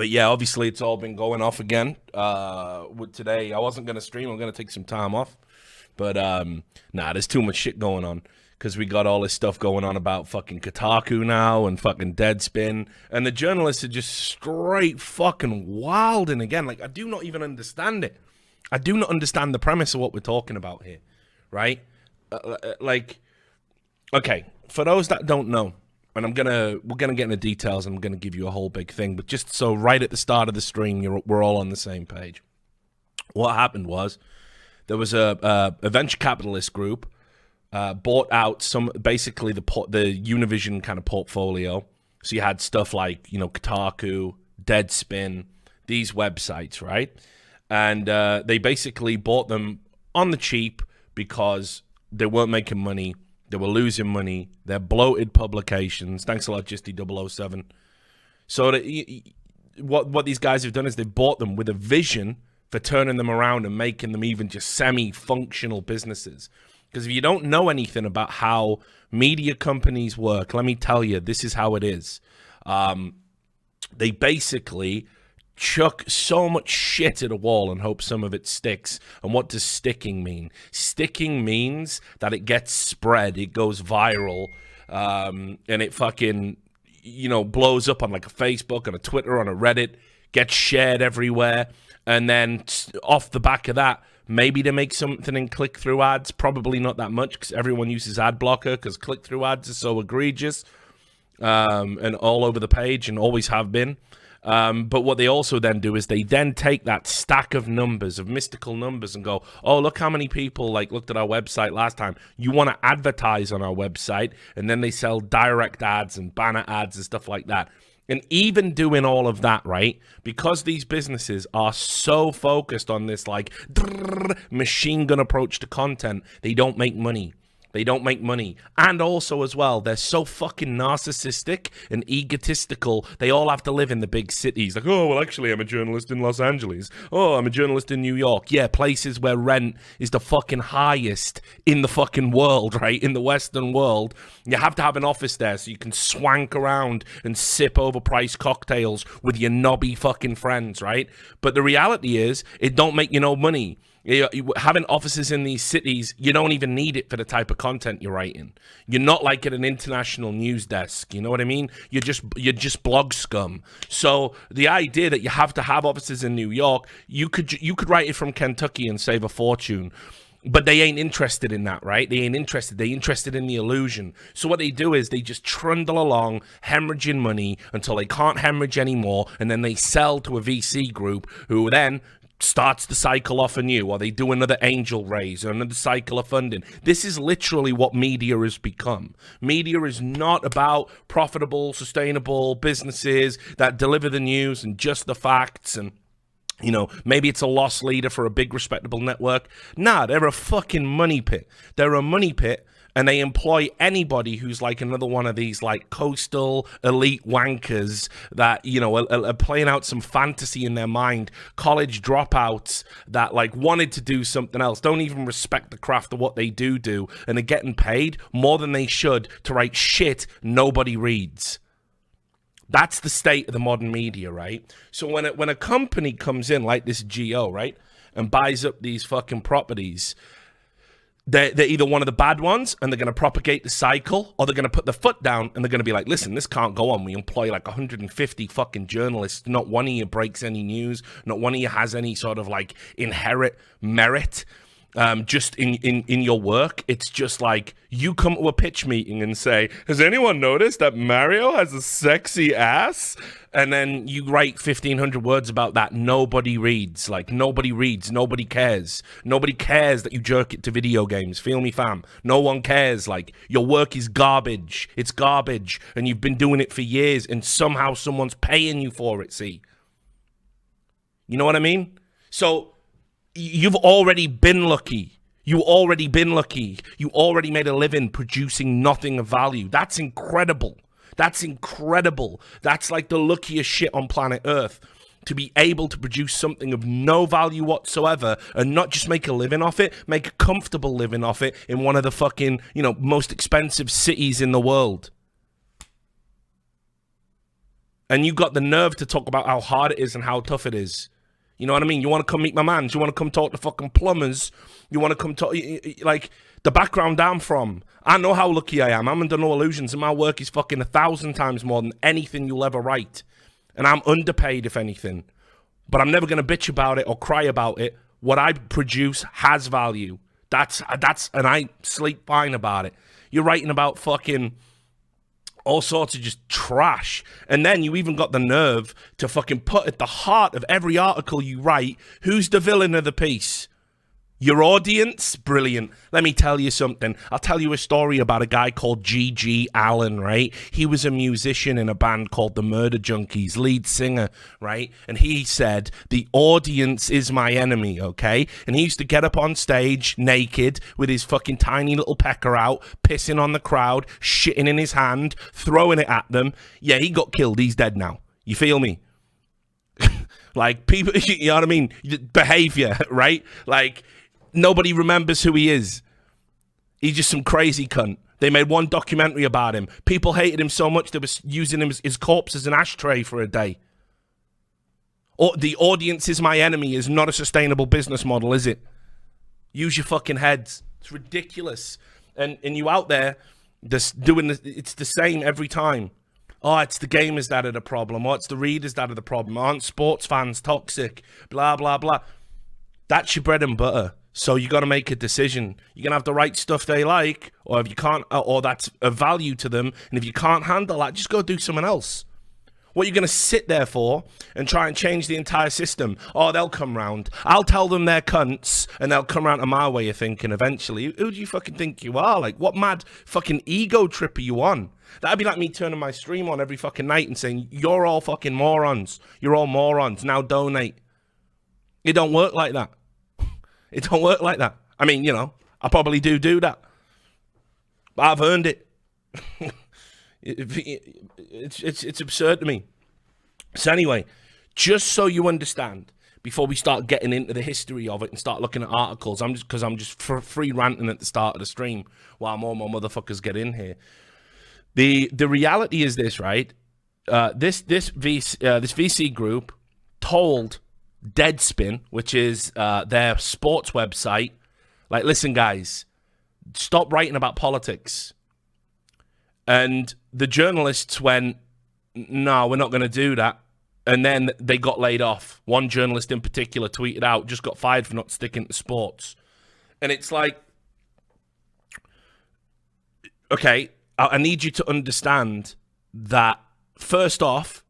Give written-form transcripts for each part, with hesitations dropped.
But yeah, obviously it's all been going off again. With today, I wasn't gonna stream. I'm gonna take some time off. But nah, there's too much shit going on because we got all this stuff going on about fucking Kotaku now and fucking Deadspin, and the journalists are just straight fucking wilding again. Like, I do not even understand it. I do not understand the premise of what we're talking about here, right? Like, okay, for those that don't know, and we're gonna get into details. I'm gonna give you a whole big thing, but just so right at the start of the stream, we're all on the same page. What happened was there was a venture capitalist group bought out basically the Univision kind of portfolio. So you had stuff like Kotaku, Deadspin, these websites, right? And they basically bought them on the cheap because they weren't making money. They were losing money. They're bloated publications. Thanks a lot, Justy007. So what these guys have done is they've bought them with a vision for turning them around and making them even just semi-functional businesses. Because if you don't know anything about how media companies work, let me tell you, this is how it is. They basically chuck so much shit at a wall and hope some of it sticks. And what does sticking mean? Sticking means that it gets spread, it goes viral, and it fucking, blows up on like a Facebook, on a Twitter, on a Reddit, gets shared everywhere. And then off the back of that, maybe they make something in click-through ads. Probably not that much because everyone uses ad blocker because click-through ads are so egregious and all over the page and always have been. But what they also then do is they then take that stack of numbers, of mystical numbers, and go, oh, look how many people looked at our website last time. You want to advertise on our website, and then they sell direct ads and banner ads and stuff like that. And even doing all of that, right, because these businesses are so focused on this machine gun approach to content, they don't make money. They don't make money. And also as well, they're so fucking narcissistic and egotistical. They all have to live in the big cities. Like, oh, well, actually, I'm a journalist in Los Angeles. Oh, I'm a journalist in New York. Yeah, places where rent is the fucking highest in the fucking world, right? In the Western world. You have to have an office there so you can swank around and sip overpriced cocktails with your knobby fucking friends, right? But the reality is, it don't make you no money. Having offices in these cities, you don't even need it for the type of content you're writing. You're not like at an international news desk. You know what I mean? You're just blog scum. So the idea that you have to have offices in New York, you could write it from Kentucky and save a fortune. But they ain't interested in that, right? They ain't interested. They're interested in the illusion. So what they do is they just trundle along, hemorrhaging money until they can't hemorrhage anymore, and then they sell to a VC group who then starts the cycle off anew, or they do another angel raise or another cycle of funding. This is literally what media has become. Media is not about profitable, sustainable businesses that deliver the news and just the facts and maybe it's a loss leader for a big respectable network. Nah, they're a fucking money pit. They're a money pit. And they employ anybody who's like another one of these coastal elite wankers that, are playing out some fantasy in their mind. College dropouts that wanted to do something else, don't even respect the craft of what they do, and are getting paid more than they should to write shit nobody reads. That's the state of the modern media, right? So when a company comes in like this GO, right, and buys up these fucking properties, they're either one of the bad ones and they're going to propagate the cycle, or they're going to put the foot down and they're going to be like, listen, this can't go on. We employ 150 fucking journalists. Not one of you breaks any news. Not one of you has any sort of inherent merit just in your work. It's just you come to a pitch meeting and say, has anyone noticed that Mario has a sexy ass? And then you write 1,500 words about that. Nobody reads. Nobody reads. Nobody cares. Nobody cares that you jerk it to video games. Feel me, fam? No one cares. Your work is garbage. It's garbage. And you've been doing it for years, and somehow someone's paying you for it, see? You know what I mean? So you've already been lucky. You already made a living producing nothing of value. That's incredible. That's incredible. That's the luckiest shit on planet Earth. To be able to produce something of no value whatsoever and not just make a living off it, make a comfortable living off it in one of the fucking, most expensive cities in the world. And you got the nerve to talk about how hard it is and how tough it is. You know what I mean? You want to come meet my mans. You want to come talk to fucking plumbers. You want to come talk, like, the background I'm from. I know how lucky I am. I'm under no illusions, and my work is fucking 1,000 times more than anything you'll ever write. And I'm underpaid, if anything. But I'm never going to bitch about it or cry about it. What I produce has value. That's, and I sleep fine about it. You're writing about fucking all sorts of just trash. And then you even got the nerve to fucking put at the heart of every article you write, who's the villain of the piece? Your audience? Brilliant. Let me tell you something. I'll tell you a story about a guy called G.G. Allen, right? He was a musician in a band called the Murder Junkies, lead singer, right? And he said, the audience is my enemy, okay? And he used to get up on stage naked with his fucking tiny little pecker out, pissing on the crowd, shitting in his hand, throwing it at them. Yeah, he got killed. He's dead now. You feel me? Like, people, you know what I mean? Behavior, right? Like, nobody remembers who he is. He's just some crazy cunt. They made one documentary about him. People hated him so much they were using him his corpse as an ashtray for a day. Or the audience is my enemy is not a sustainable business model, is it? Use your fucking heads. It's ridiculous. And you out there just doing this, it's the same every time. Oh, it's the gamers that are the problem. Oh, it's the readers that are the problem. Aren't sports fans toxic? Blah, blah, blah. That's your bread and butter. So you got to make a decision. You're going to have to write stuff they like, or if you can't, or that's of value to them. And if you can't handle that, just go do something else. What are you going to sit there for and try and change the entire system? Oh, they'll come round. I'll tell them they're cunts, and they'll come round to my way of thinking eventually. Who do you fucking think you are? Like, what mad fucking ego trip are you on? That'd be like me turning my stream on every fucking night and saying, you're all fucking morons. You're all morons. Now donate. It don't work like that. It don't work like that. I mean, you know, I probably do that. But I've earned it. It's absurd to me. So anyway, just so you understand, before we start getting into the history of it and start looking at articles, I'm just free ranting at the start of the stream while more motherfuckers get in here. The reality is this, right? This VC group told Deadspin, which is their sports website, like, listen, guys, stop writing about politics. And the journalists went, no, we're not going to do that. And then they got laid off. One journalist in particular tweeted out, just got fired for not sticking to sports. And it's like, okay, I need you to understand that, first off,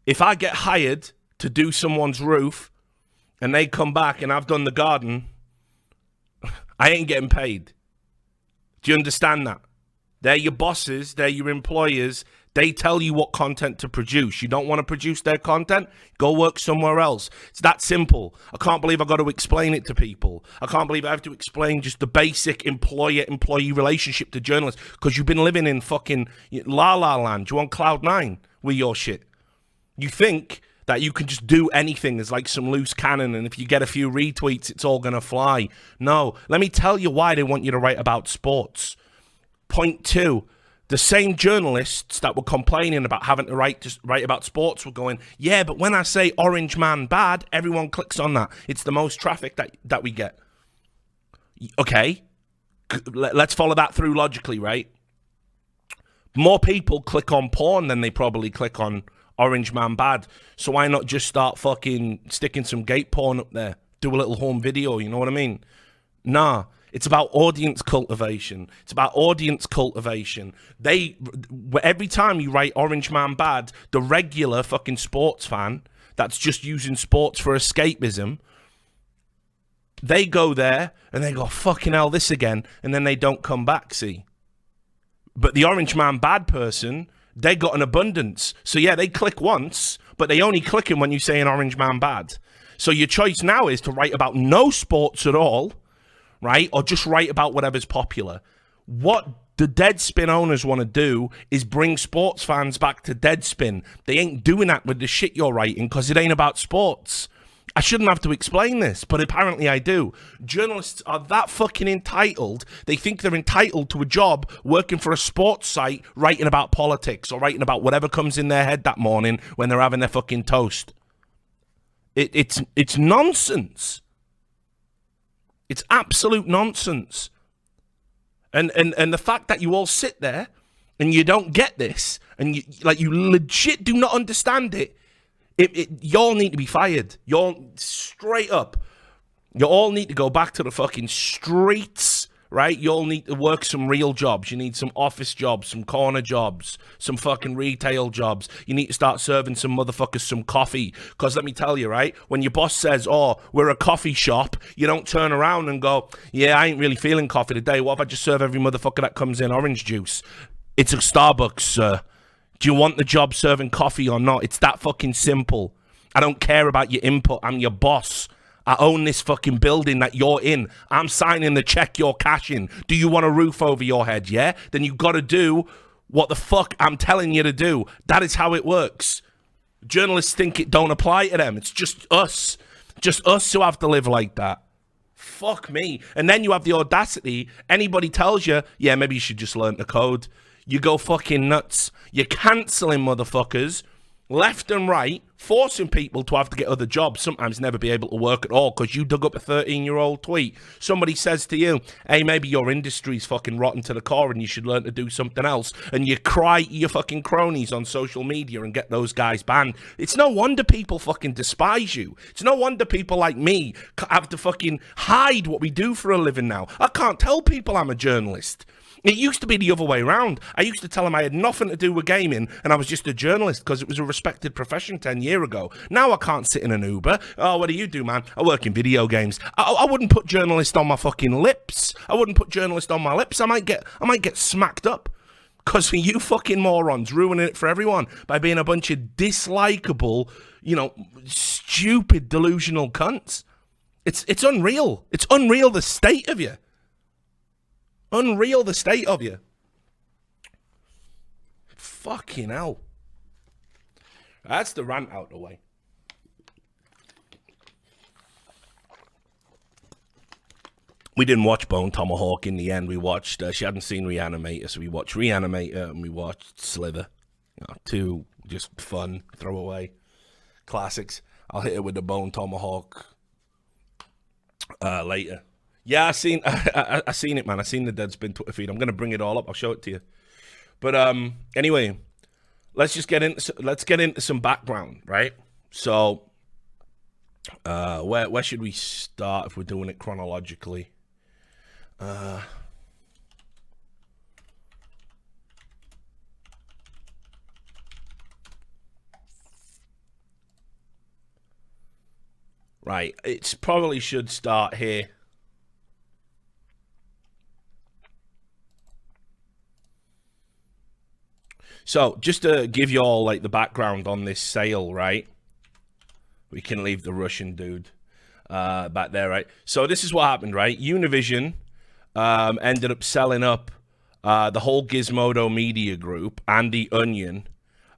if I get hired to do someone's roof and they come back and I've done the garden, I ain't getting paid. Do you understand that? They're your bosses, they're your employers. They tell you what content to produce. You don't want to produce their content? Go work somewhere else. It's that simple. I can't believe I've got to explain it to people. I can't believe I have to explain just the basic employer-employee relationship to journalists, because you've been living in fucking la-la land. You're on cloud nine with your shit. You think that you can just do anything as like some loose cannon, and if you get a few retweets, it's all going to fly. No. Let me tell you why they want you to write about sports. Point two, the same journalists that were complaining about having to write about sports were going, yeah, but when I say Orange Man bad, everyone clicks on that. It's the most traffic that we get. Okay, let's follow that through logically, right? More people click on porn than they probably click on Orange Man bad. So why not just start fucking sticking some gate porn up there? Do a little home video, you know what I mean? Nah. It's about audience cultivation. It's about audience cultivation. Every time you write Orange Man bad, the regular fucking sports fan that's just using sports for escapism, they go there and they go, fucking hell, this again, and then they don't come back, see? But the Orange Man bad person, they got an abundance. So yeah, they click once, but they only click in when you say an Orange Man bad. So your choice now is to write about no sports at all, right? Or just write about whatever's popular. What the Deadspin owners want to do is bring sports fans back to Deadspin. They ain't doing that with the shit you're writing because it ain't about sports. I shouldn't have to explain this, but apparently I do. Journalists are that fucking entitled. They think they're entitled to a job working for a sports site, writing about politics or writing about whatever comes in their head that morning when they're having their fucking toast. It's nonsense. It's absolute nonsense. And the fact that you all sit there and you don't get this, and you legit do not understand it, y'all need to be fired. Y'all, straight up, you all need to go back to the fucking streets, right? You all need to work some real jobs. You need some office jobs, some corner jobs, some fucking retail jobs. You need to start serving some motherfuckers some coffee. Because let me tell you, right, when your boss says, oh, we're a coffee shop, you don't turn around and go, yeah, I ain't really feeling coffee today. What if I just serve every motherfucker that comes in orange juice? It's a Starbucks, sir. Do you want the job serving coffee or not? It's that fucking simple. I don't care about your input. I'm your boss. I own this fucking building that you're in. I'm signing the check you're cashing. Do you want a roof over your head, yeah? Then you got to do what the fuck I'm telling you to do. That is how it works. Journalists think it don't apply to them. It's just us. Just us who have to live like that. Fuck me. And then you have the audacity. Anybody tells you, yeah, maybe you should just learn the code. You go fucking nuts. You're cancelling motherfuckers left and right, forcing people to have to get other jobs, sometimes never be able to work at all because you dug up a 13-year-old tweet. Somebody says to you, hey, maybe your industry's fucking rotten to the core and you should learn to do something else. And you cry to your fucking cronies on social media and get those guys banned. It's no wonder people fucking despise you. It's no wonder people like me have to fucking hide what we do for a living now. I can't tell people I'm a journalist. It used to be the other way around. I used to tell them I had nothing to do with gaming and I was just a journalist because it was a respected profession 10 years ago. Now I can't sit in an Uber. Oh, what do you do, man? I work in video games. I wouldn't put journalist on my fucking lips. I wouldn't put journalist on my lips. I might get smacked up because you fucking morons ruining it for everyone by being a bunch of dislikable, stupid, delusional cunts. It's unreal. It's unreal the state of you. Unreal the state of you. Fucking hell. That's the rant out the way. We didn't watch Bone Tomahawk in the end. We watched, she hadn't seen Reanimator, so we watched Reanimator and we watched Slither. Two just fun, throwaway classics. I'll hit it with the Bone Tomahawk later. Yeah, I seen it, man. I seen the Deadspin Twitter feed. I'm gonna bring it all up. I'll show it to you. But anyway, let's get into some background, right? So, where should we start if we're doing it chronologically? Right, it probably should start here. So, just to give you all, the background on this sale, right? We can leave the Russian dude back there, right? So, this is what happened, right? Univision ended up selling up the whole Gizmodo Media Group and The Onion,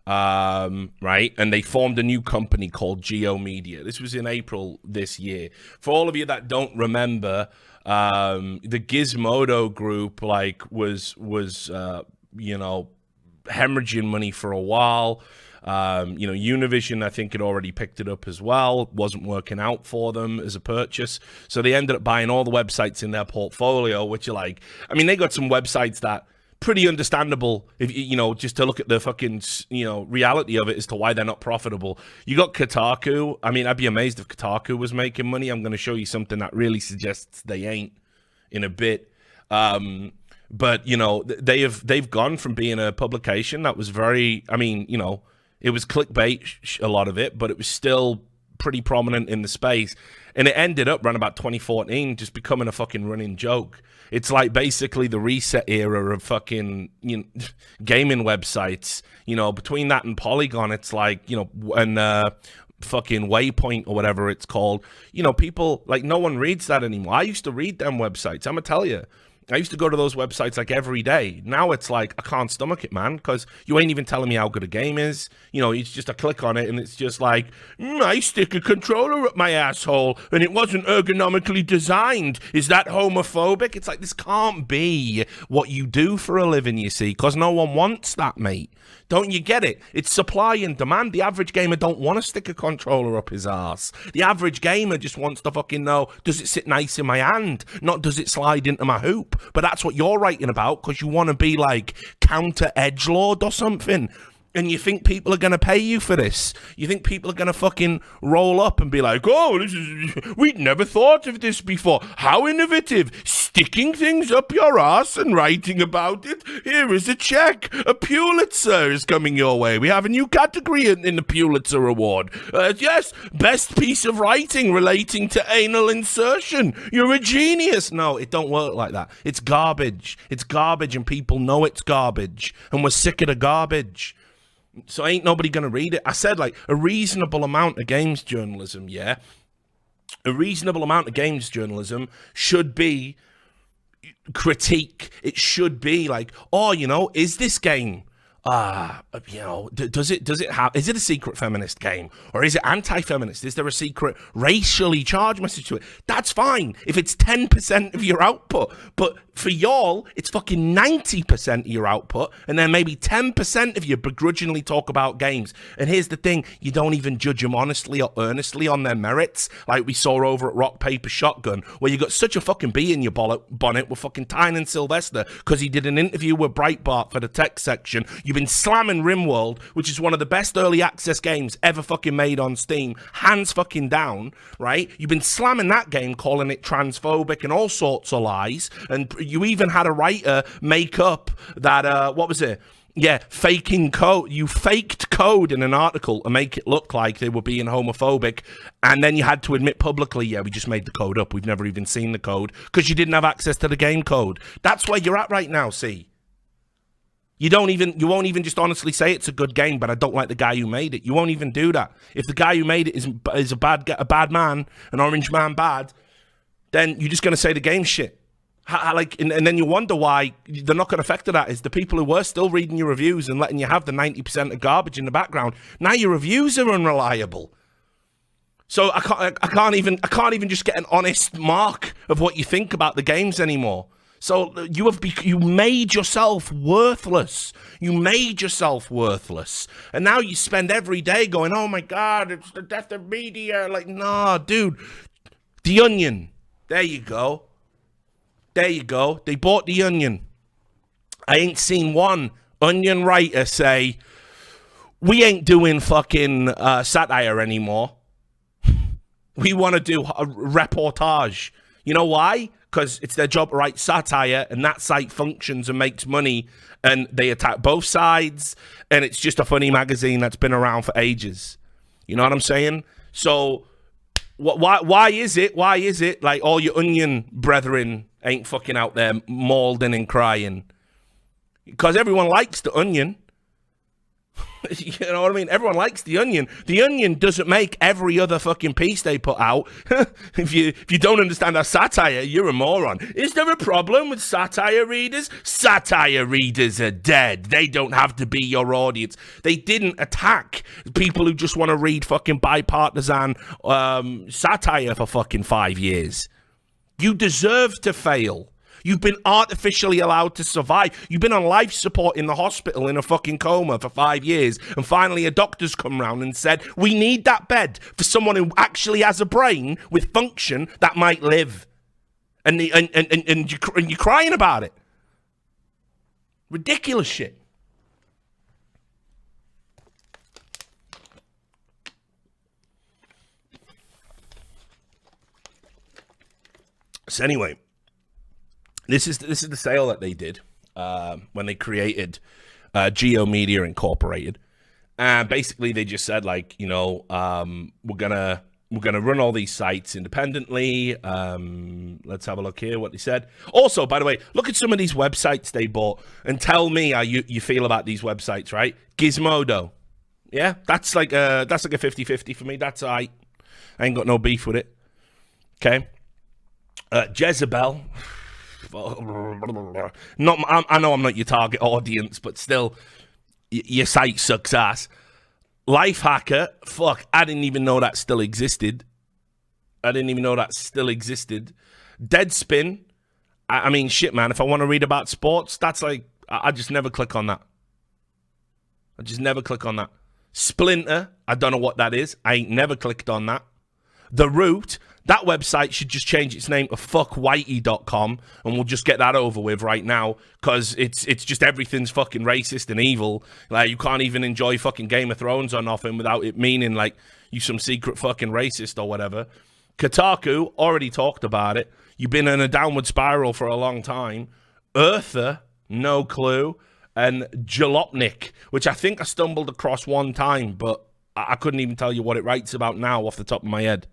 right? And they formed a new company called Geo Media. This was in April this year. For all of you that don't remember, the Gizmodo Group, was hemorrhaging money for a while. Univision, I think, had already picked it up as well. It wasn't working out for them as a purchase. So they ended up buying all the websites in their portfolio, which are they got some websites that pretty understandable if just to look at the fucking reality of it as to why they're not profitable. You got Kotaku. I'd be amazed if Kotaku was making money. I'm going to show you something that really suggests they ain't in a bit. But they've gone from being a publication that was very, it was clickbait, a lot of it, but it was still pretty prominent in the space. And it ended up around about 2014 just becoming a fucking running joke. It's basically the reset era of fucking gaming websites. Between that and Polygon, it's and fucking Waypoint or whatever it's called. People no one reads that anymore. I used to read them websites. I'm gonna tell you. I used to go to those websites like every day. Now it's like, I can't stomach it, man, because you ain't even telling me how good a game is. You know, it's just a click on it and it's just like, I stick a controller up my asshole and it wasn't ergonomically designed. Is that homophobic? It's like, this can't be what you do for a living, you see, because no one wants that, mate. Don't you get it? It's supply and demand. The average gamer don't want to stick a controller up his ass. The average gamer just wants to fucking know, does it sit nice in my hand? Not does it slide into my hoop? But that's what you're writing about because you want to be like counter edgelord or something. And you think people are going to pay you for this? You think people are going to fucking roll up and be like, oh, we'd never thought of this before. How innovative. Sticking things up your ass and writing about it. Here is a check. A Pulitzer is coming your way. We have a new category in the Pulitzer Award. Yes, best piece of writing relating to anal insertion. You're a genius. No, it don't work like that. It's garbage. It's garbage and people know it's garbage. And we're sick of the garbage. So ain't nobody going to read it. I said, like, a reasonable amount of games journalism, yeah? A reasonable amount of games journalism should be critique. It should be like, oh, you know, is this game, you know, does it have, is it a secret feminist game? Or is it anti-feminist? Is there a secret racially charged message to it? That's fine if it's 10% of your output. But for y'all, it's fucking 90% of your output, and then maybe 10% of you begrudgingly talk about games. And here's the thing, you don't even judge them honestly or earnestly on their merits, like we saw over at Rock, Paper, Shotgun, where you got such a fucking bee in your bonnet with fucking Tynan Sylvester, because he did an interview with Breitbart for the tech section. You've been slamming RimWorld, which is one of the best early access games ever fucking made on Steam, hands fucking down, right? You've been slamming that game, calling it transphobic and all sorts of lies, and you even had a writer make up that, what was it? Yeah, faking code. You faked code in an article to make it look like they were being homophobic, and then you had to admit publicly, yeah, we just made the code up. We've never even seen the code, because you didn't have access to the game code. That's where you're at right now, see? You won't even just honestly say it's a good game, but I don't like the guy who made it. You won't even do that. If the guy who made it is a bad man, an orange man bad, then you're just going to say the game's shit. And then you wonder why the knock-on effect of that is the people who were still reading your reviews and letting you have the 90% of garbage in the background, now your reviews are unreliable. So I can't even just get an honest mark of what you think about the games anymore. So you made yourself worthless. You made yourself worthless. And now you spend every day going, oh my God, it's the death of media. Like, nah, dude. The Onion. There you go. There you go. They bought The Onion. I ain't seen one Onion writer say, we ain't doing fucking satire anymore. We want to do a reportage. You know why? Because it's their job to write satire, and that site functions and makes money, and they attack both sides, and it's just a funny magazine that's been around for ages. You know what I'm saying? So why is it like all your Onion brethren ain't fucking out there mauling and crying? Because everyone likes the Onion. You know what I mean? Everyone likes The Onion. The Onion doesn't make every other fucking piece they put out. If you don't understand our satire, you're a moron. Is there a problem with satire readers? Satire readers are dead. They don't have to be your audience. They didn't attack people who just want to read fucking bipartisan satire for fucking 5 years. You deserve to fail. You've been artificially allowed to survive. You've been on life support in the hospital in a fucking coma for 5 years, and finally a doctor's come round and said, we need that bed for someone who actually has a brain with function that might live. And you're crying about it. Ridiculous shit. So anyway, This is the sale that they did when they created Geo Media Incorporated. And basically, they just said, like, you know, we're gonna run all these sites independently. Let's have a look here. What they said. Also, by the way, look at some of these websites they bought and tell me how you feel about these websites. Right? Gizmodo. Yeah, that's like a 50-50 for me. That's all right. I ain't got no beef with it. Okay. Jezebel. Not, I know I'm not your target audience, but still, your site sucks ass. Lifehacker, fuck, I didn't even know that still existed. Deadspin, I mean, shit, man. If I want to read about sports, that's like, I just never click on that. Splinter, I don't know what that is. I ain't never clicked on that. The Root, that website should just change its name to fuckwhitey.com, and we'll just get that over with right now, because it's just everything's fucking racist and evil. Like, you can't even enjoy fucking Game of Thrones or nothing without it meaning like you some secret fucking racist or whatever. Kotaku, already talked about it. You've been in a downward spiral for a long time. Earther, no clue. And Jalopnik, which I think I stumbled across one time, but I couldn't even tell you what it writes about now off the top of my head.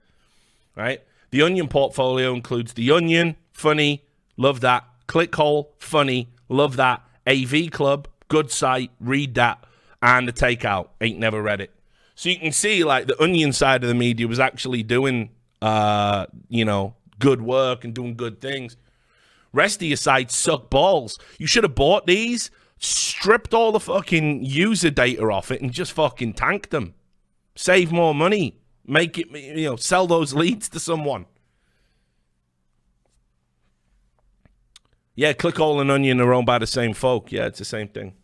Right? The Onion portfolio includes The Onion, funny, love that. Clickhole, funny, love that. AV Club, good site, read that. And The Takeout, ain't never read it. So you can see, like, the Onion side of the media was actually doing, good work and doing good things. Rest of your sites suck balls. You should have bought these, stripped all the fucking user data off it, and just fucking tanked them. Save more money. Make it, sell those leads to someone. Yeah, Clickhole and Onion are owned by the same folk. Yeah, it's the same thing.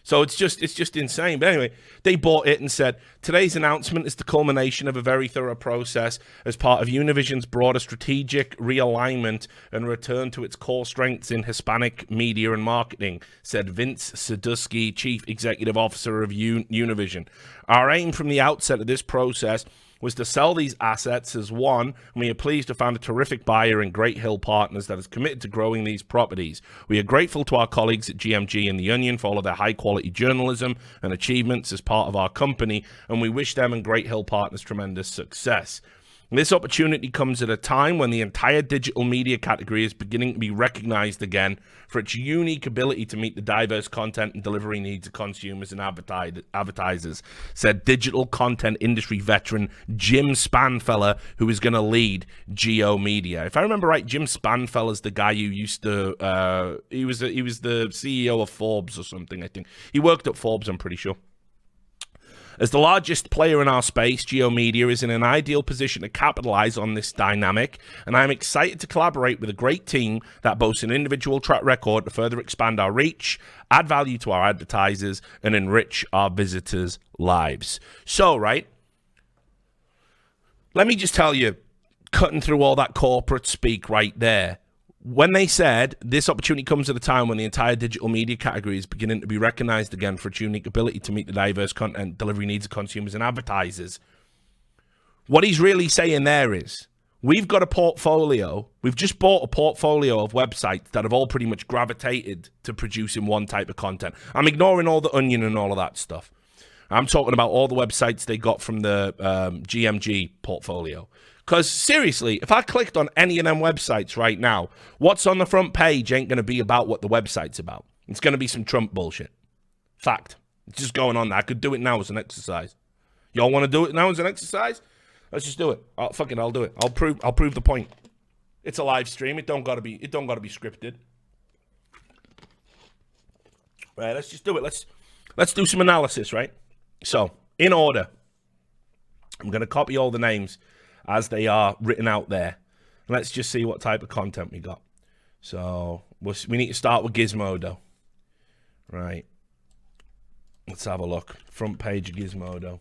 So it's just insane. But anyway, they bought it and said, today's announcement is the culmination of a very thorough process as part of Univision's broader strategic realignment and return to its core strengths in Hispanic media and marketing, said Vince Sadusky, Chief Executive Officer of Univision. Our aim from the outset of this process was to sell these assets as one, and we are pleased to find a terrific buyer in Great Hill Partners that is committed to growing these properties. We are grateful to our colleagues at GMG and The Onion for all of their high-quality journalism and achievements as part of our company, and we wish them and Great Hill Partners tremendous success. This opportunity comes at a time when the entire digital media category is beginning to be recognized again for its unique ability to meet the diverse content and delivery needs of consumers and advertisers, said digital content industry veteran Jim Spanfeller, who is going to lead Geo Media. If I remember right, Jim Spanfeller's the guy who used to, he was the CEO of Forbes or something, I think. He worked at Forbes, I'm pretty sure. As the largest player in our space, Geo Media is in an ideal position to capitalize on this dynamic, and I am excited to collaborate with a great team that boasts an individual track record to further expand our reach, add value to our advertisers, and enrich our visitors' lives. So, right, let me just tell you, cutting through all that corporate speak right there, when they said this opportunity comes at a time when the entire digital media category is beginning to be recognized again for its unique ability to meet the diverse content delivery needs of consumers and advertisers, what he's really saying there is we've got a portfolio, we've just bought a portfolio of websites that have all pretty much gravitated to producing one type of content. I'm ignoring all the Onion and all of that stuff. I'm talking about all the websites they got from the GMG portfolio. Because, seriously, if I clicked on any of them websites right now, what's on the front page ain't going to be about what the website's about. It's going to be some Trump bullshit. Fact. It's just going on there. I could do it now as an exercise. Y'all want to do it now as an exercise? Let's just do it. Fuck it, I'll do it. I'll prove the point. It's a live stream. It don't gotta be scripted. Right, let's just do it. Let's do some analysis, right? So, in order, I'm going to copy all the names as they are written out there. Let's just see what type of content we got. So we need to start with Gizmodo. Right. Let's have a look. Front page of Gizmodo.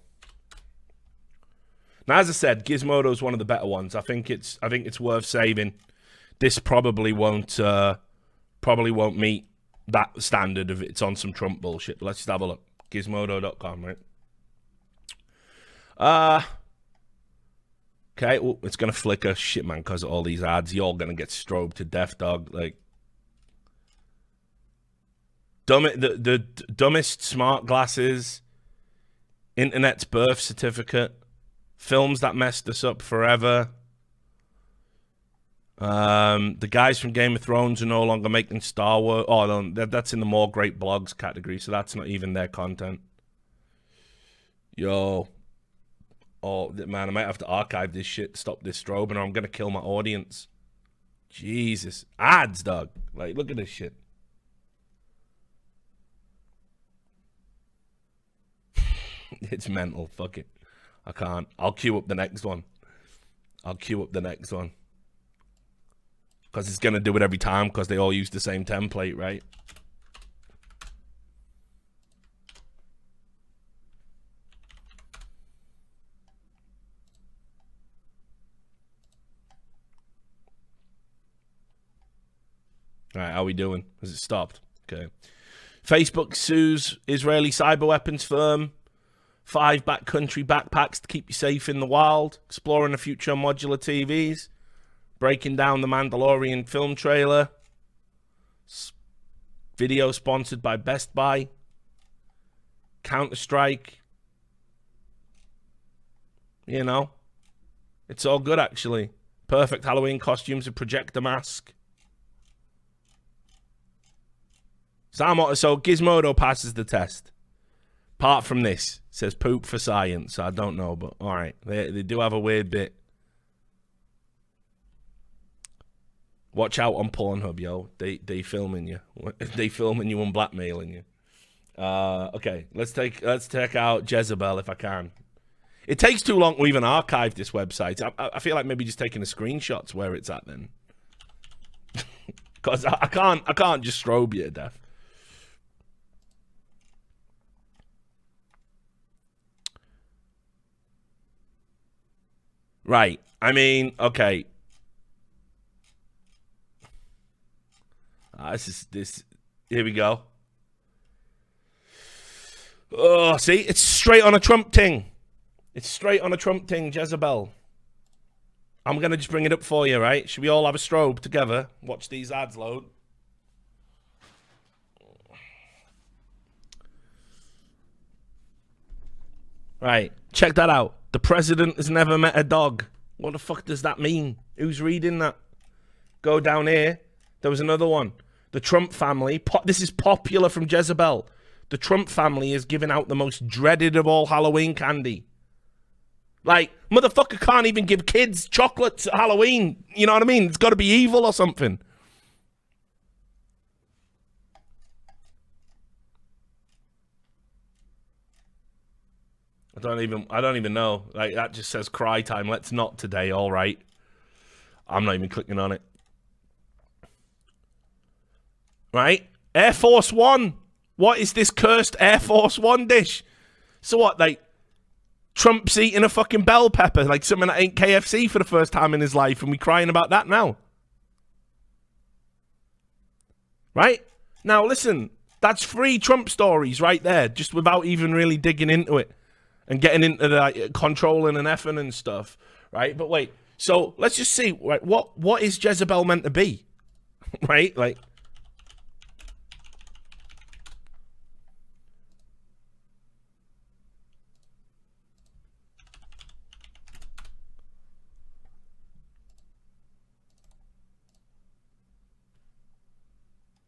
Now, as I said, Gizmodo is one of the better ones. I think it's worth saving. This probably won't meet that standard if it's on some Trump bullshit. But let's just have a look. Gizmodo.com, right? Okay, well, it's going to flicker. Shit, man, because of all these ads. You're going to get strobed to death, dog. Like, the dumbest smart glasses, internet's birth certificate, films that messed us up forever. The guys from Game of Thrones are no longer making Star Wars. Oh, no, that's in the more great blogs category, so that's not even their content. Yo. Oh, man, I might have to archive this shit to stop this strobing or I'm going to kill my audience. Jesus. Ads, dog. Like, look at this shit. It's mental. Fuck it. I can't. I'll queue up the next one. Because it's going to do it every time because they all use the same template, right? All right, how are we doing? Has it stopped? Okay. Facebook sues Israeli cyber weapons firm. 5 backcountry backpacks to keep you safe in the wild. Exploring the future of modular TVs. Breaking down the Mandalorian film trailer. Video sponsored by Best Buy. Counter-Strike. You know. It's all good, actually. Perfect Halloween costumes, a projector mask. So Gizmodo passes the test. Apart from this, it says poop for science. I don't know, but all right. They do have a weird bit. Watch out on Pornhub, yo. They filming you. They filming you and blackmailing you. Okay, let's take out Jezebel if I can. It takes too long to even archive this website. I feel like maybe just taking a screenshot's where it's at then. Because I can't just strobe you to death. Right. I mean, okay. This. Here we go. Oh, see? It's straight on a Trump ting. Jezebel. I'm going to just bring it up for you, right? Should we all have a strobe together? Watch these ads load. Right. Check that out. The president has never met a dog. What the fuck does that mean? Who's reading that? Go down here. There was another one. The Trump family. This is popular from Jezebel. The Trump family is giving out the most dreaded of all Halloween candy. Like, motherfucker can't even give kids chocolates at Halloween. You know what I mean? It's got to be evil or something. I don't even know. Like, that just says cry time. Let's not today. All right. I'm not even clicking on it. Right? Air Force One. What is this cursed Air Force One dish? So what, like, Trump's eating a fucking bell pepper, like something that ain't KFC for the first time in his life, and we crying about that now. Right? Now, listen, that's 3 Trump stories right there, just without even really digging into it and getting into the like, controlling and effing and stuff, right? But wait, so let's just see, right? What is Jezebel meant to be, right? Like,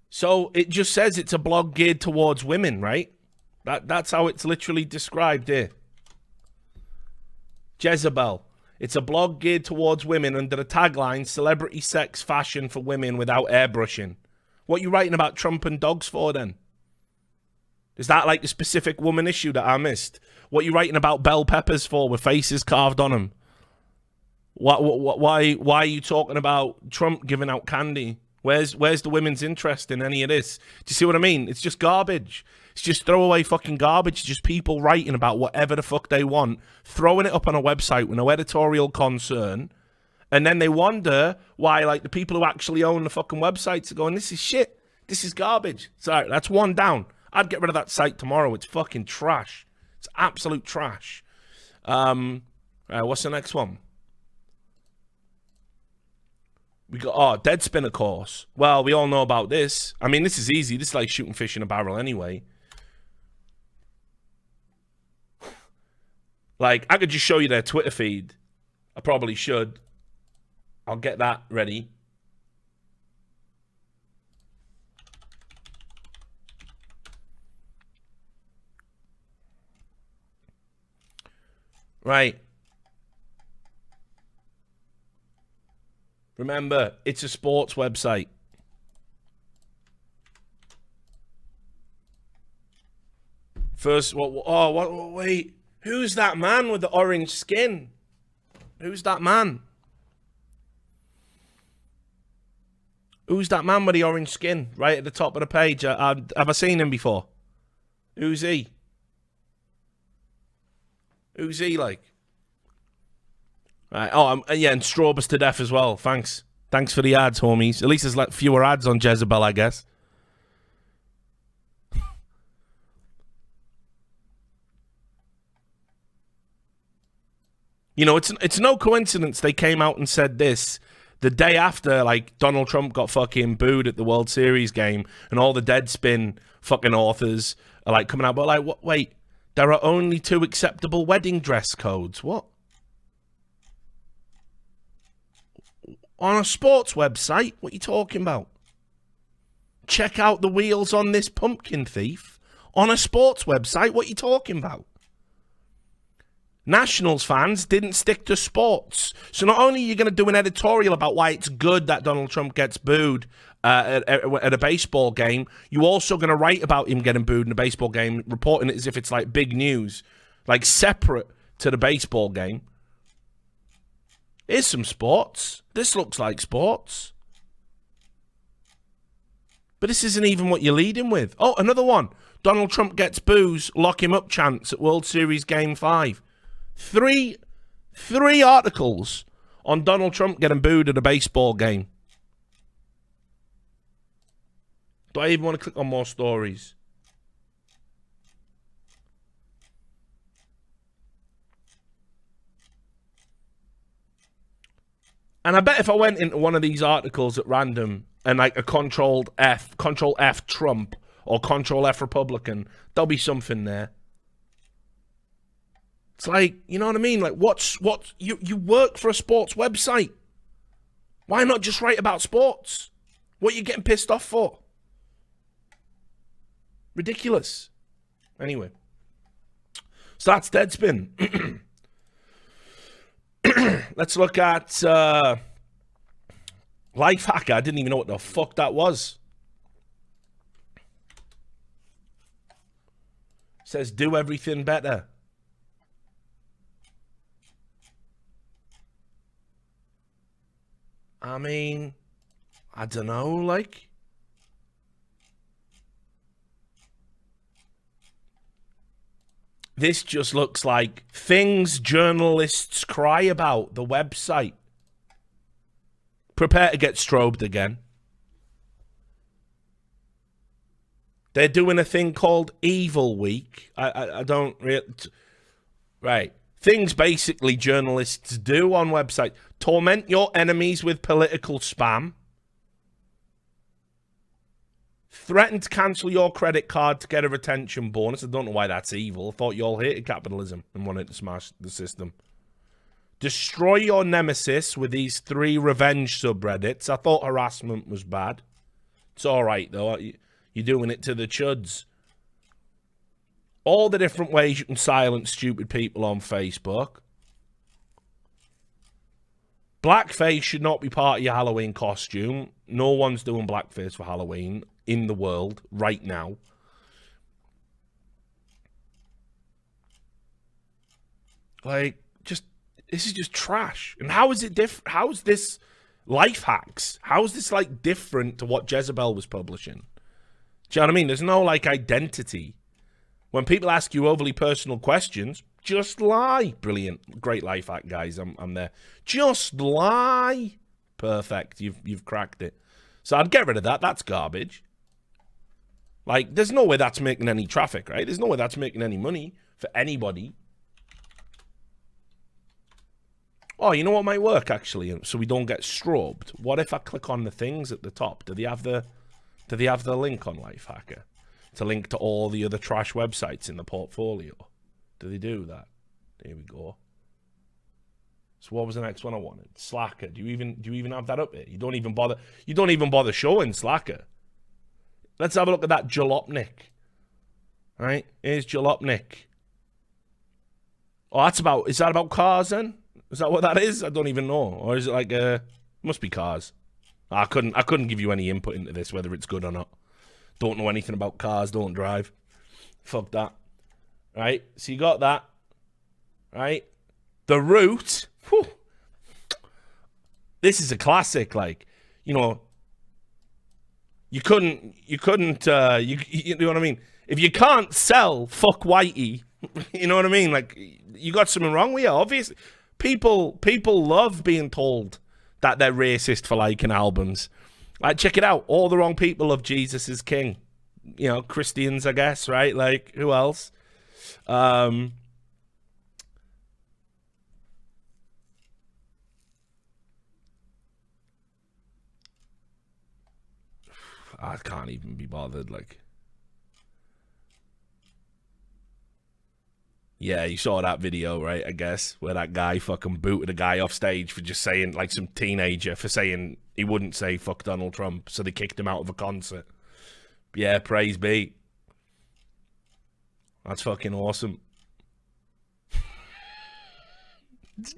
so it just says it's a blog geared towards women, right? That's how it's literally described here. Jezebel. It's a blog geared towards women under the tagline, celebrity sex fashion for women without airbrushing. What are you writing about Trump and dogs for then? Is that like the specific woman issue that I missed? What are you writing about bell peppers for with faces carved on them? Why are you talking about Trump giving out candy? Where's the women's interest in any of this? Do you see what I mean? It's just garbage. It's just throwaway fucking garbage. It's just people writing about whatever the fuck they want, throwing it up on a website with no editorial concern, and then they wonder why, like, the people who actually own the fucking websites are going, this is shit. This is garbage. Sorry, that's one down. I'd get rid of that site tomorrow. It's fucking trash. It's absolute trash. What's the next one? We got, Deadspin, of course. Well, we all know about this. I mean, this is easy. This is like shooting fish in a barrel anyway. Like, I could just show you their Twitter feed. I probably should. I'll get that ready. Right. Remember, it's a sports website. First, wait. Who's that man with the orange skin? Who's that man? Who's that man with the orange skin right at the top of the page? Have I seen him before? Who's he? Who's he like? Right. Oh, yeah, and Strawbus to death as well. Thanks for the ads, homies. At least there's like fewer ads on Jezebel, I guess. You know, it's no coincidence they came out and said this the day after, like, Donald Trump got fucking booed at the World Series game, and all the Deadspin fucking authors are, like, coming out, but, like, what? Wait, there are only 2 acceptable wedding dress codes. What? On a sports website? What are you talking about? Check out the wheels on this pumpkin thief. On a sports website? What are you talking about? Nationals fans didn't stick to sports. So not only are you going to do an editorial about why it's good that Donald Trump gets booed at a baseball game, you're also going to write about him getting booed in a baseball game, reporting it as if it's like big news, like separate to the baseball game. Here's some sports. This looks like sports. But this isn't even what you're leading with. Oh, another one. Donald Trump gets boos, lock him up chance at World Series Game 5. Three articles on Donald Trump getting booed at a baseball game. Do I even want to click on more stories? And I bet if I went into one of these articles at random and like a Control F Trump or Control F Republican, there'll be something there. It's like, you know what I mean? Like, you work for a sports website. Why not just write about sports? What are you getting pissed off for? Ridiculous. Anyway. So that's Deadspin. Let's look at Lifehacker. I didn't even know what the fuck that was. Says do everything better. I mean, I don't know, like. This just looks like things journalists cry about, the website. Prepare to get strobed again. They're doing a thing called Evil Week. I don't really... Right. Things basically journalists do on websites. Torment your enemies with political spam. Threaten to cancel your credit card to get a retention bonus. I don't know why that's evil. I thought you all hated capitalism and wanted to smash the system. Destroy your nemesis with these 3 revenge subreddits. I thought harassment was bad. It's all right, though. You're doing it to the chuds. All the different ways you can silence stupid people on Facebook. Blackface should not be part of your Halloween costume. No one's doing blackface for Halloween in the world right now. Like, this is just trash. And how is it different? How is this life hacks? How is this, like, different to what Jezebel was publishing? Do you know what I mean? There's no, like, identity. When people ask you overly personal questions, just lie. Brilliant. Great life hack, guys. I'm there. Just lie. Perfect. You've cracked it. So I'd get rid of that. That's garbage. Like, there's no way that's making any traffic, right? There's no way that's making any money for anybody. Oh, you know what might work, actually, so we don't get strobed? What if I click on the things at the top? Do they have the link on Lifehacker to link to all the other trash websites in the portfolio? Do they do that? There we go. So what was the next one I wanted? Slacker. Do you even have that up here? You don't even bother showing Slacker. Let's have a look at that Jalopnik. All right, here's Jalopnik. Oh, is that about cars then? Is that what that is? I don't even know. Or is it like a... Must be cars. I couldn't give you any input into this, whether it's good or not. Don't know anything about cars, don't drive. Fuck that. Right? So you got that. Right? The route. Whew. This is a classic, like, you know, you couldn't, you know what I mean? If you can't sell fuck whitey, you know what I mean? Like, you got something wrong with you, obviously. People love being told that they're racist for liking albums. Like, check it out. All the wrong people love Jesus is King. You know, Christians, I guess, right? Like, who else? I can't even be bothered, like. Yeah, you saw that video, right, I guess, where that guy fucking booted a guy off stage for just saying, like, some teenager for saying he wouldn't say fuck Donald Trump, so they kicked him out of a concert. Yeah, praise be. That's fucking awesome. It's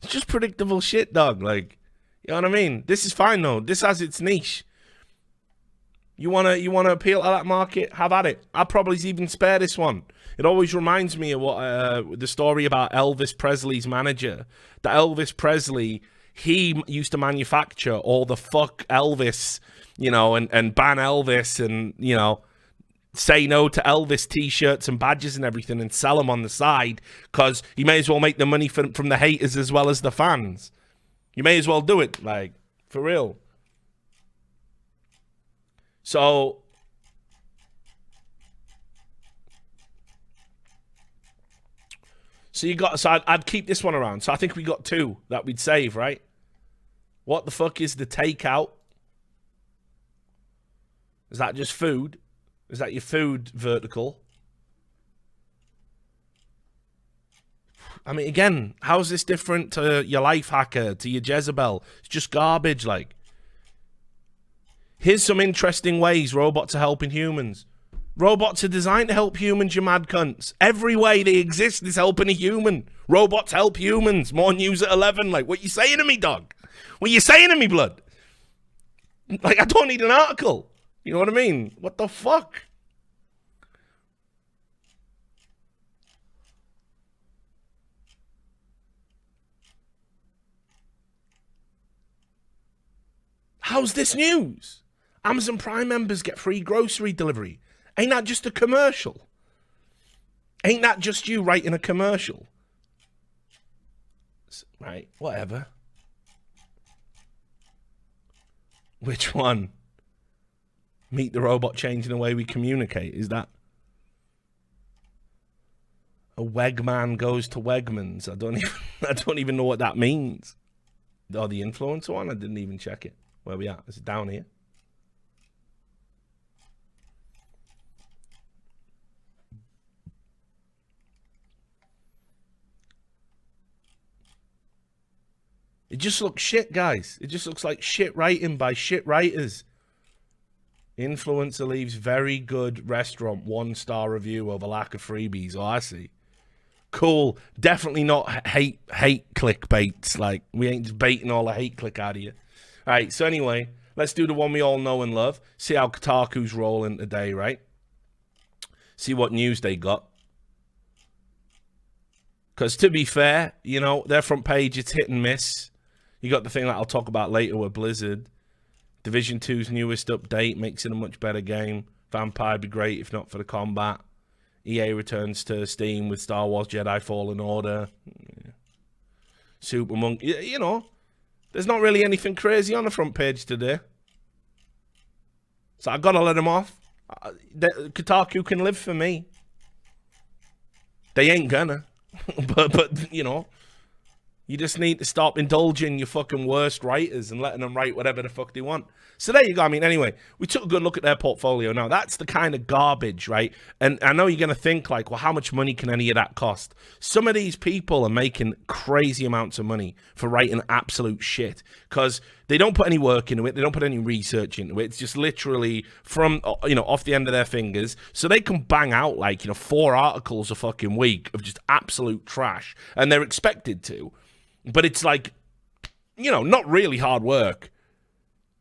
just predictable shit, dog. Like, you know what I mean? This is fine, though. This has its niche. You wanna appeal to that market? Have at it. I'll probably even spare this one. It always reminds me of what the story about Elvis Presley's manager. That Elvis Presley, he used to manufacture all the fuck Elvis, you know, and ban Elvis and, you know, say no to Elvis t-shirts and badges and everything and sell them on the side because you may as well make the money from the haters as well as the fans. You may as well do it, like, for real. So you got, so I'd keep this one around. So I think we got two that we'd save, right? What the fuck is the takeout? Is that just food? Is that your food vertical? I mean, again, how's this different to your life hacker, to your Jezebel? It's just garbage, like. Here's some interesting ways robots are helping humans. Robots are designed to help humans, you mad cunts. Every way they exist is helping a human. Robots help humans. More news at 11. Like, what you saying to me, dog? What you saying to me, blood? Like, I don't need an article. You know what I mean? What the fuck? How's this news? Amazon Prime members get free grocery delivery. Ain't that just a commercial? Ain't that just you writing a commercial? Right, whatever. Which one? Meet the robot changing the way we communicate. Is that? A Wegman goes to Wegmans. I don't even know what that means. Oh, the influencer one? I didn't even check it. Where we at? Is it down here? It just looks shit, guys. It just looks like shit writing by shit writers. Influencer leaves very good restaurant 1-star review over lack of freebies. Oh, I see. Cool. Definitely not hate clickbaits. Like, we ain't just baiting all the hate click out of you. All right, so anyway, let's do the one we all know and love. See how Kotaku's rolling today, right? See what news they got. Because to be fair, you know, their front page, it's hit and miss. You got the thing that I'll talk about later with Blizzard. Division 2's newest update makes it a much better game. Vampire would be great if not for the combat. EA returns to Steam with Star Wars Jedi Fallen Order. Super Monkey. You know, there's not really anything crazy on the front page today. So I gotta let them off. Kotaku can live for me. They ain't gonna. but you know, you just need to stop indulging your fucking worst writers and letting them write whatever the fuck they want. So there you go. I mean, anyway, we took a good look at their portfolio. Now, that's the kind of garbage, right? And I know you're going to think, like, well, how much money can any of that cost? Some of these people are making crazy amounts of money for writing absolute shit because they don't put any work into it. They don't put any research into it. It's just literally from, you know, off the end of their fingers. So they can bang out, like, you know, 4 articles a fucking week of just absolute trash. And they're expected to. But it's like not really hard work.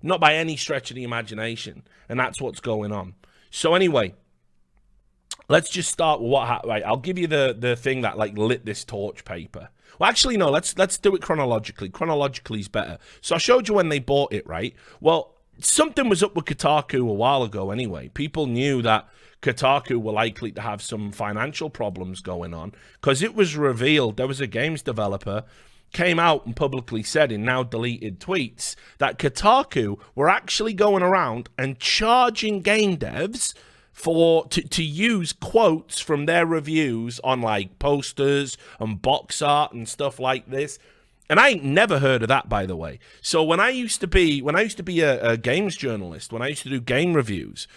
Not by any stretch of the imagination. And that's what's going on. So anyway, let's just start with what happened. Right, I'll give you the thing that like lit this torch paper. Well, actually, no, let's do it chronologically. Chronologically is better. So I showed you when they bought it, right? Well, something was up with Kotaku a while ago anyway. People knew that Kotaku were likely to have some financial problems going on because it was revealed there was a games developer came out and publicly said in now deleted tweets that Kotaku were actually going around and charging game devs to use quotes from their reviews on like posters and box art and stuff like this. And I ain't never heard of that, by the way. So when I used to be a games journalist, when I used to do game reviews,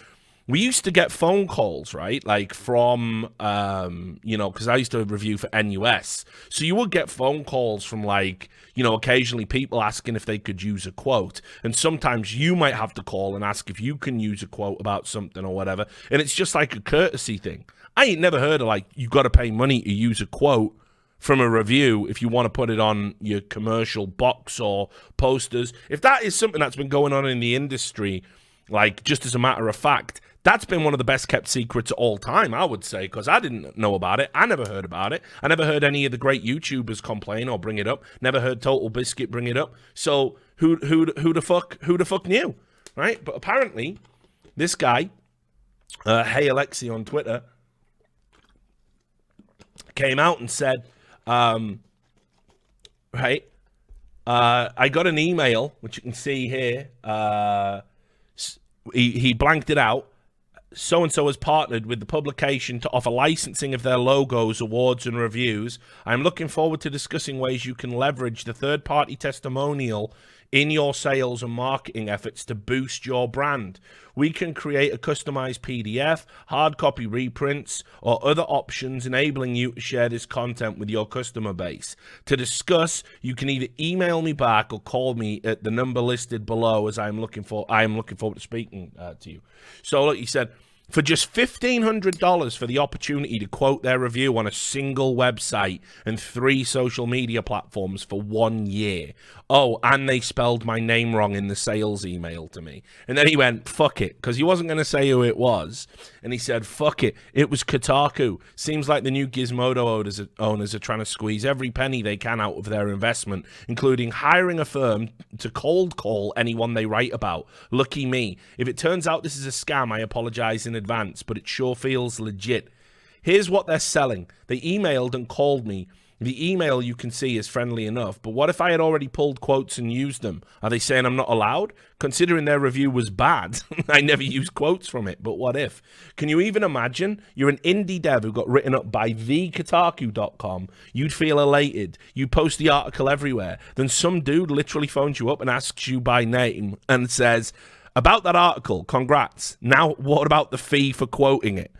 we used to get phone calls, right? Like from, because I used to review for NUS. So you would get phone calls from like, occasionally people asking if they could use a quote. And sometimes you might have to call and ask if you can use a quote about something or whatever. And it's just like a courtesy thing. I ain't never heard of like, you got to pay money to use a quote from a review if you want to put it on your commercial box or posters. If that is something that's been going on in the industry, like just as a matter of fact, that's been one of the best kept secrets of all time, I would say, because I didn't know about it. I never heard about it. I never heard any of the great YouTubers complain or bring it up. Never heard Total Biscuit bring it up. So who the fuck knew, right? But apparently, this guy, Hey Alexi on Twitter, came out and said, I got an email, which you can see here. He blanked it out. So-and-so has partnered with the publication to offer licensing of their logos, awards, and reviews. I'm looking forward to discussing ways you can leverage the third-party testimonial in your sales and marketing efforts to boost your brand. We can create a customized PDF, hard copy reprints, or other options enabling you to share this content with your customer base. To discuss, you can either email me back or call me at the number listed below, as I am looking forward to speaking to you. So look, he said, for just $1,500 for the opportunity to quote their review on a single website and 3 social media platforms for 1 year. Oh, and they spelled my name wrong in the sales email to me. And then he went, fuck it, because he wasn't going to say who it was. And he said, fuck it, it was Kotaku. Seems like the new Gizmodo owners are trying to squeeze every penny they can out of their investment, including hiring a firm to cold call anyone they write about. Lucky me. If it turns out this is a scam, I apologize in advance, but it sure feels legit. Here's what they're selling. They emailed and called me. The email you can see is friendly enough, but what if I had already pulled quotes and used them? Are they saying I'm not allowed? Considering their review was bad, I never used quotes from it, but what if? Can you even imagine? You're an indie dev who got written up by thekotaku.com. You'd feel elated. You post the article everywhere. Then some dude literally phones you up and asks you by name and says, about that article, congrats. Now, what about the fee for quoting it?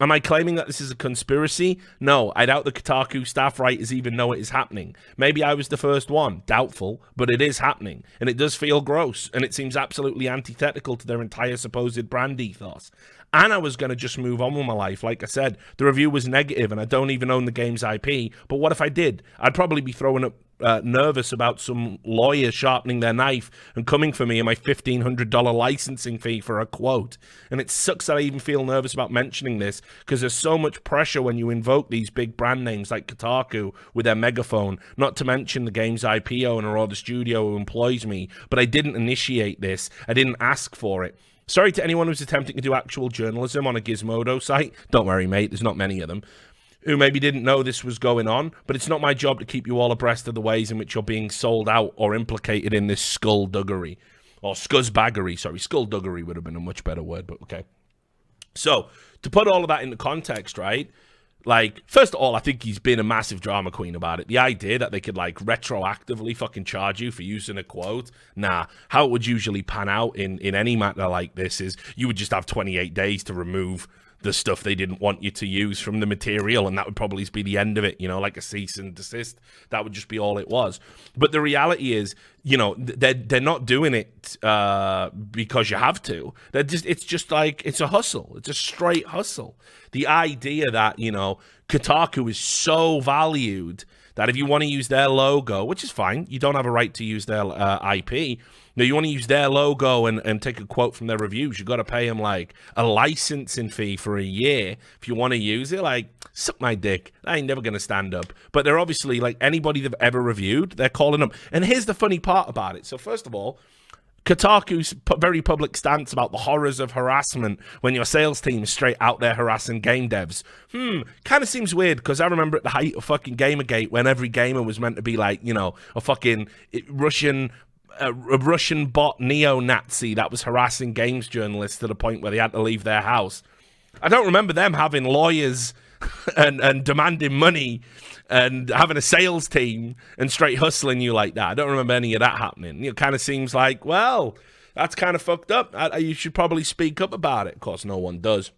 Am I claiming that this is a conspiracy? No, I doubt the Kotaku staff writers even know it is happening. Maybe I was the first one. Doubtful, but it is happening. And it does feel gross, and it seems absolutely antithetical to their entire supposed brand ethos. And I was going to just move on with my life. Like I said, the review was negative, and I don't even own the game's IP. But what if I did? I'd probably be throwing up nervous about some lawyer sharpening their knife and coming for me and my $1,500 licensing fee for a quote. And it sucks that I even feel nervous about mentioning this because there's so much pressure when you invoke these big brand names like Kotaku with their megaphone, not to mention the game's IP owner or the studio who employs me. But I didn't initiate this. I didn't ask for it. Sorry to anyone who's attempting to do actual journalism on a Gizmodo site. Don't worry, mate. There's not many of them. Who maybe didn't know this was going on, but it's not my job to keep you all abreast of the ways in which you're being sold out or implicated in this skullduggery. Or scuzzbaggery, sorry. Skullduggery would have been a much better word, but okay. So, to put all of that into context, right? Like, first of all, I think he's been a massive drama queen about it. The idea that they could, like, retroactively fucking charge you for using a quote, nah. How it would usually pan out in any matter like this is you would just have 28 days to remove the stuff they didn't want you to use from the material, and that would probably be the end of it, like a cease and desist. That would just be all it was. But the reality is, they're not doing it because you have to. It's just like, it's a hustle. It's a straight hustle. The idea that, Kotaku is so valued that if you want to use their logo, which is fine, you don't have a right to use their IP. No, you want to use their logo and take a quote from their reviews, you got to pay them like a licensing fee for a year if you want to use it. Like, suck my dick. I ain't never going to stand up. But they're obviously, like, anybody they've ever reviewed, they're calling them. And here's the funny part about it. So first of all, Kotaku's very public stance about the horrors of harassment when your sales team is straight out there harassing game devs. Kind of seems weird, because I remember at the height of fucking Gamergate, when every gamer was meant to be like, you know, a fucking Russian bot neo-Nazi that was harassing games journalists to the point where they had to leave their house. I don't remember them having lawyers and demanding money and having a sales team and straight hustling you like that. I don't remember any of that happening. It kind of seems like, well, that's kind of fucked up. You should probably speak up about it. Of course, no one does.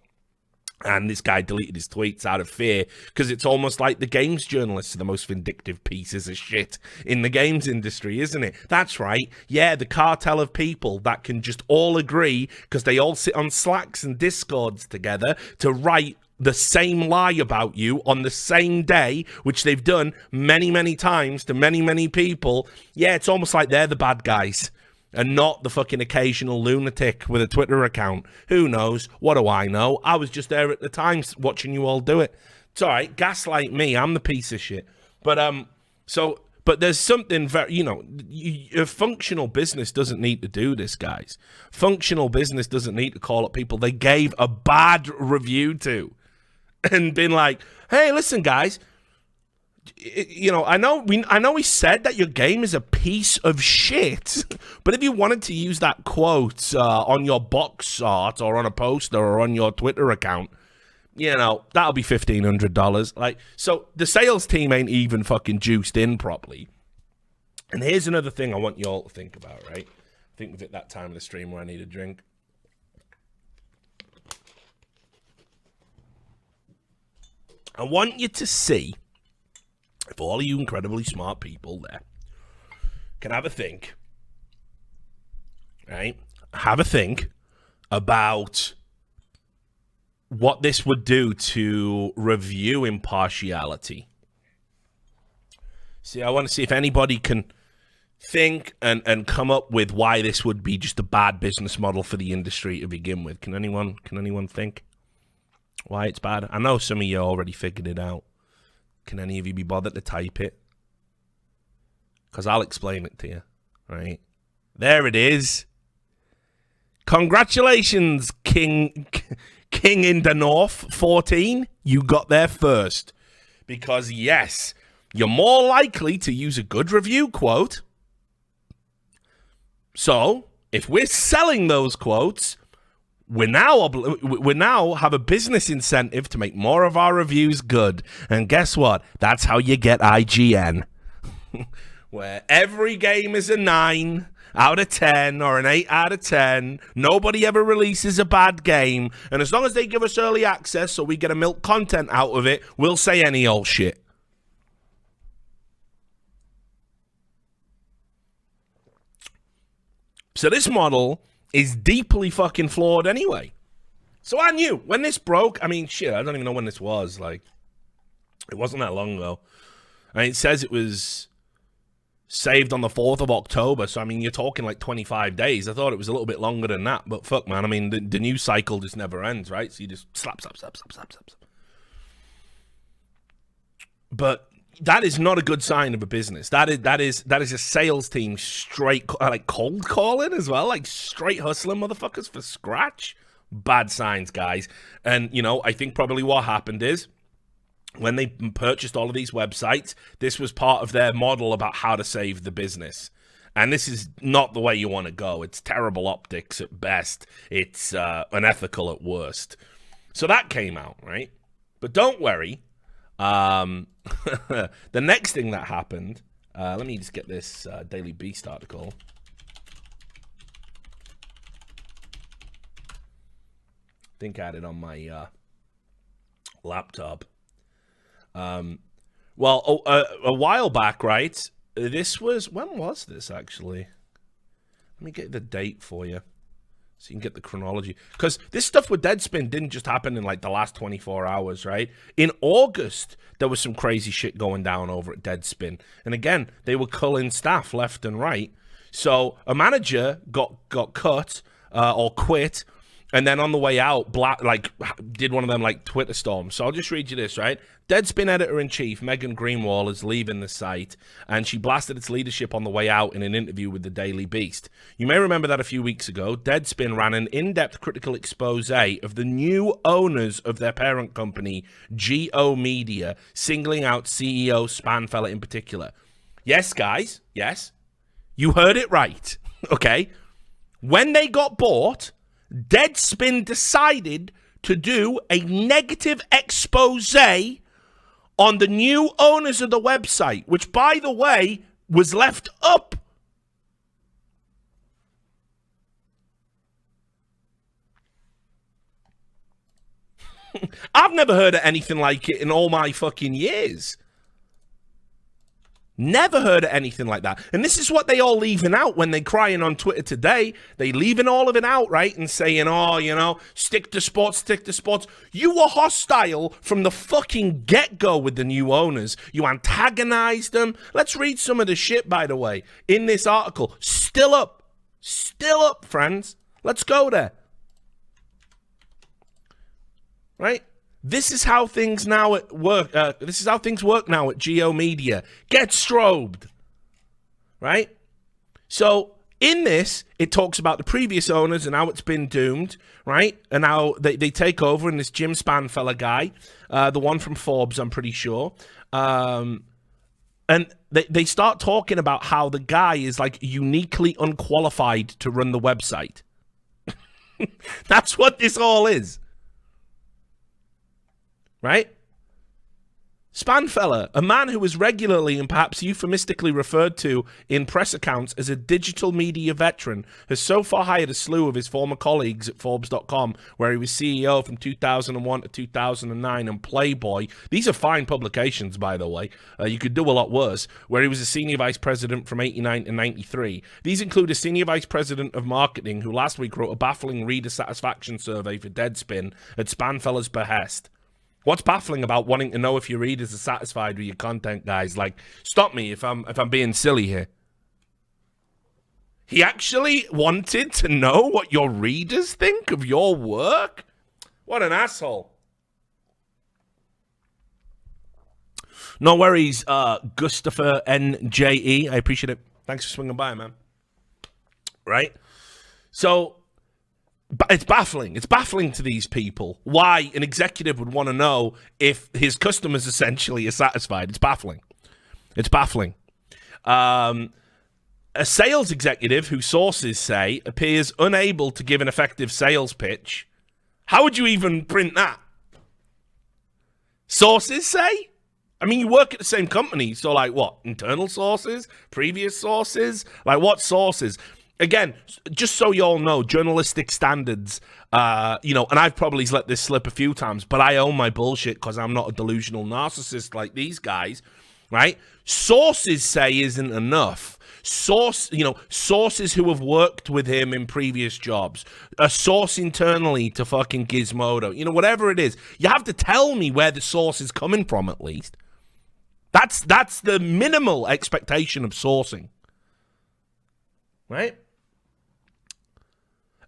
And this guy deleted his tweets out of fear, because it's almost like the games journalists are the most vindictive pieces of shit in the games industry, isn't it? That's right. Yeah, the cartel of people that can just all agree, because they all sit on Slacks and Discords together, to write the same lie about you on the same day, which they've done many, many times to many, many people. Yeah, it's almost like they're the bad guys and not the fucking occasional lunatic with a Twitter account. Who knows? What do I know? I was just there at the time watching you all do it. It's all right. Gaslight me. I'm the piece of shit. But but there's something very, you know, a functional business doesn't need to do this, guys. Functional business doesn't need to call up people they gave a bad review to and been like, hey, listen, guys, you know, I know we said that your game is a piece of shit, but if you wanted to use that quote on your box art or on a poster or on your Twitter account, you know, that'll be $1,500. Like, so the sales team ain't even fucking juiced in properly. And here's another thing I want you all to think about, right? I think we've hit that time of the stream where I need a drink. I want you to see if all of you incredibly smart people there can have a think, right? Have a think about what this would do to review impartiality. See, I want to see if anybody can think and come up with why this would be just a bad business model for the industry to begin with. Can anyone think why it's bad? I know some of you already figured it out. Can any of you be bothered to type it? Because I'll explain it to you, right? There it is. Congratulations, King in the North 14. You got there first. Because, yes, you're more likely to use a good review quote. So, if we're selling those quotes, we now have a business incentive to make more of our reviews good. And guess what? That's how you get IGN. Where every game is a 9 out of 10 or an 8 out of 10. Nobody ever releases a bad game. And as long as they give us early access so we get a milk content out of it, we'll say any old shit. So this model is deeply fucking flawed anyway. So I knew when this broke, I mean, shit, I don't even know when this was. Like, it wasn't that long ago. I mean, it says it was saved on the 4th of October. So, I mean, you're talking like 25 days. I thought it was a little bit longer than that. But fuck, man. I mean, the news cycle just never ends, right? So you just slap. But that is not a good sign of a business. That is a sales team straight, like cold calling as well, like straight hustling motherfuckers for scratch. Bad signs, guys. And, you know, I think probably what happened is when they purchased all of these websites, this was part of their model about how to save the business. And this is not the way you want to go. It's terrible optics at best. It's unethical at worst. So that came out, right? But don't worry. The next thing that happened, let me just get this Daily Beast article. I think I had it on my laptop. Well, a while back, right? This was, when was this actually? Let me get the date for you. So you can get the chronology. Because this stuff with Deadspin didn't just happen in like the last 24 hours, right? In August, there was some crazy shit going down over at Deadspin. And again, they were culling staff left and right. So a manager got cut or quit. And then on the way out, did one of them like Twitter storms. So I'll just read you this, right? Deadspin editor-in-chief Megan Greenwald is leaving the site, and she blasted its leadership on the way out in an interview with the Daily Beast. You may remember that a few weeks ago, Deadspin ran an in-depth critical expose of the new owners of their parent company, GO Media, singling out CEO Spanfeller in particular. Yes, guys, yes. You heard it right, okay? When they got bought, Deadspin decided to do a negative expose on the new owners of the website, which, by the way, was left up. I've never heard of anything like it in all my fucking years. Never heard of anything like that. And this is what they all leaving out when they crying on Twitter today. They leaving all of it out, right? And saying, oh, you know, stick to sports, stick to sports. You were hostile from the fucking get-go with the new owners. You antagonized them. Let's read some of the shit, by the way, in this article. Still up, friends. Let's go there. Right? This is how things now at work. This is how things work now at GO Media. Get strobed, right? So in this, it talks about the previous owners and how it's been doomed, right? And how they take over, and this Jim Spanfeller guy, the one from Forbes, I'm pretty sure, and they start talking about how the guy is like uniquely unqualified to run the website. That's what this all is. Right? Spanfeller, a man who was regularly and perhaps euphemistically referred to in press accounts as a digital media veteran, has so far hired a slew of his former colleagues at Forbes.com, where he was CEO from 2001 to 2009, and Playboy. These are fine publications, by the way. You could do a lot worse, where he was a senior vice president from 89 to 93. These include a senior vice president of marketing who last week wrote a baffling reader satisfaction survey for Deadspin at Spanfeller's behest. What's baffling about wanting to know if your readers are satisfied with your content, guys? Like, stop me if I'm being silly here. He actually wanted to know what your readers think of your work? What an asshole. No worries, Gustafer NJE. I appreciate it. Thanks for swinging by, man. Right? So it's baffling. It's baffling to these people why an executive would want to know if his customers essentially are satisfied. It's baffling. It's baffling. A sales executive who sources say appears unable to give an effective sales pitch. How would you even print that? Sources say? I mean, you work at the same company, so like what? Internal sources? Previous sources? Like what sources? Again, just so you all know, journalistic standards, and I've probably let this slip a few times, but I own my bullshit because I'm not a delusional narcissist like these guys, right? Sources say isn't enough. Sources who have worked with him in previous jobs, a source internally to fucking Gizmodo, whatever it is. You have to tell me where the source is coming from at least. That's the minimal expectation of sourcing, right?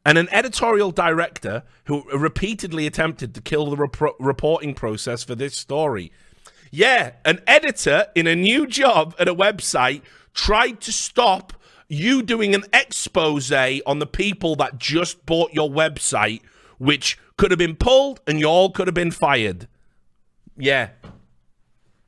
And an editorial director who repeatedly attempted to kill the reporting process for this story. Yeah, an editor in a new job at a website tried to stop you doing an expose on the people that just bought your website, which could have been pulled and you all could have been fired. Yeah.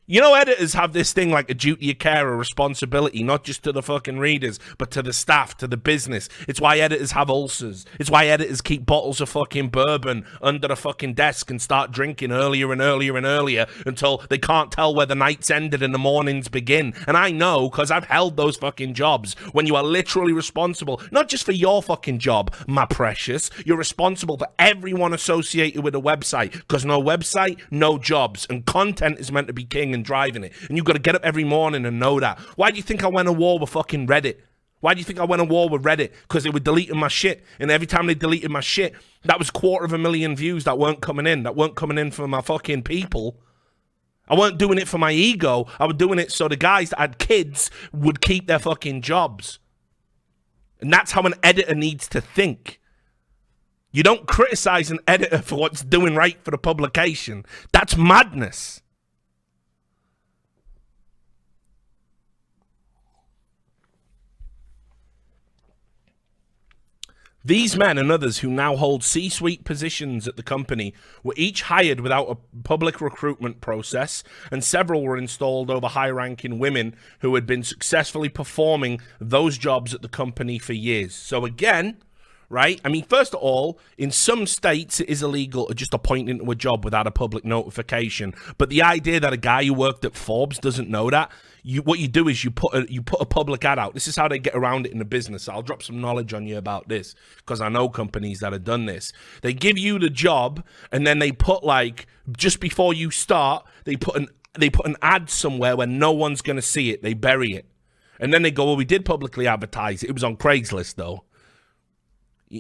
Editors have this thing like a duty of care, a responsibility, not just to the fucking readers, but to the staff, to the business. It's why editors have ulcers. It's why editors keep bottles of fucking bourbon under the fucking desk and start drinking earlier and earlier and earlier until they can't tell where the nights ended and the mornings begin. And I know, because I've held those fucking jobs, when you are literally responsible, not just for your fucking job, my precious, you're responsible for everyone associated with a website, because no website, no jobs, and content is meant to be king and driving it. And you've got to get up every morning and know that. Why do you think I went to war with fucking Reddit? Why do you think I went to war with Reddit? Because they were deleting my shit. And every time they deleted my shit, that was 250,000 views that weren't coming in for my fucking people. I weren't doing it for my ego. I was doing it so the guys that had kids would keep their fucking jobs. And that's how an editor needs to think. You don't criticize an editor for what's doing right for the publication. That's madness. These men and others who now hold C-suite positions at the company were each hired without a public recruitment process, and several were installed over high-ranking women who had been successfully performing those jobs at the company for years. So again, right? I mean, first of all, in some states it is illegal to just appoint into a job without a public notification. But the idea that a guy who worked at Forbes doesn't know that, what you do is you put a public ad out. This is how they get around it in the business. I'll drop some knowledge on you about this because I know companies that have done this. They give you the job and then they put, like, just before you start, they put an ad somewhere where no one's going to see it. They bury it. And then they go, well, we did publicly advertise it. It was on Craigslist, though.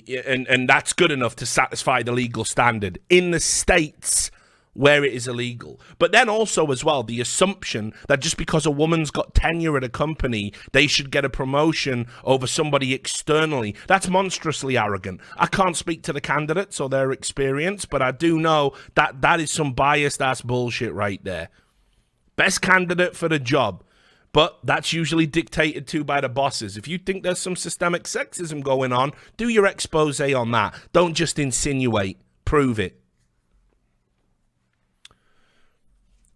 And that's good enough to satisfy the legal standard in the states where it is illegal. But then also as well, the assumption that just because a woman's got tenure at a company, they should get a promotion over somebody externally. That's monstrously arrogant. I can't speak to the candidates or their experience, but I do know that that is some biased ass bullshit right there. Best candidate for the job. But that's usually dictated to by the bosses. If you think there's some systemic sexism going on, do your expose on that. Don't just insinuate. Prove it.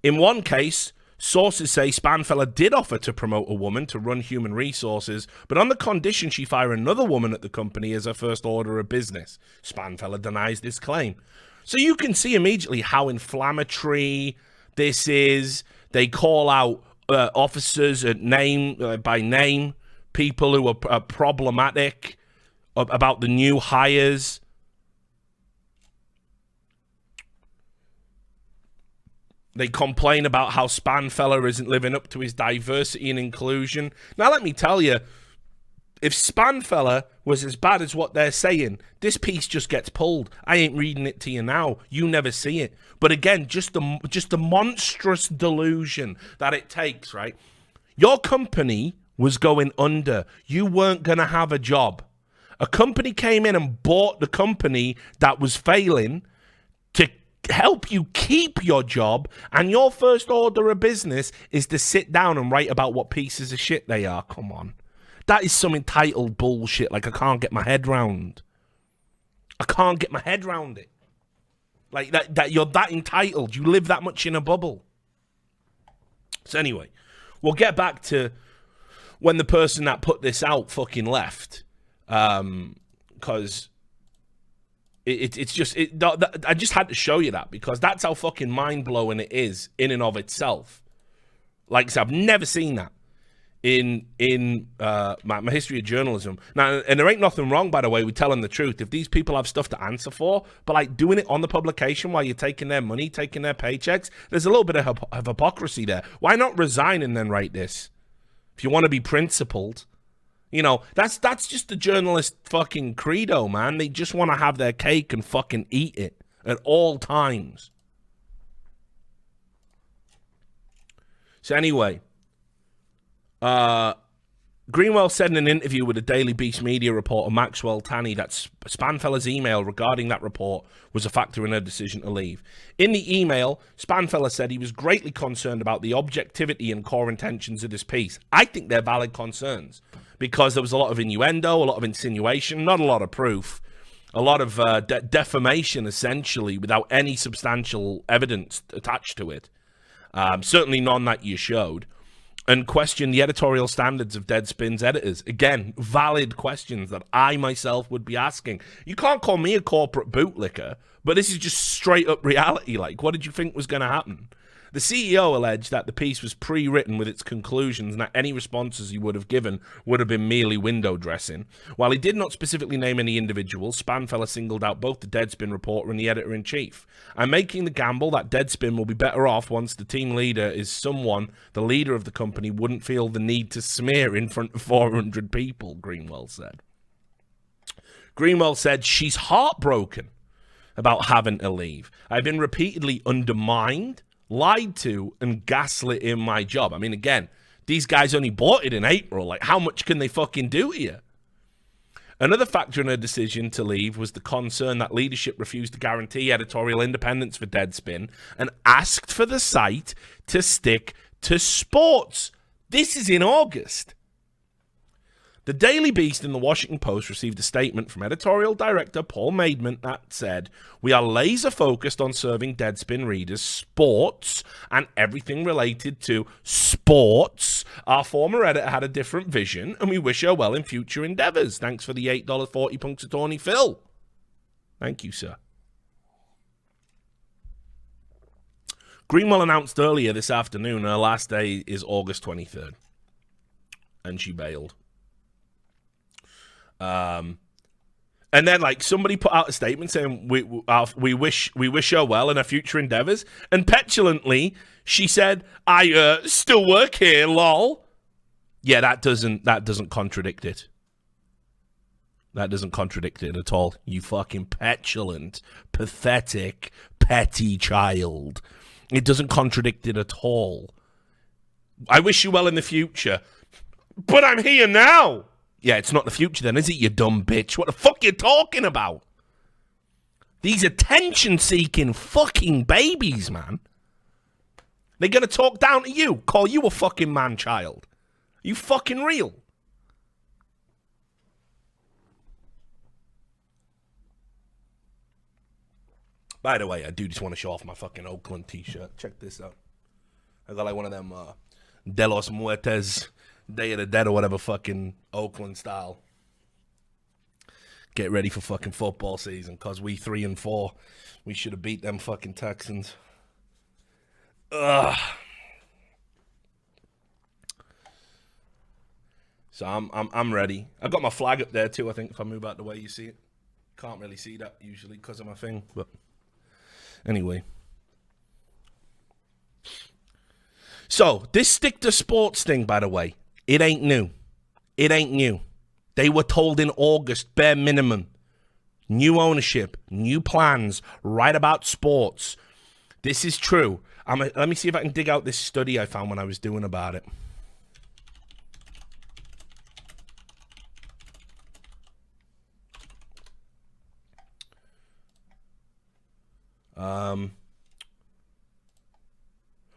In one case, sources say Spanfeller did offer to promote a woman to run human resources, but on the condition she fire another woman at the company as her first order of business. Spanfeller denies this claim. So you can see immediately how inflammatory this is. They call out officers at by name, people who are problematic about the new hires. They complain about how Spanfeller isn't living up to his diversity and inclusion. Now, let me tell you, if Spanfeller was as bad as what they're saying, this piece just gets pulled. I ain't reading it to you now. You never see it. But again, just the monstrous delusion that it takes, right? Your company was going under. You weren't going to have a job. A company came in and bought the company that was failing to help you keep your job, and your first order of business is to sit down and write about what pieces of shit they are. Come on. That is some entitled bullshit like I can't get my head round. I can't get my head round it. Like that you're that entitled. You live that much in a bubble. So anyway, we'll get back to when the person that put this out fucking left. Because it's just... I just had to show you that because that's how fucking mind-blowing it is in and of itself. Like I said, I've never seen that in my history of journalism. Now, and there ain't nothing wrong, by the way, with telling the truth. If these people have stuff to answer for, but like doing it on the publication while you're taking their money, taking their paychecks, there's a little bit of hypocrisy there. Why not resign and then write this? If you want to be principled, you know, that's just the journalist fucking credo, man. They just want to have their cake and fucking eat it at all times. So anyway, Greenwell said in an interview with the Daily Beast media reporter Maxwell Tanney that Spanfeller's email regarding that report was a factor in her decision to leave. In the email, Spanfeller said he was greatly concerned about the objectivity and core intentions of this piece. I think they're valid concerns because there was a lot of innuendo, a lot of insinuation, not a lot of proof, a lot of defamation, essentially, without any substantial evidence attached to it. Certainly none that you showed. And question the editorial standards of Deadspin's editors. Again, valid questions that I myself would be asking. You can't call me a corporate bootlicker, but this is just straight up reality. Like, what did you think was going to happen? The CEO alleged that the piece was pre-written with its conclusions and that any responses he would have given would have been merely window dressing. While he did not specifically name any individuals, Spanfeller singled out both the Deadspin reporter and the editor-in-chief. I'm making the gamble that Deadspin will be better off once the team leader is someone the leader of the company wouldn't feel the need to smear in front of 400 people, Greenwell said. Greenwell said, she's heartbroken about having to leave. I've been repeatedly undermined, lied to, and gaslit in my job. I mean, again, these guys only bought it in April. Like, how much can they fucking do to you? Another factor in her decision to leave was the concern that leadership refused to guarantee editorial independence for Deadspin and asked for the site to stick to sports. This is in August. The Daily Beast and the Washington Post received a statement from editorial director Paul Maidment that said, we are laser focused on serving Deadspin readers sports and everything related to sports. Our former editor had a different vision and we wish her well in future endeavors. Thanks for the $8.40 Punxsutawney Phil. Thank you, sir. Greenwell announced earlier this afternoon her last day is August 23rd. And she bailed. And then, like, somebody put out a statement saying we wish her well in her future endeavors, and petulantly she said, "I still work here, lol." Yeah, that doesn't contradict it. That doesn't contradict it at all. You fucking petulant, pathetic, petty child. It doesn't contradict it at all. I wish you well in the future, but I'm here now. Yeah, it's not the future then, is it, you dumb bitch? What the fuck you talking about? These attention-seeking fucking babies, man. They're going to talk down to you, call you a fucking man-child. Are you fucking real? By the way, I do just want to show off my fucking Oakland t-shirt. Check this out. I got like one of them De Los Muertes Day of the Dead or whatever, fucking Oakland style. Get ready for fucking football season, cause we 3-4. We should have beat them fucking Texans. Ugh. So I'm ready. I got my flag up there too. I think if I move out the way, you see it. Can't really see that usually because of my thing, but anyway. So this stick to sports thing, by the way. It ain't new. It ain't new. They were told in August, bare minimum. New ownership, new plans, right about sports. This is true. Let me see if I can dig out this study I found when I was doing about it.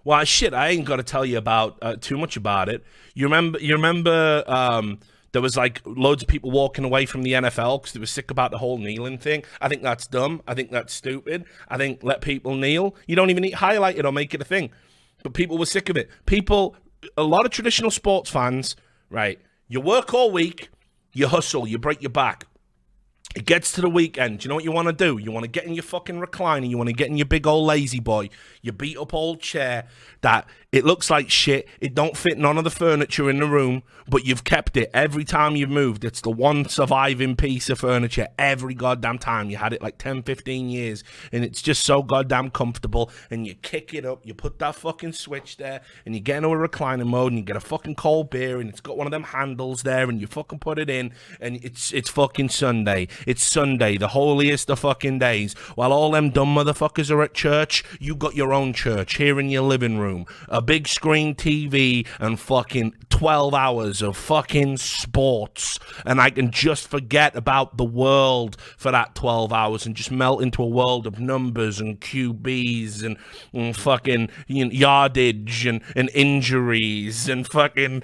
Well, shit, I ain't got to tell you about too much about it. You remember there was like loads of people walking away from the NFL because they were sick about the whole kneeling thing. I think that's dumb. I think that's stupid. I think let people kneel. You don't even need to highlight it or make it a thing. But people were sick of it. A lot of traditional sports fans, right? You work all week, you hustle, you break your back. It gets to the weekend. You know what you want to do? You want to get in your fucking recliner. You want to get in your big old lazy boy. Your beat up old chair that it looks like shit. It don't fit none of the furniture in the room, but you've kept it every time you've moved. It's the one surviving piece of furniture every goddamn time. You had it like 10, 15 years, and it's just so goddamn comfortable, and you kick it up, you put that fucking switch there, and you get into a recliner mode, and you get a fucking cold beer, and it's got one of them handles there, and you fucking put it in, and it's fucking Sunday. It's Sunday, the holiest of fucking days. While all them dumb motherfuckers are at church, you got your own church here in your living room. A big screen TV and fucking 12 hours of fucking sports. And I can just forget about the world for that 12 hours and just melt into a world of numbers and QBs and fucking yardage and injuries and fucking,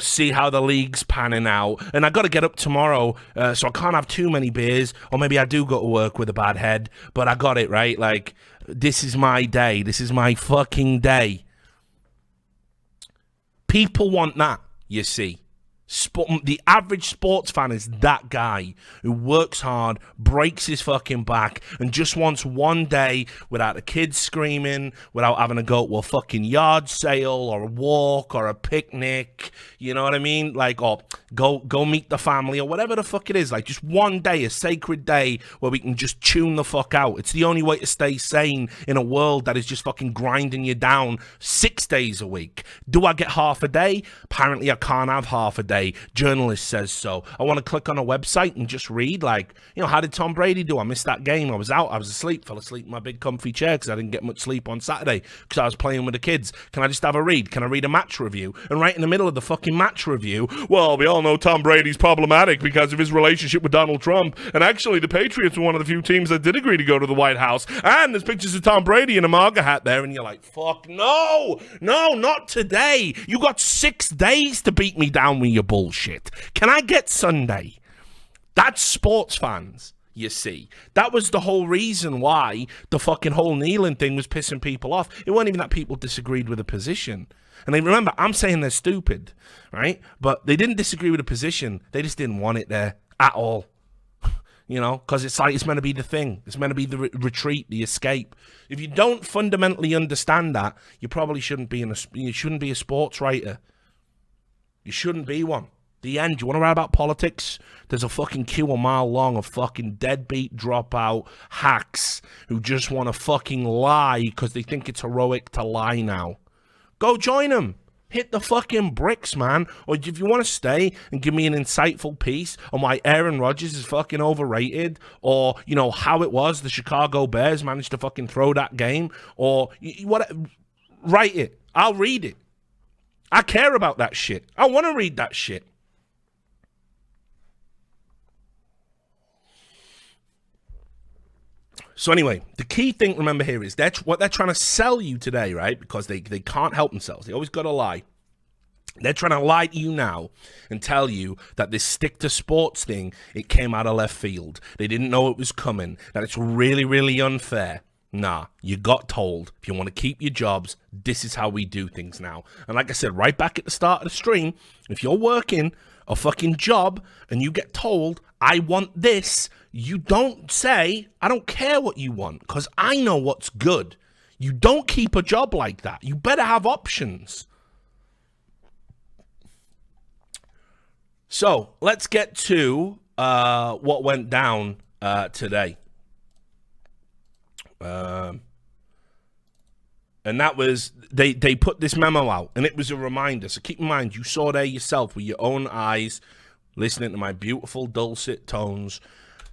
see how the league's panning out. And I got to get up tomorrow, so I can't have too many beers, or maybe I do go to work with a bad head, but I got it, right? Like, this is my day. This is my fucking day. People want that, you see. The average sports fan is that guy who works hard, breaks his fucking back, and just wants one day without the kids screaming, without having to go to a fucking yard sale or a walk or a picnic, you know what I mean? Like, or go meet the family or whatever the fuck it is. Like, just one day, a sacred day where we can just tune the fuck out. It's the only way to stay sane in a world that is just fucking grinding you down 6 days a week. Do I get half a day? Apparently I can't have half a day. Journalist says so. I want to click on a website and just read, like, you know, how did Tom Brady do? I missed that game. I was out. I was asleep. Fell asleep in my big comfy chair because I didn't get much sleep on Saturday because I was playing with the kids. Can I just have a read? Can I read a match review? And right in the middle of the fucking match review, well, we all know Tom Brady's problematic because of his relationship with Donald Trump. And actually, the Patriots were one of the few teams that did agree to go to the White House. And there's pictures of Tom Brady in a MAGA hat there. And you're like, fuck, no, not today. You got 6 days to beat me down with your bullshit. Can I get Sunday? That's sports fans, you see. That was the whole reason why the fucking whole kneeling thing was pissing people off. It wasn't even that people disagreed with the position. And they remember, I'm saying they're stupid, right? But they didn't disagree with the position. They just didn't want it there at all. You know, because it's like it's meant to be the thing. It's meant to be the retreat, the escape. If you don't fundamentally understand that, you probably shouldn't be a sports writer. You shouldn't be one. The end. You want to write about politics? There's a fucking queue a mile long of fucking deadbeat dropout hacks who just want to fucking lie because they think it's heroic to lie now. Go join them. Hit the fucking bricks, man. Or if you want to stay and give me an insightful piece on why Aaron Rodgers is fucking overrated, or, you know, how it was the Chicago Bears managed to fucking throw that game, or what, write it. I'll read it. I care about that shit. I want to read that shit. So anyway, the key thing, remember here, is what they're trying to sell you today, right? Because they can't help themselves. They always got to lie. They're trying to lie to you now and tell you that this stick to sports thing, it came out of left field. They didn't know it was coming, that it's really, really unfair. Nah, you got told. If you want to keep your jobs, this is how we do things now. And like I said, right back at the start of the stream, if you're working a fucking job and you get told, I want this, you don't say, I don't care what you want, because I know what's good. You don't keep a job like that. You better have options. So let's get to what went down today. And that was, they put this memo out, and it was a reminder. So keep in mind, you saw there yourself with your own eyes, listening to my beautiful dulcet tones.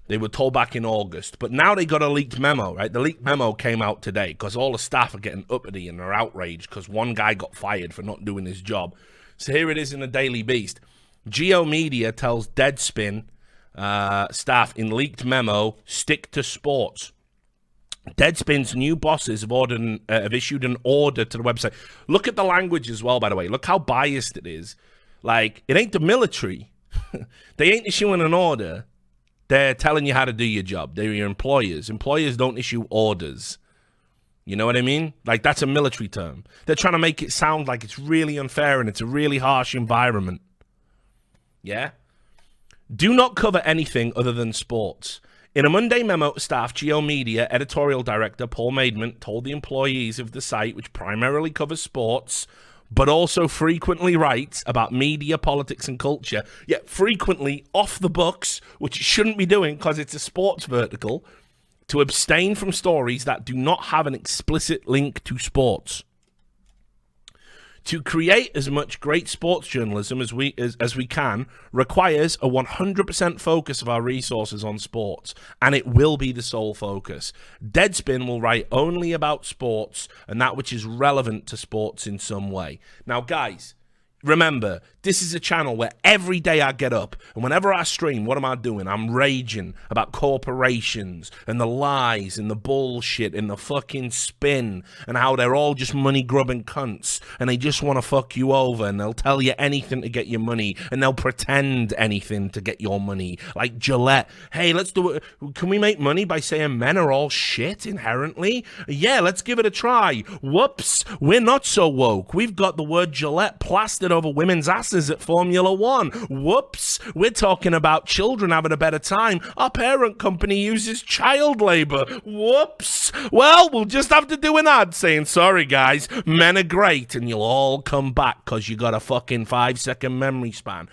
They were told back in August, but now they got a leaked memo, right? The leaked memo came out today because all the staff are getting uppity and they're outraged because one guy got fired for not doing his job. So here it is in the Daily Beast. Geo Media tells Deadspin staff in leaked memo, stick to sports. Deadspin's new bosses have issued an order to the website. Look at the language as well, by the way. Look how biased it is. Like, it ain't the military. They ain't issuing an order. They're telling you how to do your job. They're your employers. Employers don't issue orders. You know what I mean? Like, that's a military term. They're trying to make it sound like it's really unfair and it's a really harsh environment. Yeah? Do not cover anything other than sports. In a Monday memo to staff, Geo Media editorial director Paul Maidment told the employees of the site, which primarily covers sports, but also frequently writes about media, politics, and culture, yet frequently off the books, which it shouldn't be doing because it's a sports vertical, to abstain from stories that do not have an explicit link to sports. To create as much great sports journalism as we can requires a 100% focus of our resources on sports, and it will be the sole focus. Deadspin will write only about sports and that which is relevant to sports in some way. Now, guys, remember, this is a channel where every day I get up, and whenever I stream, what am I doing? I'm raging about corporations and the lies and the bullshit and the fucking spin and how they're all just money-grubbing cunts and they just want to fuck you over and they'll tell you anything to get your money and they'll pretend anything to get your money. Like Gillette. Hey, let's do it. Can we make money by saying men are all shit inherently? Yeah, let's give it a try. Whoops, we're not so woke. We've got the word Gillette plastered over women's asses Masters at Formula One. Whoops, we're talking about children having a better time. Our parent company uses child labor. Whoops. Well, we'll just have to do an ad saying, sorry guys, men are great, and you'll all come back because you got a fucking 5-second memory span.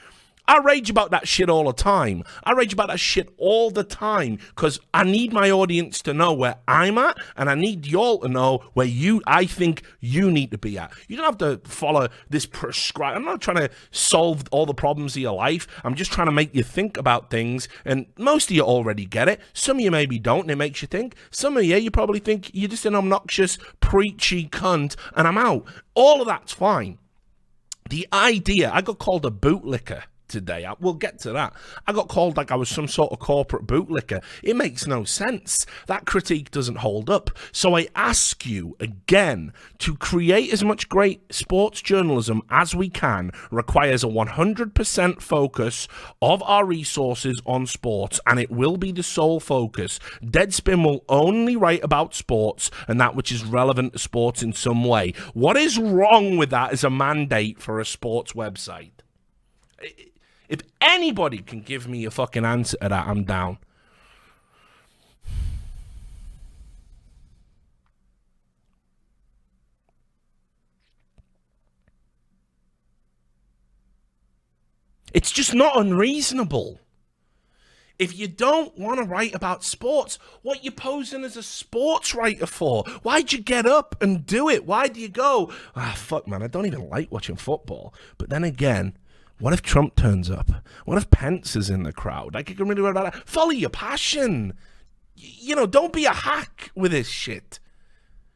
I rage about that shit all the time. I rage about that shit all the time because I need my audience to know where I'm at, and I need y'all to know where I think you need to be at. You don't have to follow this prescribed. I'm not trying to solve all the problems of your life. I'm just trying to make you think about things, and most of you already get it. Some of you maybe don't, and it makes you think. Some of you probably think you're just an obnoxious, preachy cunt, and I'm out. All of that's fine. The idea, I got called a bootlicker today. We'll get to that. I got called like I was some sort of corporate bootlicker. It makes no sense. That critique doesn't hold up. So I ask you again to create as much great sports journalism as we can. Requires a 100% focus of our resources on sports, and it will be the sole focus. Deadspin will only write about sports and that which is relevant to sports in some way. What is wrong with that as a mandate for a sports website? If anybody can give me a fucking answer to that, I'm down. It's just not unreasonable. If you don't want to write about sports, what you posing as a sports writer for? Why'd you get up and do it? Why do you go, fuck man, I don't even like watching football. But then again, what if Trump turns up? What if Pence is in the crowd? Like, you can really write about that. Follow your passion. You know, don't be a hack with this shit.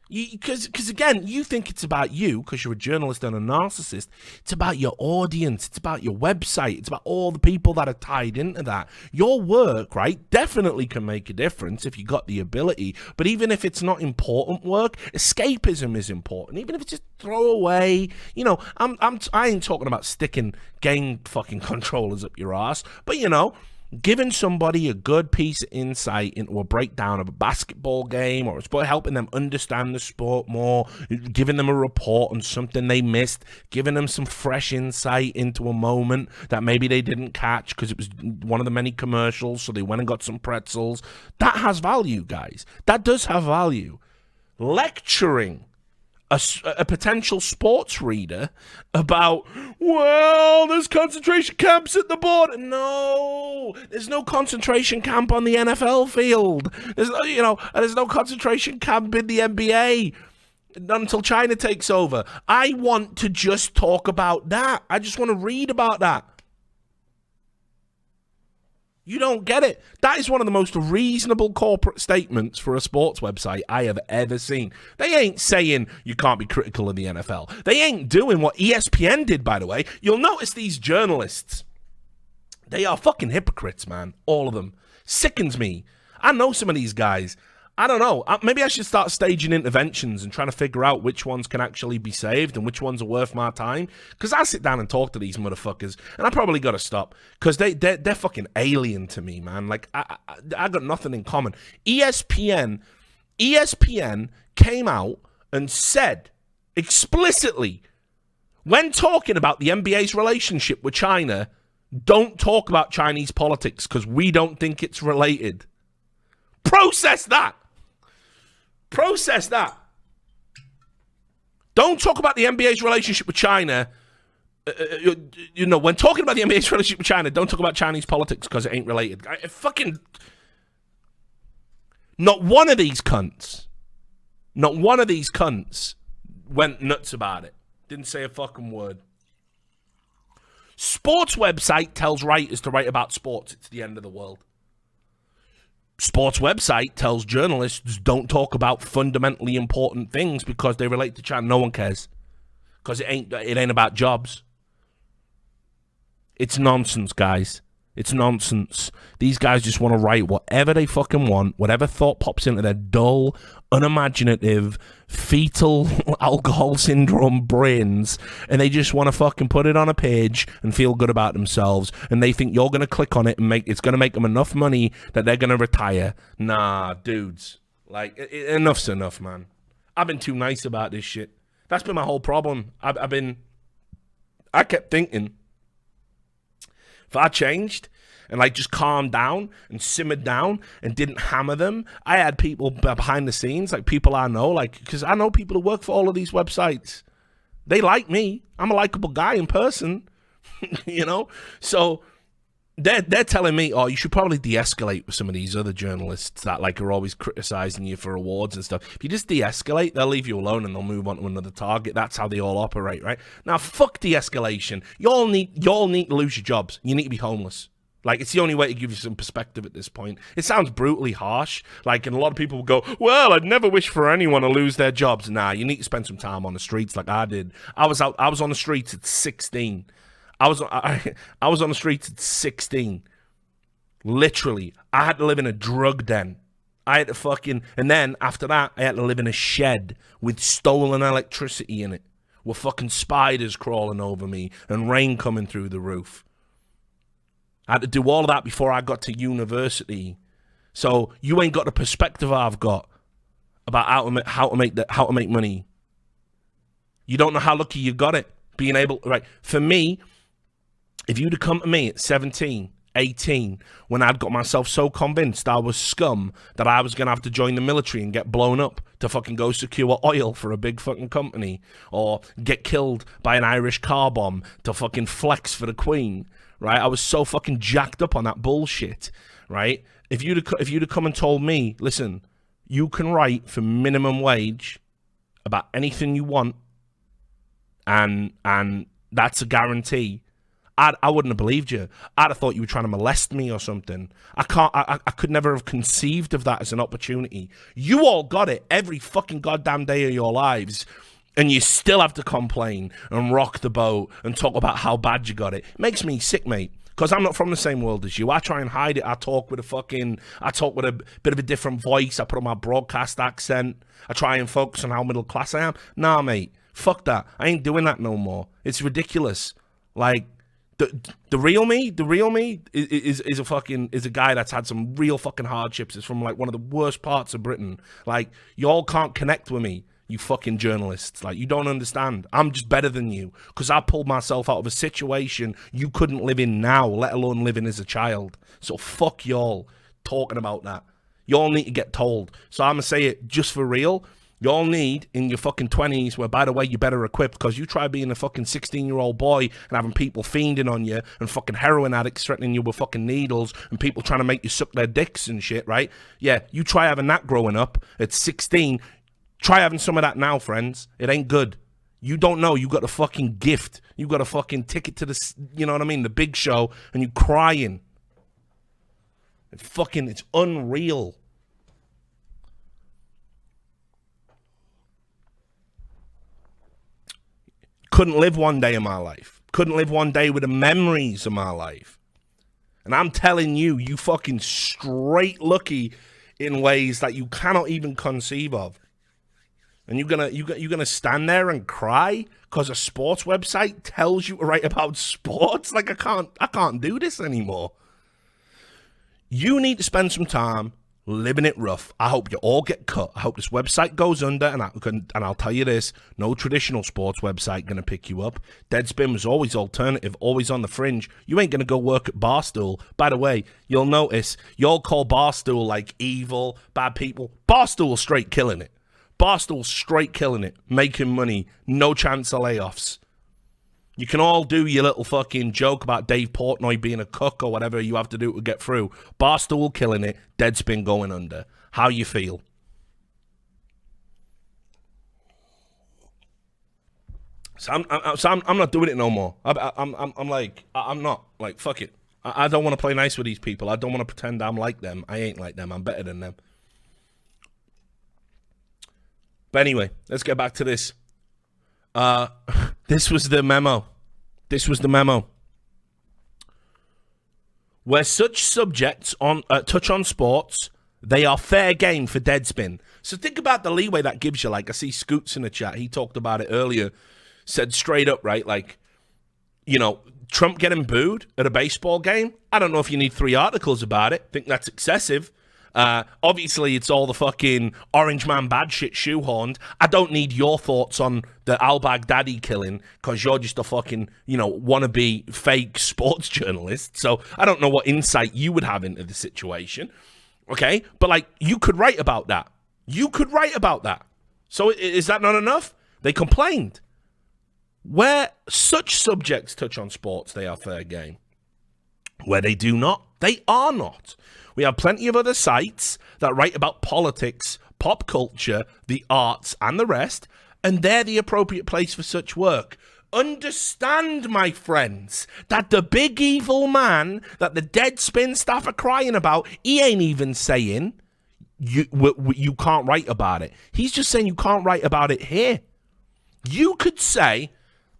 Because again, you think it's about you because you're a journalist and a narcissist. It's about your audience. It's about your website. It's about all the people that are tied into that. Your work, right, definitely can make a difference if you got the ability. But even if it's not important work, escapism is important. Even if it's just throwaway, you know, I ain't talking about sticking game fucking controllers up your ass, but you know, giving somebody a good piece of insight into a breakdown of a basketball game or a sport, helping them understand the sport more, giving them a report on something they missed, giving them some fresh insight into a moment that maybe they didn't catch because it was one of the many commercials, so they went and got some pretzels. That has value, guys. That does have value. Lecturing a potential sports reader about, well, there's concentration camps at the border. No, there's no concentration camp on the NFL field. There's no, there's no concentration camp in the NBA until China takes over. I want to just talk about that. I just want to read about that. You don't get it. That is one of the most reasonable corporate statements for a sports website I have ever seen. They ain't saying you can't be critical of the NFL. They ain't doing what ESPN did, by the way. You'll notice these journalists, they are fucking hypocrites, man. All of them. Sickens me. I know some of these guys. I don't know. Maybe I should start staging interventions and trying to figure out which ones can actually be saved and which ones are worth my time. Because I sit down and talk to these motherfuckers, and I probably got to stop. Because they're fucking alien to me, man. Like, I got nothing in common. ESPN came out and said explicitly, when talking about the NBA's relationship with China, don't talk about Chinese politics because we don't think it's related. Process that. Process that. Don't talk about the NBA's relationship with China. When talking about the NBA's relationship with China, don't talk about Chinese politics because it ain't related. Not one of these cunts went nuts about it. Didn't say a fucking word. Sports website tells writers to write about sports. It's the end of the world. Sports website tells journalists don't talk about fundamentally important things because they relate to China. No one cares because it ain't about jobs. It's nonsense, guys. It's nonsense. These guys just want to write whatever they fucking want, whatever thought pops into their dull, unimaginative, fetal alcohol syndrome brains, and they just want to fucking put it on a page and feel good about themselves, and they think you're going to click on it and it's going to make them enough money that they're going to retire. Nah, dudes. Like, enough's enough, man. I've been too nice about this shit. That's been my whole problem. I kept thinking, If I changed and like just calmed down and simmered down and didn't hammer them, I had people behind the scenes, like people I know, like, because I know people who work for all of these websites. They like me. I'm a likable guy in person, you know? So they're telling me, oh, you should probably de-escalate with some of these other journalists that like are always criticizing you for awards and stuff. If you just de-escalate, they'll leave you alone and they'll move on to another target. That's how they all operate, right? Now, fuck de-escalation. You all need to lose your jobs. You need to be homeless. Like, it's the only way to give you some perspective at this point. It sounds brutally harsh. Like, and a lot of people will go, well, I'd never wish for anyone to lose their jobs. Nah, you need to spend some time on the streets like I did. I was on the streets at 16. I was on the streets at 16. Literally. I had to live in a drug den. I had to fucking... And then, after that, I had to live in a shed with stolen electricity in it. With fucking spiders crawling over me and rain coming through the roof. I had to do all of that before I got to university. So you ain't got the perspective I've got about how to make money. You don't know how lucky you got it. Being able, right? For me, if you'd have come to me at 17, 18, when I'd got myself so convinced I was scum that I was going to have to join the military and get blown up to fucking go secure oil for a big fucking company, or get killed by an Irish car bomb to fucking flex for the Queen, right? I was so fucking jacked up on that bullshit, right? If you'd have come and told me, listen, you can write for minimum wage about anything you want, and that's a guarantee, I wouldn't have believed you. I'd have thought you were trying to molest me or something. I could never have conceived of that as an opportunity. You all got it every fucking goddamn day of your lives, and you still have to complain and rock the boat and talk about how bad you got it. It makes me sick, mate, because I'm not from the same world as you. I try and hide it. I talk with a bit of a different voice. I put on my broadcast accent. I try and focus on how middle class I am. Nah, mate, fuck that. I ain't doing that no more. It's ridiculous. Like, the real me is a guy that's had some real fucking hardships. It's from like one of the worst parts of Britain. Like, y'all can't connect with me, you fucking journalists. Like, you don't understand. I'm just better than you because I pulled myself out of a situation you couldn't live in now, let alone living as a child. So fuck y'all talking about that. Y'all need to get told. So I'm gonna say it just for real. Y'all need, in your fucking 20s, where, by the way, you're better equipped, because you try being a fucking 16-year-old boy and having people fiending on you and fucking heroin addicts threatening you with fucking needles and people trying to make you suck their dicks and shit, right? Yeah, you try having that growing up at 16. Try having some of that now, friends. It ain't good. You don't know. You got a fucking gift. You got a fucking ticket to the, you know what I mean, the big show, and you crying. It's unreal. Couldn't live one day of my life. Couldn't live one day with the memories of my life. And I'm telling you, you fucking straight lucky in ways that you cannot even conceive of. And you're gonna stand there and cry because a sports website tells you to write about sports? Like, I can't do this anymore. You need to spend some time living it rough. I hope you all get cut. I hope this website goes under, and I'll tell you this, no traditional sports website going to pick you up. Deadspin was always alternative, always on the fringe. You ain't going to go work at Barstool. By the way, you'll notice, y'all call Barstool like evil, bad people. Barstool's straight killing it. Barstool's straight killing it, making money, no chance of layoffs. You can all do your little fucking joke about Dave Portnoy being a cuck or whatever you have to do to get through. Barstool killing it, Deadspin going under. How you feel? So I'm not doing it no more. I'm not. Like, fuck it. I don't want to play nice with these people. I don't want to pretend I'm like them. I ain't like them. I'm better than them. But anyway, let's get back to this. This was the memo. Where such subjects touch on sports, they are fair game for Deadspin. So think about the leeway that gives you. Like, I see Scoots in the chat. He talked about it earlier. Said straight up, right? Like, you know, Trump getting booed at a baseball game. I don't know if you need 3 articles about it. Think that's excessive. Obviously, it's all the fucking Orange Man bad shit shoehorned. I don't need your thoughts on the al-Baghdadi killing because you're just a fucking, wannabe fake sports journalist. So I don't know what insight you would have into the situation. Okay? But, like, you could write about that. You could write about that. So is that not enough? They complained. Where such subjects touch on sports, they are fair game. Where they do not, they are not. We have plenty of other sites that write about politics, pop culture, the arts, and the rest, and they're the appropriate place for such work. Understand, my friends, that the big evil man that the Deadspin staff are crying about, he ain't even saying you can't write about it. He's just saying you can't write about it here. You could say,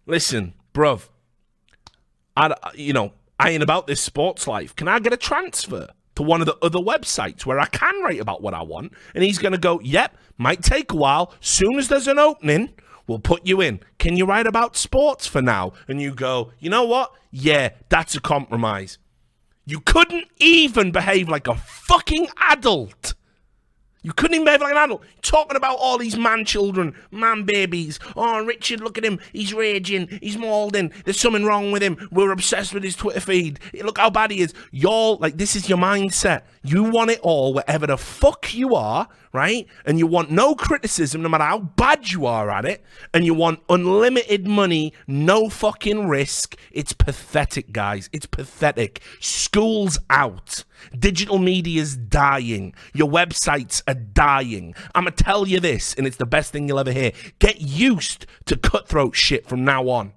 listen, bruv, I ain't about this sports life. Can I get a transfer to one of the other websites where I can write about what I want? And he's going to go, yep, might take a while. Soon as there's an opening, we'll put you in. Can you write about sports for now? And you go, you know what? Yeah, that's a compromise. You couldn't even behave like a fucking adult. You couldn't even behave like an adult. Talking about all these man-children, man-babies. Oh, Richard, look at him. He's raging. He's mauling. There's something wrong with him. We're obsessed with his Twitter feed. Look how bad he is. This is your mindset. You want it all wherever the fuck you are, right? And you want no criticism no matter how bad you are at it. And you want unlimited money, no fucking risk. It's pathetic, guys. It's pathetic. School's out. Digital media's dying. Your websites are dying. I'm going to tell you this, and it's the best thing you'll ever hear. Get used to cutthroat shit from now on.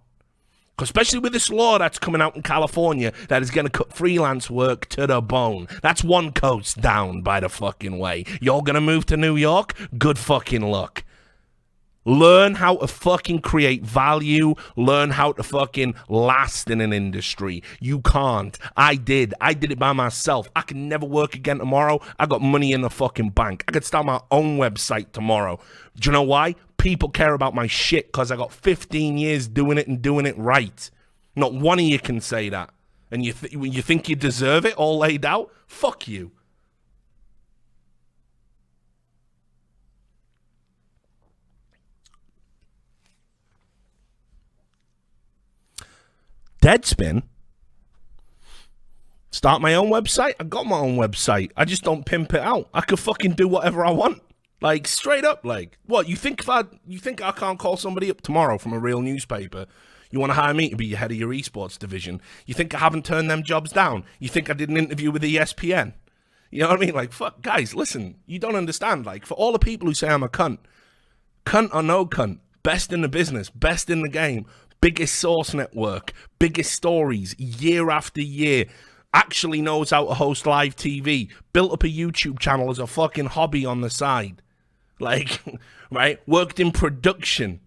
Especially with this law that's coming out in California that is going to cut freelance work to the bone. That's one coast down, by the fucking way. You're going to move to New York? Good fucking luck. Learn how to fucking create value. Learn how to fucking last in an industry. You can't. I did it by myself. I can never work again tomorrow. I got money in the fucking bank. I could start my own website tomorrow. Do you know why? People care about my shit because I got 15 years doing it and doing it right. Not one of you can say that. And you think you deserve it all laid out? Fuck you. Deadspin. Start my own website. I got my own website. I just don't pimp it out. I could fucking do whatever I want. Like, straight up, like, what, you think I can't call somebody up tomorrow from a real newspaper? You want to hire me to be your head of your esports division? You think I haven't turned them jobs down? You think I did an interview with ESPN? You know what I mean? Like, fuck, guys, listen, you don't understand. Like, for all the people who say I'm a cunt or no cunt, best in the business, best in the game, biggest source network, biggest stories, year after year, actually knows how to host live TV, built up a YouTube channel as a fucking hobby on the side. Like, right? Worked in production.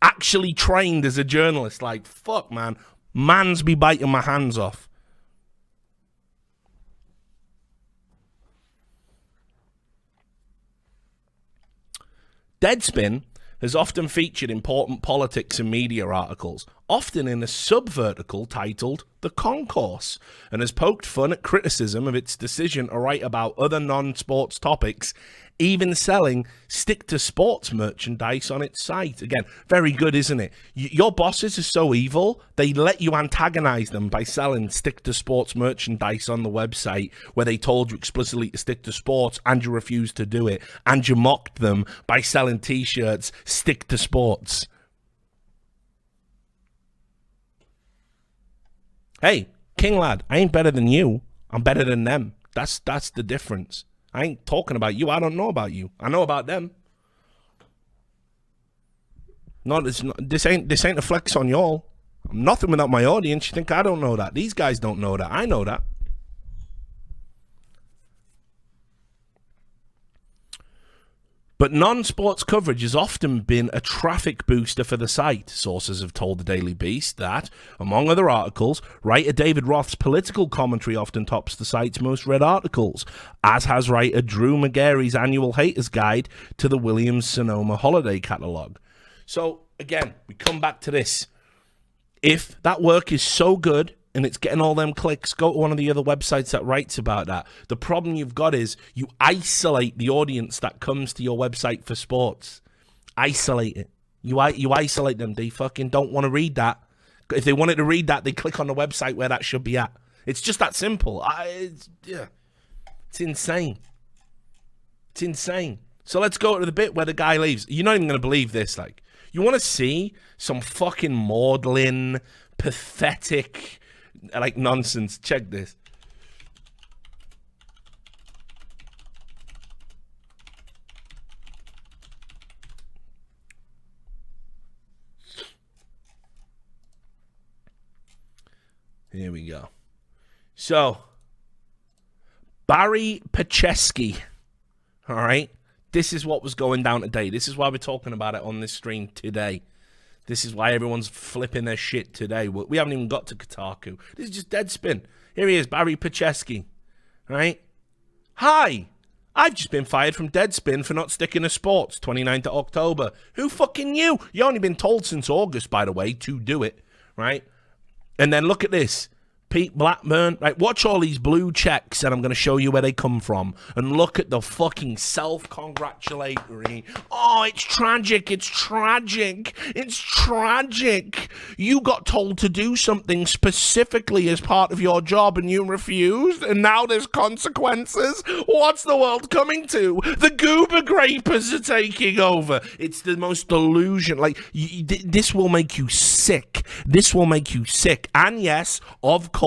Actually trained as a journalist. Like, fuck, man. Man's be biting my hands off. Deadspin has often featured important politics and media articles, often in a sub-vertical titled The Concourse, and has poked fun at criticism of its decision to write about other non-sports topics, even selling stick-to-sports merchandise on its site. Again, very good, isn't it? Your bosses are so evil, they let you antagonize them by selling stick-to-sports merchandise on the website where they told you explicitly to stick to sports and you refused to do it. And you mocked them by selling t-shirts, stick to sports. Hey, King Lad, I ain't better than you. I'm better than them. That's the difference. I ain't talking about you. I don't know about you. I know about them. No, this ain't a flex on y'all. I'm nothing without my audience. You think I don't know that? These guys don't know that. I know that. But non-sports coverage has often been a traffic booster for the site. Sources have told the Daily Beast that, among other articles, writer David Roth's political commentary often tops the site's most read articles, as has writer Drew McGary's annual Haters Guide to the Williams-Sonoma holiday catalogue. So, again, we come back to this. If that work is so good and it's getting all them clicks, go to one of the other websites that writes about that. The problem you've got is you isolate the audience that comes to your website for sports. Isolate it. You isolate them. They fucking don't want to read that. If they wanted to read that, they click on the website where that should be at. It's just that simple. It's insane. It's insane. So let's go to the bit where the guy leaves. You're not even going to believe this. Like, you want to see some fucking maudlin, pathetic, like, nonsense. Check this. Here we go. So, Barry Pacheski, all right? This is what was going down today. This is why we're talking about it on this stream today. This is why everyone's flipping their shit today. We haven't even got to Kotaku. This is just Deadspin. Here he is, Barry Pacheski, all right? Hi, I've just been fired from Deadspin for not sticking to sports, 29th of October. Who fucking knew? You've only been told since August, by the way, to do it, right? And then look at this. Pete Blackburn, right? Watch all these blue checks, and I'm going to show you where they come from. And look at the fucking self-congratulatory. Oh, it's tragic. It's tragic. It's tragic. You got told to do something specifically as part of your job, and you refused, and now there's consequences. What's the world coming to? The goober grapers are taking over. It's the most delusion. Like, this will make you sick. This will make you sick. And yes, of course,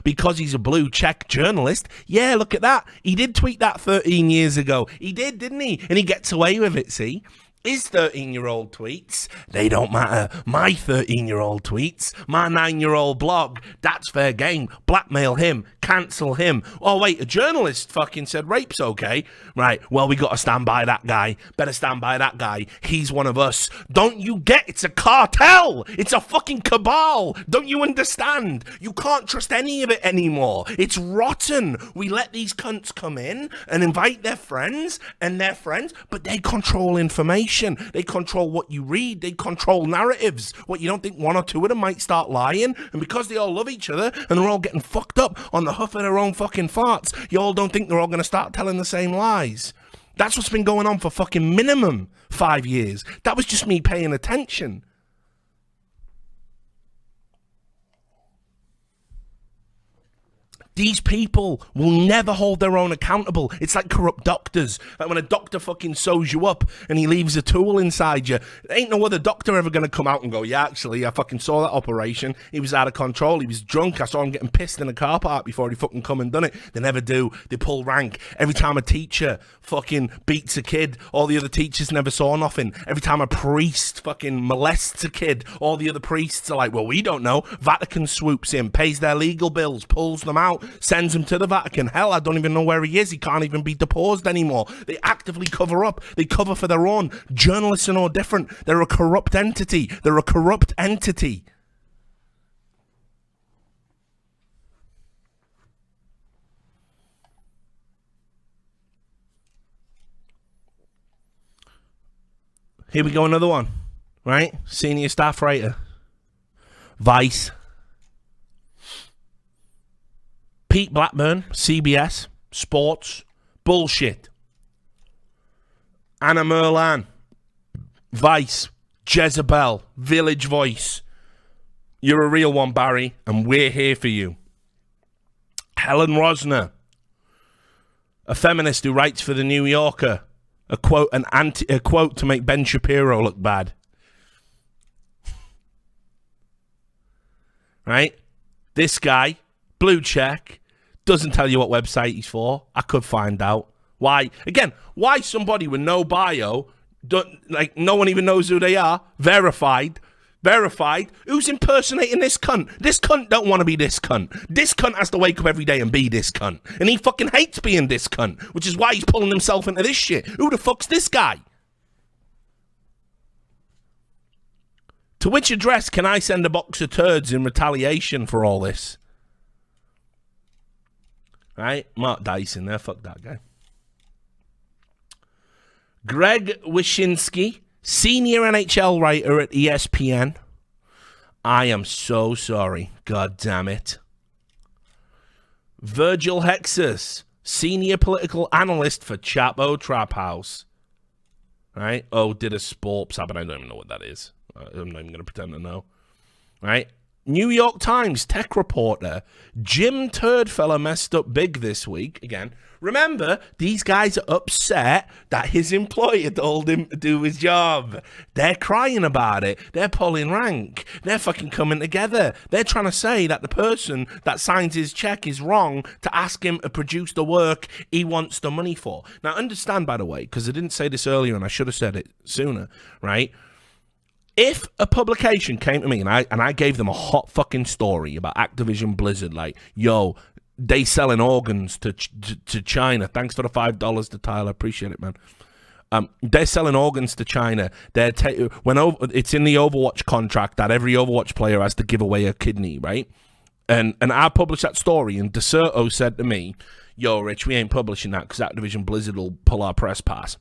because he's a blue check journalist, yeah, look at that. He did tweet that 13 years ago. He did, didn't he? And he gets away with it, see? His 13-year-old tweets, they don't matter. My 13-year-old tweets, my 9-year-old blog, that's fair game. Blackmail him, cancel him. Oh, wait, a journalist fucking said rape's okay. Right, well, we got to stand by that guy. Better stand by that guy. He's one of us. Don't you get? It's a cartel. It's a fucking cabal. Don't you understand? You can't trust any of it anymore. It's rotten. We let these cunts come in and invite their friends, but they control information. They control what you read. They control narratives. What, you don't think one or two of them might start lying? And because they all love each other and they're all getting fucked up on the huff of their own fucking farts, you all don't think they're all going to start telling the same lies. That's what's been going on for fucking minimum 5 years. That was just me paying attention. These people will never hold their own accountable. It's like corrupt doctors. Like when a doctor fucking sews you up and he leaves a tool inside you. There ain't no other doctor ever going to come out and go, yeah, actually, I fucking saw that operation. He was out of control. He was drunk. I saw him getting pissed in a car park before he fucking come and done it. They never do. They pull rank. Every time a teacher fucking beats a kid, all the other teachers never saw nothing. Every time a priest fucking molests a kid, all the other priests are like, well, we don't know. Vatican swoops in, pays their legal bills, pulls them out, sends him to the Vatican. Hell, I don't even know where he is. He can't even be deposed anymore. They actively cover up. They cover for their own. Journalists are no different. They're a corrupt entity. They're a corrupt entity. Here we go, another one. Right? Senior staff writer. Vice. Pete Blackburn, CBS, sports, bullshit. Anna Merlan, Vice, Jezebel, Village Voice. You're a real one, Barry, and we're here for you. Helen Rosner, a feminist who writes for the New Yorker. A quote to make Ben Shapiro look bad. Right? This guy, blue check, doesn't tell you what website he's for. I could find out. Why? Again, why somebody with no bio, like no one even knows who they are, verified, who's impersonating this cunt? This cunt don't want to be this cunt. This cunt has to wake up every day and be this cunt. And he fucking hates being this cunt, which is why he's pulling himself into this shit. Who the fuck's this guy? To which address can I send a box of turds in retaliation for all this? Right? Mark Dyson there. Fuck that guy. Greg Wyshynski, senior NHL writer at ESPN. I am so sorry. God damn it. Virgil Hexus, senior political analyst for Chapo Trap House. Right? Oh, did a sports app, and I don't even know what that is. I'm not even going to pretend to know. Right? New York Times tech reporter Jim Turdfellow messed up big this week. Again, remember, these guys are upset that his employer told him to do his job. They're crying about it. They're pulling rank. They're fucking coming together. They're trying to say that the person that signs his check is wrong to ask him to produce the work he wants the money for. Now, understand, by the way, because I didn't say this earlier and I should have said it sooner, right? If a publication came to me and I gave them a hot fucking story about Activision Blizzard, like, yo, they selling organs to China. Thanks for the $5 to Tyler. Appreciate it, man. They're selling organs to China. It's in the Overwatch contract that every Overwatch player has to give away a kidney, right? And I published that story, and DeSerto said to me, yo, Rich, we ain't publishing that because Activision Blizzard will pull our press pass.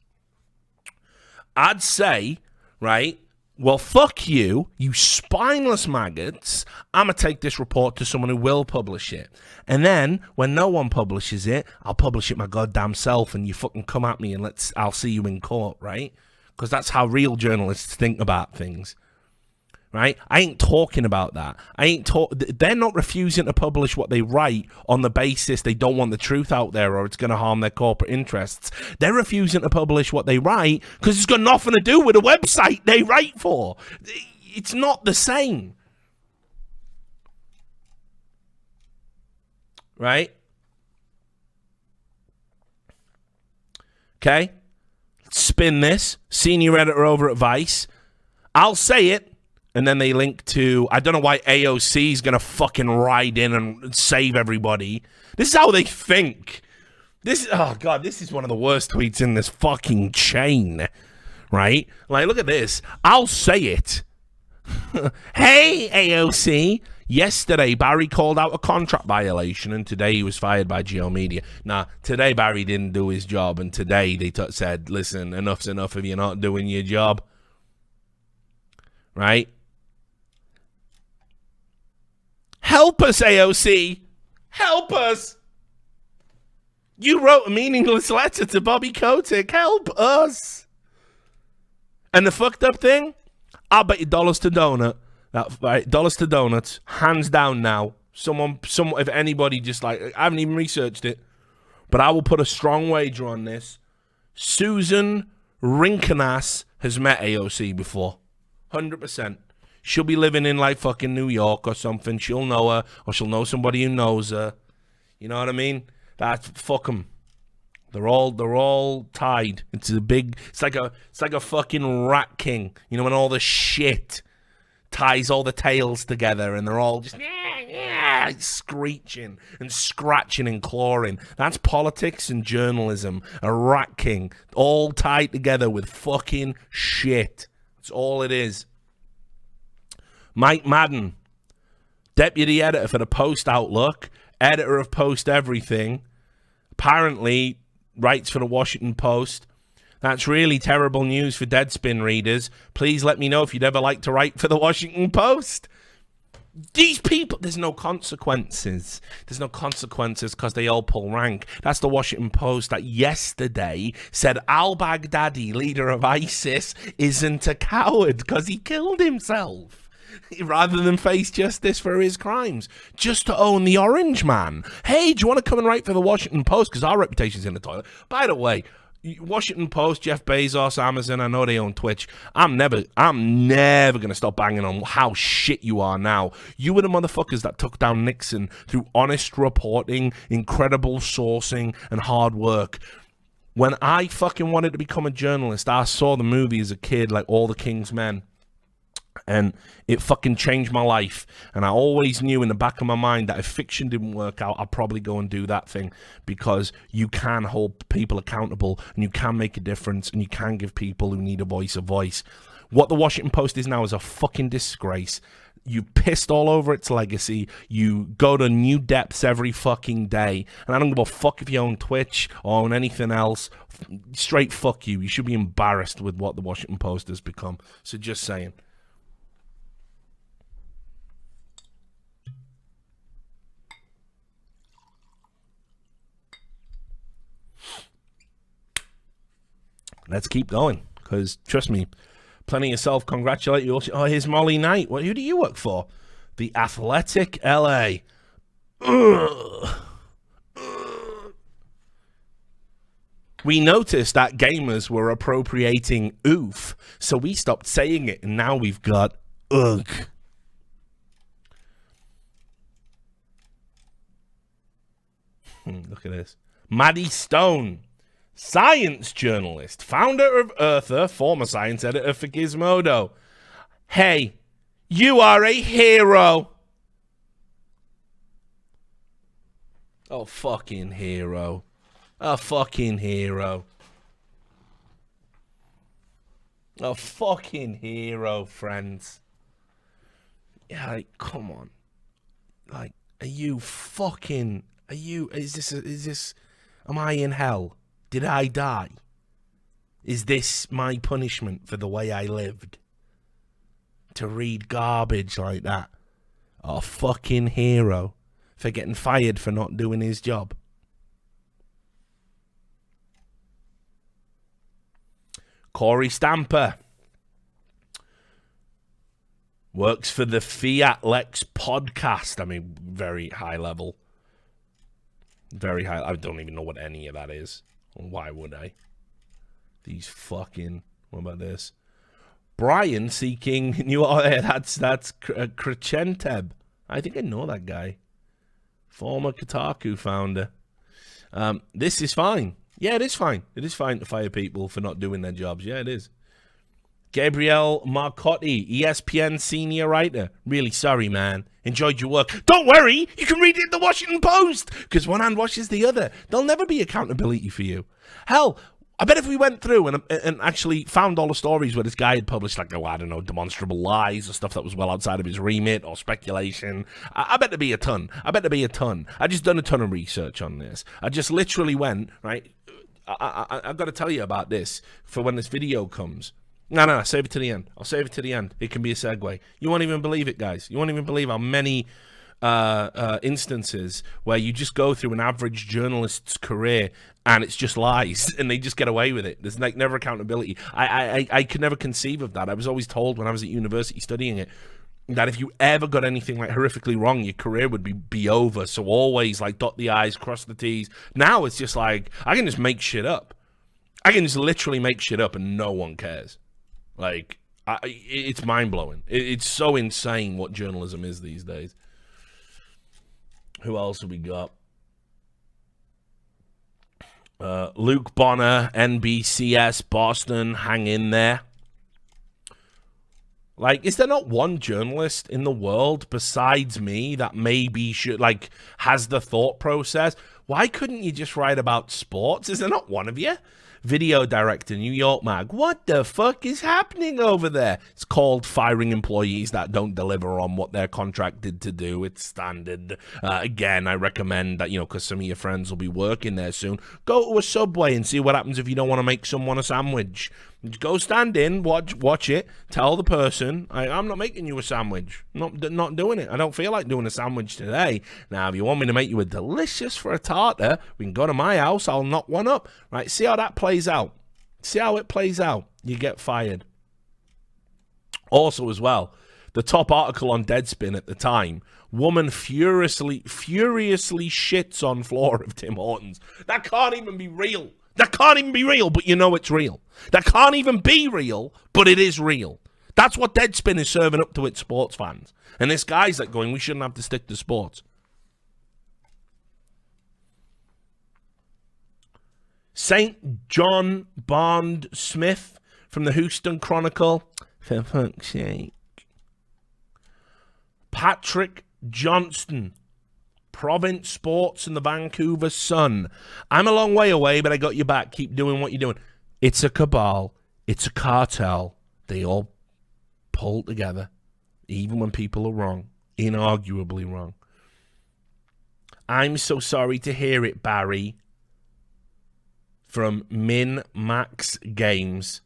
I'd say, right, well, fuck you, you spineless maggots. I'm going to take this report to someone who will publish it. And then, when no one publishes it, I'll publish it my goddamn self, and you fucking come at me and I'll see you in court, right? Because that's how real journalists think about things. Right? I ain't talking about that. They're not refusing to publish what they write on the basis they don't want the truth out there or it's going to harm their corporate interests. They're refusing to publish what they write because it's got nothing to do with the website they write for. It's not the same. Right? Okay? Spin this. Senior editor over at Vice. I'll say it. And then they link to, I don't know why AOC is going to fucking ride in and save everybody. This is how they think. Oh God, this is one of the worst tweets in this fucking chain. Right? Like, look at this. I'll say it. Hey, AOC. Yesterday, Barry called out a contract violation, and today he was fired by Geo Media. Now, today Barry didn't do his job, and today they said, listen, enough's enough if you're not doing your job. Right? Help us, AOC. Help us. You wrote a meaningless letter to Bobby Kotick. Help us. And the fucked up thing, I'll bet you dollars to donut. Dollars to donuts, hands down now. Someone, if anybody just like, I haven't even researched it, but I will put a strong wager on this. Susan Rinkenass has met AOC before. 100%. She'll be living in like fucking New York or something. She'll know her, or she'll know somebody who knows her. You know what I mean? Fuck them. They're all tied. It's like a fucking rat king. You know, when all the shit ties all the tails together and they're all just screeching and scratching and clawing. That's politics and journalism. A rat king, all tied together with fucking shit. That's all it is. Mike Madden, deputy editor for the Post Outlook, editor of Post Everything, apparently writes for the Washington Post. That's really terrible news for Deadspin readers. Please let me know if you'd ever like to write for the Washington Post. These people, there's no consequences. There's no consequences because they all pull rank. That's the Washington Post that yesterday said al-Baghdadi, leader of ISIS, isn't a coward because he killed himself. Rather than face justice for his crimes, just to own the orange man. Hey, do you want to come and write for the Washington Post? Because our reputation's in the toilet. By the way, Washington Post, Jeff Bezos, Amazon, I know they own Twitch. I'm never going to stop banging on how shit you are now. You were the motherfuckers that took down Nixon through honest reporting, incredible sourcing, and hard work. When I fucking wanted to become a journalist, I saw the movie as a kid, like All the King's Men. And it fucking changed my life. And I always knew in the back of my mind that if fiction didn't work out, I'd probably go and do that thing. Because you can hold people accountable, and you can make a difference, and you can give people who need a voice. What the Washington Post is now is a fucking disgrace. You pissed all over its legacy. You go to new depths every fucking day. And I don't give a fuck if you own Twitch or own anything else. Straight fuck you. You should be embarrassed with what the Washington Post has become. So just saying. let's keep going. Because, trust me, plenty of self-congratulate you. Oh, here's Molly Knight. Who do you work for? The Athletic LA. Ugh. We noticed that gamers were appropriating oof, so we stopped saying it, and now we've got ugh. Look at this. Maddie Stone, science journalist, founder of Earther, former science editor for Gizmodo. Hey, you are a hero. Oh, fucking hero. A fucking hero. A fucking hero, friends. Yeah, like, come on. Like, am I in hell? Did I die? Is this my punishment for the way I lived? To read garbage like that? A fucking hero for getting fired for not doing his job. Corey Stamper works for the Fiat Lex podcast. I mean, very high level. Very high. I don't even know what any of that is. Why would I? These fucking... What about this? Brian seeking new... Oh, that's Krechenteb. I think I know that guy. Former Kotaku founder. This is fine. Yeah, it is fine. It is fine to fire people for not doing their jobs. Yeah, it is. Gabriel Marcotti, ESPN senior writer. Really sorry, man. Enjoyed your work. Don't worry, you can read it in the Washington Post, because one hand washes the other. There'll never be accountability for you. Hell, I bet if we went through and actually found all the stories where this guy had published, like, oh, I don't know, demonstrable lies or stuff that was well outside of his remit or speculation, I bet there'd be a ton. I just done a ton of research on this. I just literally went, right, I've got to tell you about this for when this video comes. No, save it to the end. I'll save it to the end. It can be a segue. You won't even believe it, guys. You won't even believe how many instances where you just go through an average journalist's career and it's just lies and they just get away with it. There's like never accountability. I could never conceive of that. I was always told when I was at university studying it that if you ever got anything like horrifically wrong, your career would be over. So always like dot the I's, cross the T's. Now it's just like, I can just make shit up. I can just literally make shit up and no one cares. Like, it's mind-blowing. It's so insane what journalism is these days. Who else have we got? Luke Bonner, NBCS, Boston, hang in there. Like, is there not one journalist in the world besides me that maybe should, like, has the thought process? Why couldn't you just write about sports? Is there not one of you? Video director, New York Mag. What the fuck is happening over there? It's called firing employees that don't deliver on what they're contracted to do. It's standard. Again, I recommend that, because some of your friends will be working there soon, go to a Subway and see what happens if you don't want to make someone a sandwich. Go stand in, watch it, tell the person, I'm not making you a sandwich. Not doing it. I don't feel like doing a sandwich today. Now, if you want me to make you a delicious frittata, we can go to my house, I'll knock one up. Right, see how that plays out. See how it plays out. You get fired. Also, as well, the top article on Deadspin at the time, woman furiously shits on floor of Tim Hortons. That can't even be real. That can't even be real, but you know it's real. That can't even be real, but it is real. That's what Deadspin is serving up to its sports fans. And this guy's like going, we shouldn't have to stick to sports. St. John Bond Smith from the Houston Chronicle. For fuck's sake. Patrick Johnston, Province Sports and the Vancouver Sun. I'm a long way away, but I got you back. Keep doing what you're doing. It's a cabal. It's a cartel. They all pull together, even when people are wrong, inarguably wrong. I'm so sorry to hear it, Barry. From Min Max Games.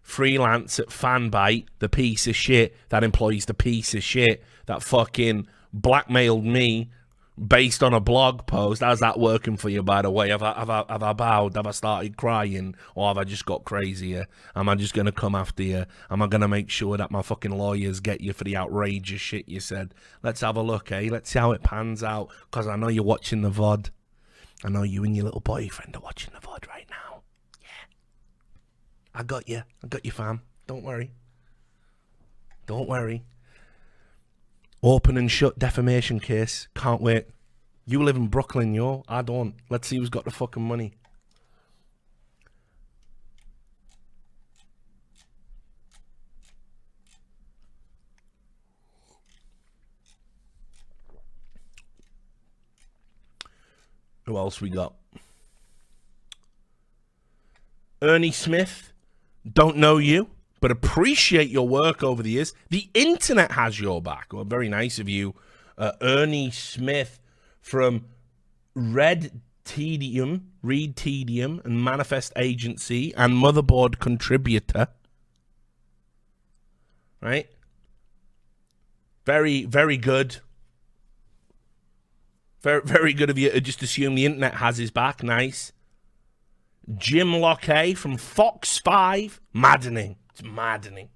Freelance at Fanbyte, the piece of shit that employs the piece of shit that fucking blackmailed me based on a blog post. How's that working for you, by the way? Have I bowed? Have I started crying? Or have I just got crazier? Am I just going to come after you? Am I going to make sure that my fucking lawyers get you for the outrageous shit you said? Let's have a look, eh? Let's see how it pans out, because I know you're watching the VOD. I know you and your little boyfriend are watching the VOD right now. Yeah. I got you. I got you, fam. Don't worry. Don't worry. Open and shut defamation case. Can't wait. You live in Brooklyn, yo. I don't. Let's see who's got the fucking money. Who else we got? Ernie Smith. Don't know you, but appreciate your work over the years. The internet has your back. Well, very nice of you. Ernie Smith from Reed Tedium and Manifest Agency and Motherboard contributor. Right? Very, very good. Very, very good of you to just assume the internet has his back. Nice. Jim Locke from Fox 5. Maddening. It's maddening.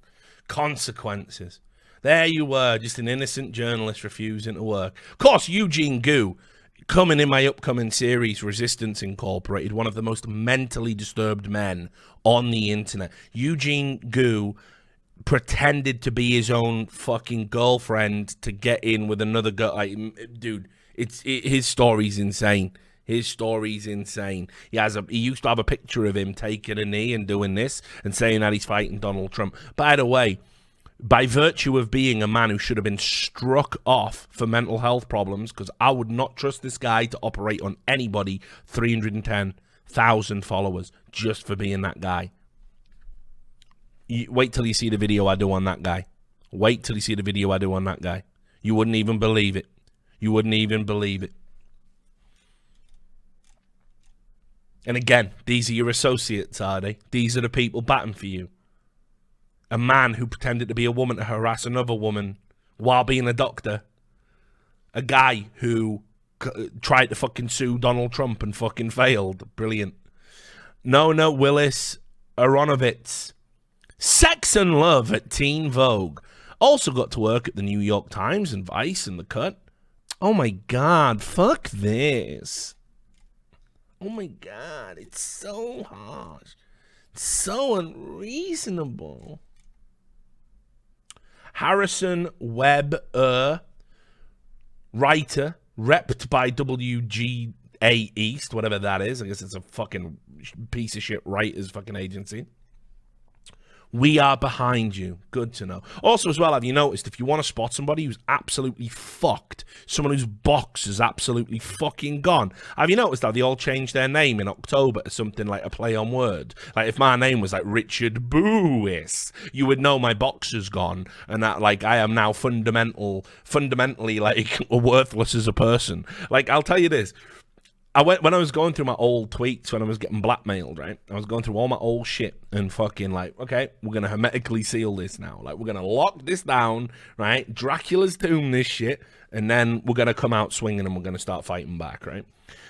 Consequences. There you were, just an innocent journalist refusing to work. Of course, Eugene Gu, coming in my upcoming series, Resistance Incorporated, one of the most mentally disturbed men on the internet. Eugene Gu pretended to be his own fucking girlfriend to get in with another girl. Like, dude, his story's insane. His story's insane. He used to have a picture of him taking a knee and doing this and saying that he's fighting Donald Trump. By the way, by virtue of being a man who should have been struck off for mental health problems, because I would not trust this guy to operate on anybody 310,000 followers just for being that guy. Wait till you see the video I do on that guy. Wait till you see the video I do on that guy. You wouldn't even believe it. You wouldn't even believe it. And again, these are your associates, are they? These are the people batting for you. A man who pretended to be a woman to harass another woman while being a doctor. A guy who tried to fucking sue Donald Trump and fucking failed. Brilliant. No, Willis Aronovitz. Sex and Love at Teen Vogue. Also got to work at the New York Times and Vice and The Cut. Oh my God, fuck this. Oh my God, it's so harsh. It's so unreasonable. Harrison Webb, writer, repped by WGA East, whatever that is. I guess it's a fucking piece of shit writers fucking agency. We are behind you. Good to know. Also, as well, have you noticed, if you want to spot somebody who's absolutely fucked, someone whose box is absolutely fucking gone, have you noticed how they all changed their name in October to something like a play on word? Like, if my name was like Richard Bowis, you would know my box is gone, and that, like, I am now fundamentally, like, worthless as a person. Like, I'll tell you this. When I was going through my old tweets, when I was getting blackmailed, right? I was going through all my old shit and fucking like, okay, we're going to hermetically seal this now. Like, we're going to lock this down, right? Dracula's tomb this shit, and then we're going to come out swinging and we're going to start fighting back, right?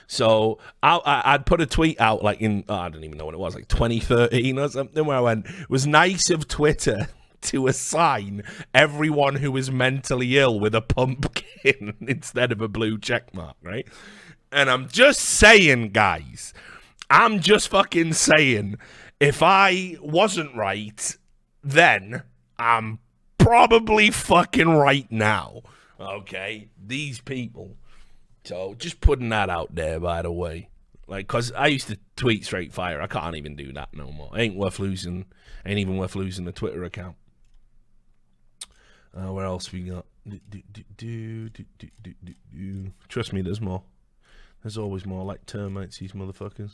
So I'd put a tweet out like I don't even know what it was, like 2013 or something, where I went, it was nice of Twitter to assign everyone who is mentally ill with a pumpkin instead of a blue check mark, right? And I'm just saying, guys, I'm just fucking saying, if I wasn't right then, I'm probably fucking right now. Okay? These people. So, just putting that out there, by the way. Like, because I used to tweet straight fire. I can't even do that no more. Ain't even worth losing the Twitter account. Where else we got? Trust me, there's more. There's always more, like termites, these motherfuckers.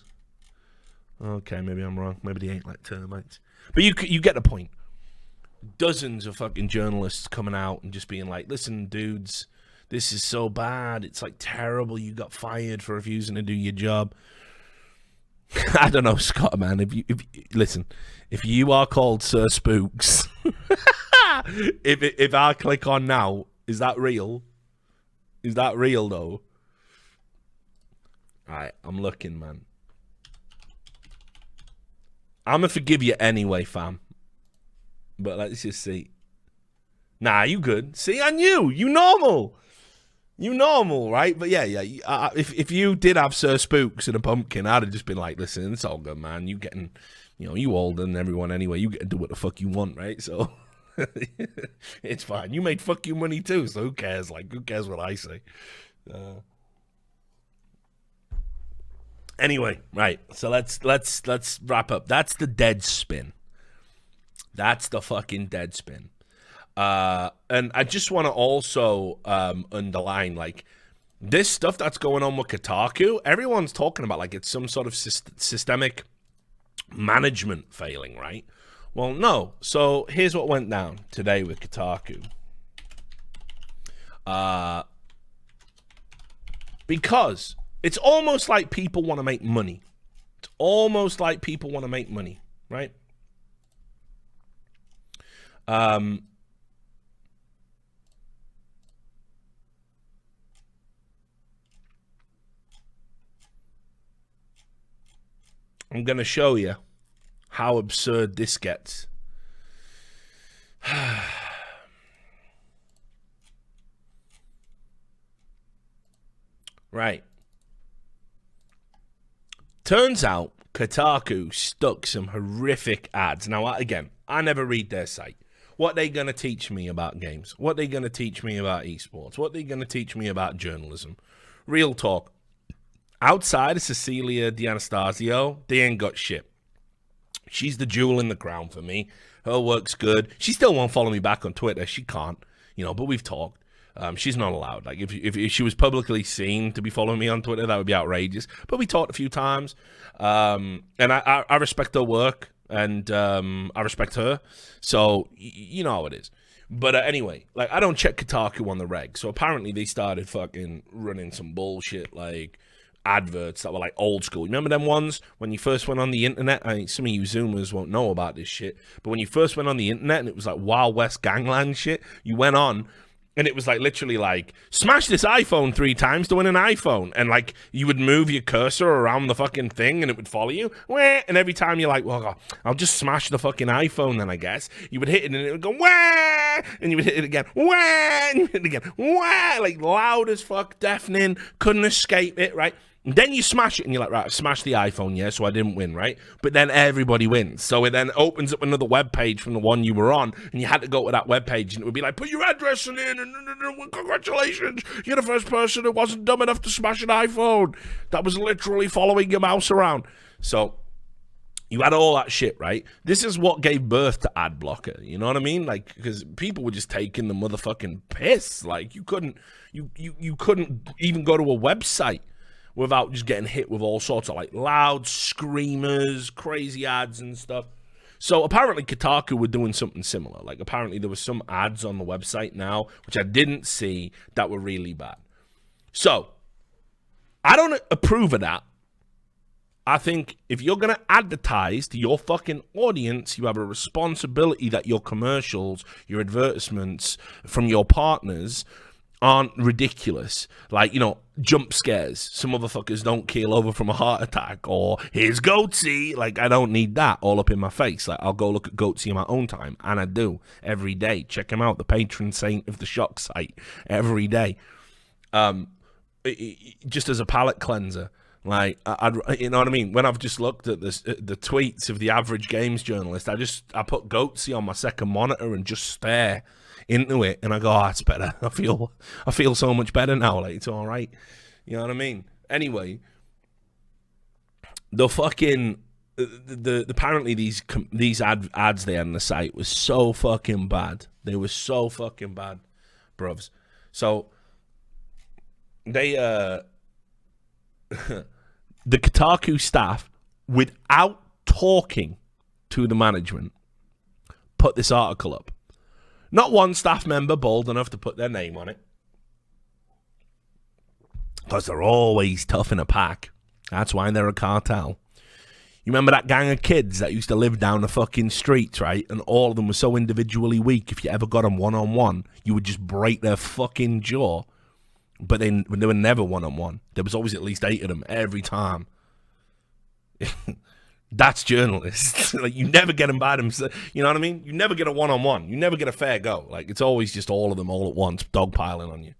Okay, maybe I'm wrong. Maybe they ain't like termites. But you get the point. Dozens of fucking journalists coming out and just being like, listen, dudes, this is so bad. It's like terrible. You got fired for refusing to do your job. I don't know, Scott, man. If you are called Sir Spooks, if I click on now, is that real? Is that real, though? Alright, I'm looking, man. I'm gonna forgive you anyway, fam. But let's just see. Nah, you good. See, I knew. You normal. You normal, right? But yeah. If you did have Sir Spooks and a pumpkin, I'd have just been like, listen, it's all good, man. You getting, you older than everyone anyway. You get to do what the fuck you want, right? So it's fine. You made fuck you money too, so who cares? Like, who cares what I say? Anyway, right. So let's wrap up. That's the Deadspin. That's the fucking Deadspin. And I just want to also underline, like, this stuff that's going on with Kotaku, everyone's talking about like it's some sort of systemic management failing, right? Well, no. So here's what went down today with Kotaku. Because it's almost like people want to make money. It's almost like people want to make money, right? I'm going to show you how absurd this gets. Right. Turns out Kotaku stuck some horrific ads. Now, again, I never read their site. What they going to teach me about games? What they going to teach me about esports? What they going to teach me about journalism? Real talk. Outside of Cecilia D'Anastasio, they ain't got shit. She's the jewel in the crown for me. Her work's good. She still won't follow me back on Twitter. She can't, but we've talked. She's not allowed. Like, if she was publicly seen to be following me on Twitter, that would be outrageous. But we talked a few times, and I respect her work, and I respect her. So you know how it is. But anyway, like, I don't check Kotaku on the reg. So apparently they started fucking running some bullshit, like adverts that were like old school. You remember them ones when you first went on the internet? I mean, some of you Zoomers won't know about this shit, but when you first went on the internet and it was like Wild West gangland shit, you went on and it was like literally like, smash this iPhone 3 times to win an iPhone, and like you would move your cursor around the fucking thing and it would follow you, and every time you're like, well, I'll just smash the fucking iPhone then, I guess. You would hit it and it would go wah, and you would hit it again, wah, and you hit it again, wah, like loud as fuck, deafening, couldn't escape it, right? And then you smash it and you're like, right, smash the iPhone, yeah, so I didn't win, right? But then everybody wins. So it then opens up another web page from the one you were on, and you had to go to that web page, and it would be like, put your address in, and congratulations, you're the first person who wasn't dumb enough to smash an iPhone. That was literally following your mouse around. So you had all that shit, right? This is what gave birth to ad blocker. You know what I mean? Like, because people were just taking the motherfucking piss. Like, you couldn't even go to a website without just getting hit with all sorts of like loud screamers, crazy ads and stuff. So apparently Kotaku were doing something similar. Like, apparently there was some ads on the website now, which I didn't see, that were really bad. So I don't approve of that. I think if you're going to advertise to your fucking audience, you have a responsibility that your commercials, your advertisements from your partners aren't ridiculous. Like, jump scares. Some motherfuckers don't keel over from a heart attack, or here's Goatsy. Like, I don't need that all up in my face. Like, I'll go look at Goatsy in my own time, and I do every day. Check him out, the patron saint of the shock site, every day. Just as a palate cleanser. Like, you know what I mean? When I've just looked at this, the tweets of the average games journalist, I put Goatsy on my second monitor and just stare into it, and I go, it's better. I feel so much better now. Like, it's all right. You know what I mean? Anyway, the fucking apparently these ads they had on the site was so fucking bad. They were so fucking bad, bruvs. So they the Kotaku staff, without talking to the management, put this article up. Not one staff member bold enough to put their name on it, because they're always tough in a pack. That's why they're a cartel. You remember that gang of kids that used to live down the fucking streets, right? And all of them were so individually weak, if you ever got them one-on-one, you would just break their fucking jaw. but they were never one-on-one. There was always at least 8 of them every time. That's journalists. Like, you never get them by themselves. You know what I mean? You never get a one-on-one. You never get a fair go. Like, it's always just all of them all at once, dogpiling on you.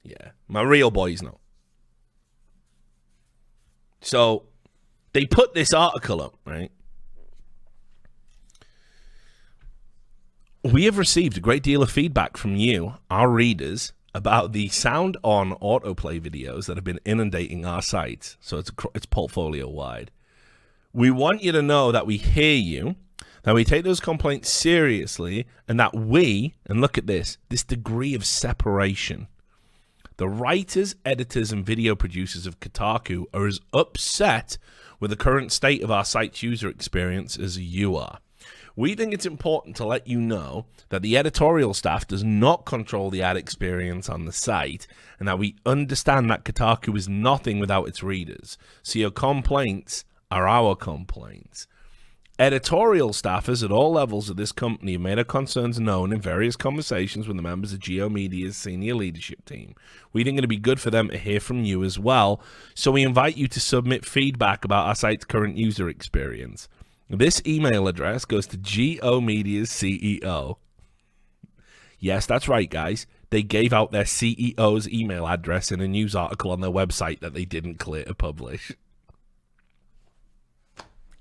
Yeah, my real boys know. So they put this article up, right? We have received a great deal of feedback from you, our readers, about the sound on autoplay videos that have been inundating our sites. So it's portfolio wide. We want you to know that we hear you, that we take those complaints seriously, and that and look at this degree of separation. The writers, editors, and video producers of Kotaku are as upset with the current state of our site's user experience as you are. We think it's important to let you know that the editorial staff does not control the ad experience on the site, and that we understand that Kotaku is nothing without its readers. So your complaints are our complaints. Editorial staffers at all levels of this company have made our concerns known in various conversations with the members of Geo Media's senior leadership team. We think it'd be good for them to hear from you as well, so we invite you to submit feedback about our site's current user experience. This email address goes to Geo Media's CEO. Yes, that's right, guys. They gave out their CEO's email address in a news article on their website that they didn't clear to publish.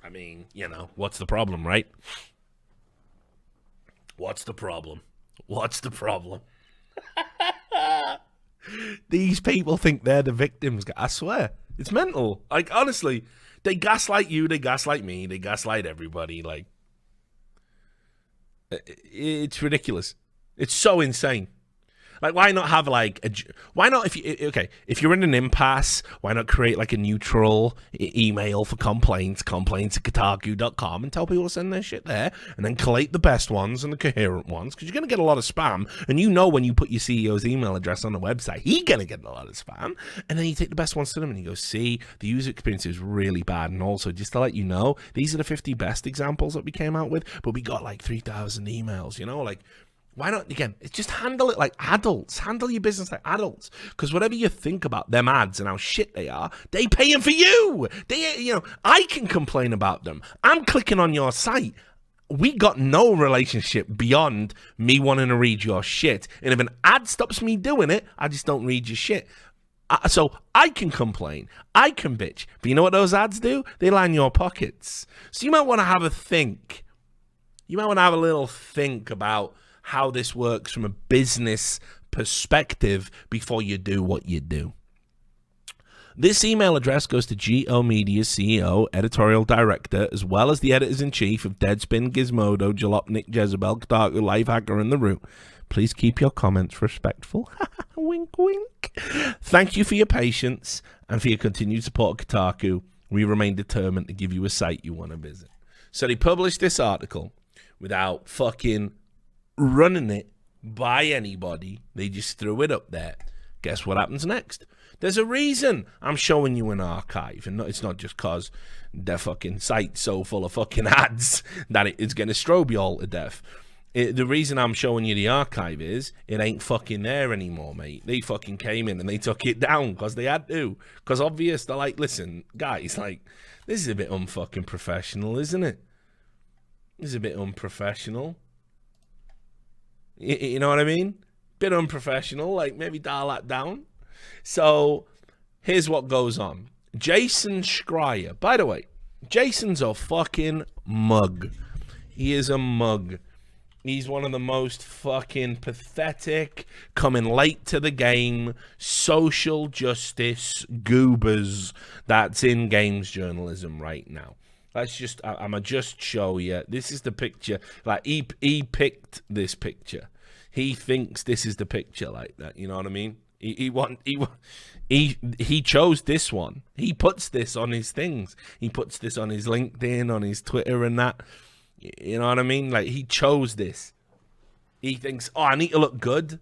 I mean, you know, what's the problem, right? What's the problem? What's the problem? These people think they're the victims. I swear. It's mental. Like, honestly, they gaslight you, they gaslight me, they gaslight everybody. Like, it's ridiculous. It's so insane. Like, why not have, like, why not, if you're in an impasse, why not create, like, a neutral email for complaints at Kotaku.com, and tell people to send their shit there, and then collate the best ones and the coherent ones, because you're going to get a lot of spam, and you know when you put your CEO's email address on the website, he's going to get a lot of spam, and then you take the best ones to them, and you go, see, the user experience is really bad, and also, just to let you know, these are the 50 best examples that we came out with, but we got, like, 3,000 emails, you know, like, why not, again, just handle it like adults. Handle your business like adults. Because whatever you think about them ads and how shit they are, they paying for you. I can complain about them. I'm clicking on your site. We got no relationship beyond me wanting to read your shit. And if an ad stops me doing it, I just don't read your shit. So I can complain. I can bitch. But you know what those ads do? They line your pockets. So you might want to have a think. You might want to have a little think about how this works from a business perspective before you do what you do. This email address goes to Geo Media's CEO, editorial director, as well as the editors-in-chief of Deadspin, Gizmodo, Jalopnik, Jezebel, Kotaku, Lifehacker, and The Root. Please keep your comments respectful. Wink, wink. Thank you for your patience and for your continued support of Kotaku. We remain determined to give you a site you want to visit. So they published this article without fucking running it by anybody. They just threw it up there. Guess what happens next? There's a reason I'm showing you an archive, and it's not just because their fucking site's so full of fucking ads that it's going to strobe you all to death. The reason I'm showing you the archive is it ain't fucking there anymore, mate. They fucking came in and they took it down because they had to. Because obvious, they're like, listen, guys, like, this is a bit unfucking professional, isn't it? This is a bit unprofessional. You know what I mean? Bit unprofessional, like maybe dial that down. So here's what goes on. Jason Schreier. By the way, Jason's a fucking mug. He is a mug. He's one of the most fucking pathetic, coming late to the game, social justice goobers that's in games journalism right now. Let's just, I'm going to just show you. This is the picture. Like, he picked this picture. He thinks this is the picture like that. You know what I mean? He chose this one. He puts this on his things. He puts this on his LinkedIn, on his Twitter and that. You know what I mean? Like, he chose this. He thinks, oh, I need to look good.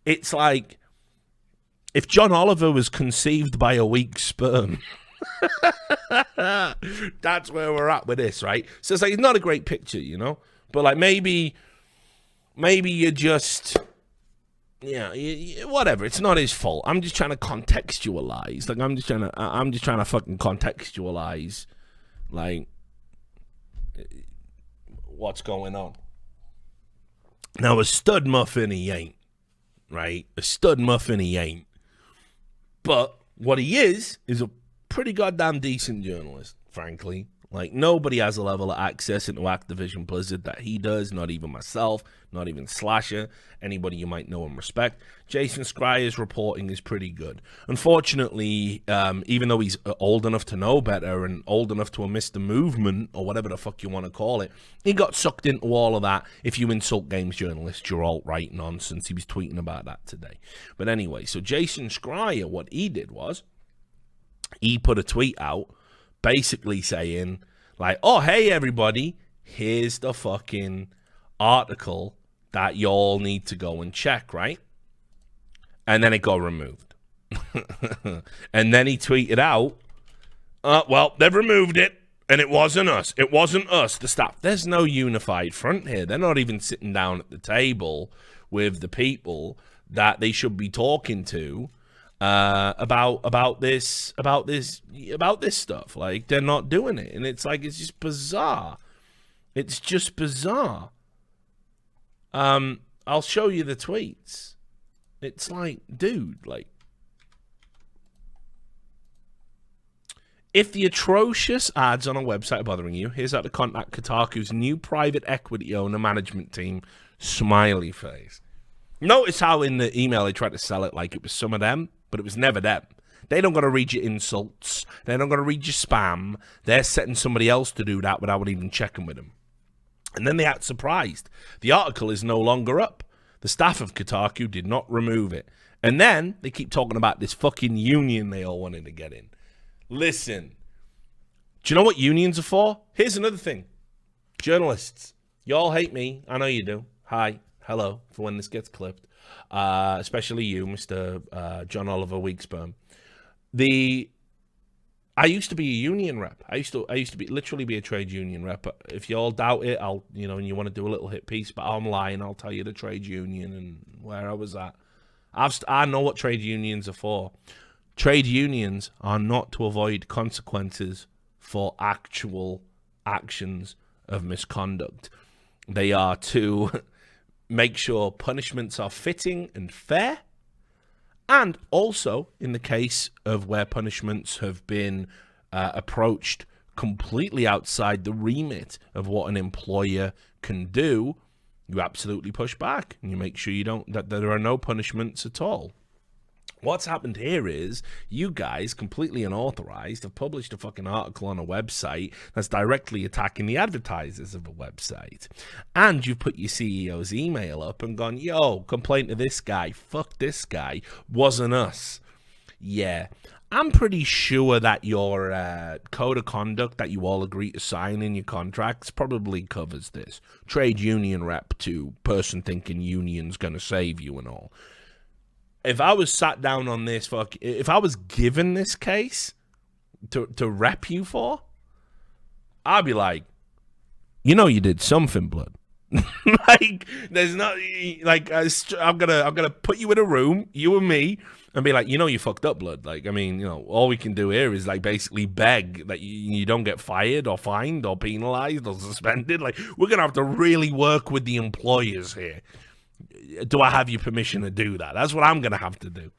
It's like if John Oliver was conceived by a weak sperm. That's where we're at with this, right? So it's like, it's not a great picture, you know, but like maybe you just yeah, whatever. It's not his fault. I'm just trying to contextualize. Like, I'm just trying to fucking contextualize, like, what's going on. Now, a stud muffin he ain't, right? A stud muffin he ain't. But what he is a pretty goddamn decent journalist, frankly. Like, nobody has a level of access into Activision Blizzard that he does, not even myself, not even Slasher, anybody you might know and respect. Jason Schreier's reporting is pretty good. Unfortunately, even though he's old enough to know better and old enough to have missed the movement, or whatever the fuck you want to call it, he got sucked into all of that. If you insult games journalists, you're alt-right nonsense. He was tweeting about that today. But anyway, so Jason Schreier, what he did was, he put a tweet out basically saying, like, oh, hey, everybody, here's the fucking article that y'all need to go and check, right? And then it got removed. And then he tweeted out, well, they've removed it, and it wasn't us. It wasn't us, the staff. There's no unified front here. They're not even sitting down at the table with the people that they should be talking to about this stuff. Like, they're not doing it, and it's like, it's just bizarre. It's just bizarre. I'll show you the tweets. It's like, dude, like, if the atrocious ads on a website are bothering you, here's how to contact Kotaku's new private equity owner management team. Smiley face. Notice how in the email they tried to sell it like it was some of them, but it was never them. They don't got to read your insults. They don't got to read your spam. They're setting somebody else to do that without even checking with them. And then they act surprised. The article is no longer up. The staff of Kotaku did not remove it. And then they keep talking about this fucking union they all wanted to get in. Listen, do you know what unions are for? Here's another thing. Journalists, y'all hate me. I know you do. Hi, hello, for when this gets clipped. Especially you, Mr. John Oliver Weeksperm. I used to be a union rep. I used to literally be a trade union rep. If you all doubt it, and you want to do a little hit piece, but I'm lying. I'll tell you the trade union and where I was at. I know what trade unions are for. Trade unions are not to avoid consequences for actual actions of misconduct. They are to make sure punishments are fitting and fair. And also, in the case of where punishments have been approached completely outside the remit of what an employer can do, you absolutely push back and you make sure that there are no punishments at all. What's happened here is you guys, completely unauthorized, have published a fucking article on a website that's directly attacking the advertisers of a website. And you've put your CEO's email up and gone, yo, complain to this guy, fuck this guy, wasn't us. Yeah, I'm pretty sure that your code of conduct that you all agree to sign in your contracts probably covers this. Trade union rep to person thinking union's going to save you and all. If I was sat down on this, if I was given this case to rep you for, I'd be like, you did something, blood. Like, there's not, like, I'm gonna put you in a room, you and me, and be like, you fucked up, blood. Like, I mean, all we can do here is like basically beg that you don't get fired or fined or penalized or suspended. Like, we're gonna have to really work with the employers here. Do I have your permission to do that? That's what I'm going to have to do.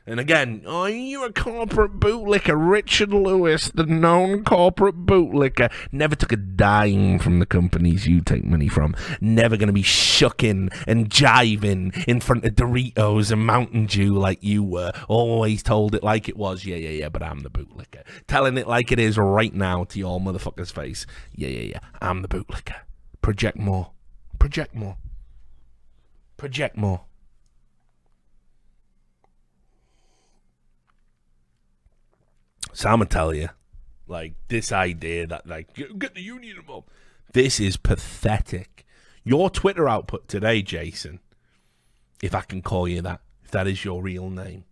And again, you're a corporate bootlicker. Richard Lewis, the known corporate bootlicker, never took a dime from the companies you take money from. Never going to be shucking and jiving in front of Doritos and Mountain Dew like you were. Always told it like it was. Yeah, but I'm the bootlicker. Telling it like it is right now to your motherfucker's face. Yeah, I'm the bootlicker. Project more. Project more. Project more. So I'm going to tell you, like, this idea that, like, get the union involved. This is pathetic. Your Twitter output today, Jason, if I can call you that, if that is your real name,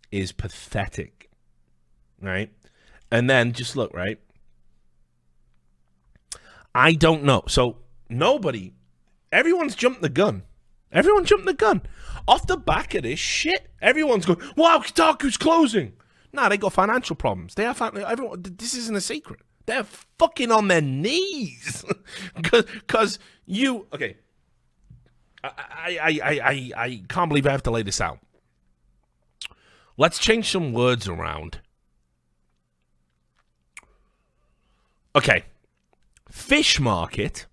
is pathetic. Right? And then just look, right? I don't know. So everyone's jumped the gun. Everyone jumped the gun. Off the back of this shit, everyone's going, wow, Kotaku's closing. Nah, they got financial problems. They have everyone. This isn't a secret. They're fucking on their knees. Because you... Okay. I can't believe I have to lay this out. Let's change some words around. Okay. Fish market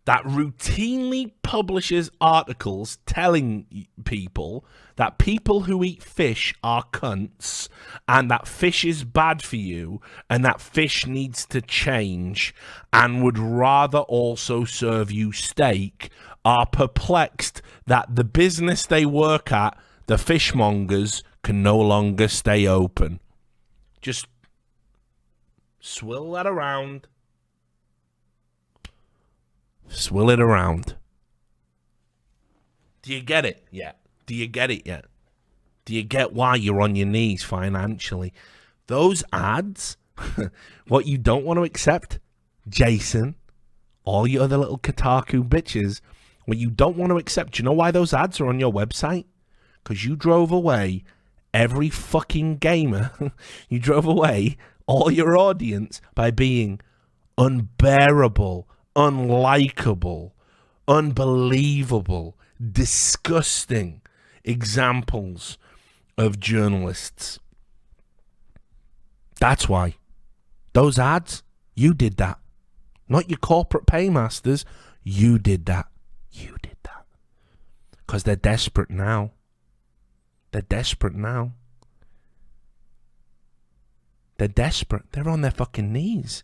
that routinely publishes articles telling people that people who eat fish are cunts and that fish is bad for you and that fish needs to change and would rather also serve you steak are perplexed that the business they work at, the fishmongers, can no longer stay open. Just swill that around. Swill it around. Do you get it yet? Do you get it yet? Do you get why you're on your knees financially? Those ads, what you don't want to accept, Jason, all you other little Kotaku bitches, what you don't want to accept, you know why those ads are on your website? Because you drove away every fucking gamer. You drove away all your audience by being unbearable, unlikable, unbelievable, disgusting examples of journalists. That's why. Those ads, you did that. Not your corporate paymasters, you did that. You did that. Because they're desperate now. They're desperate now. They're desperate. They're on their fucking knees.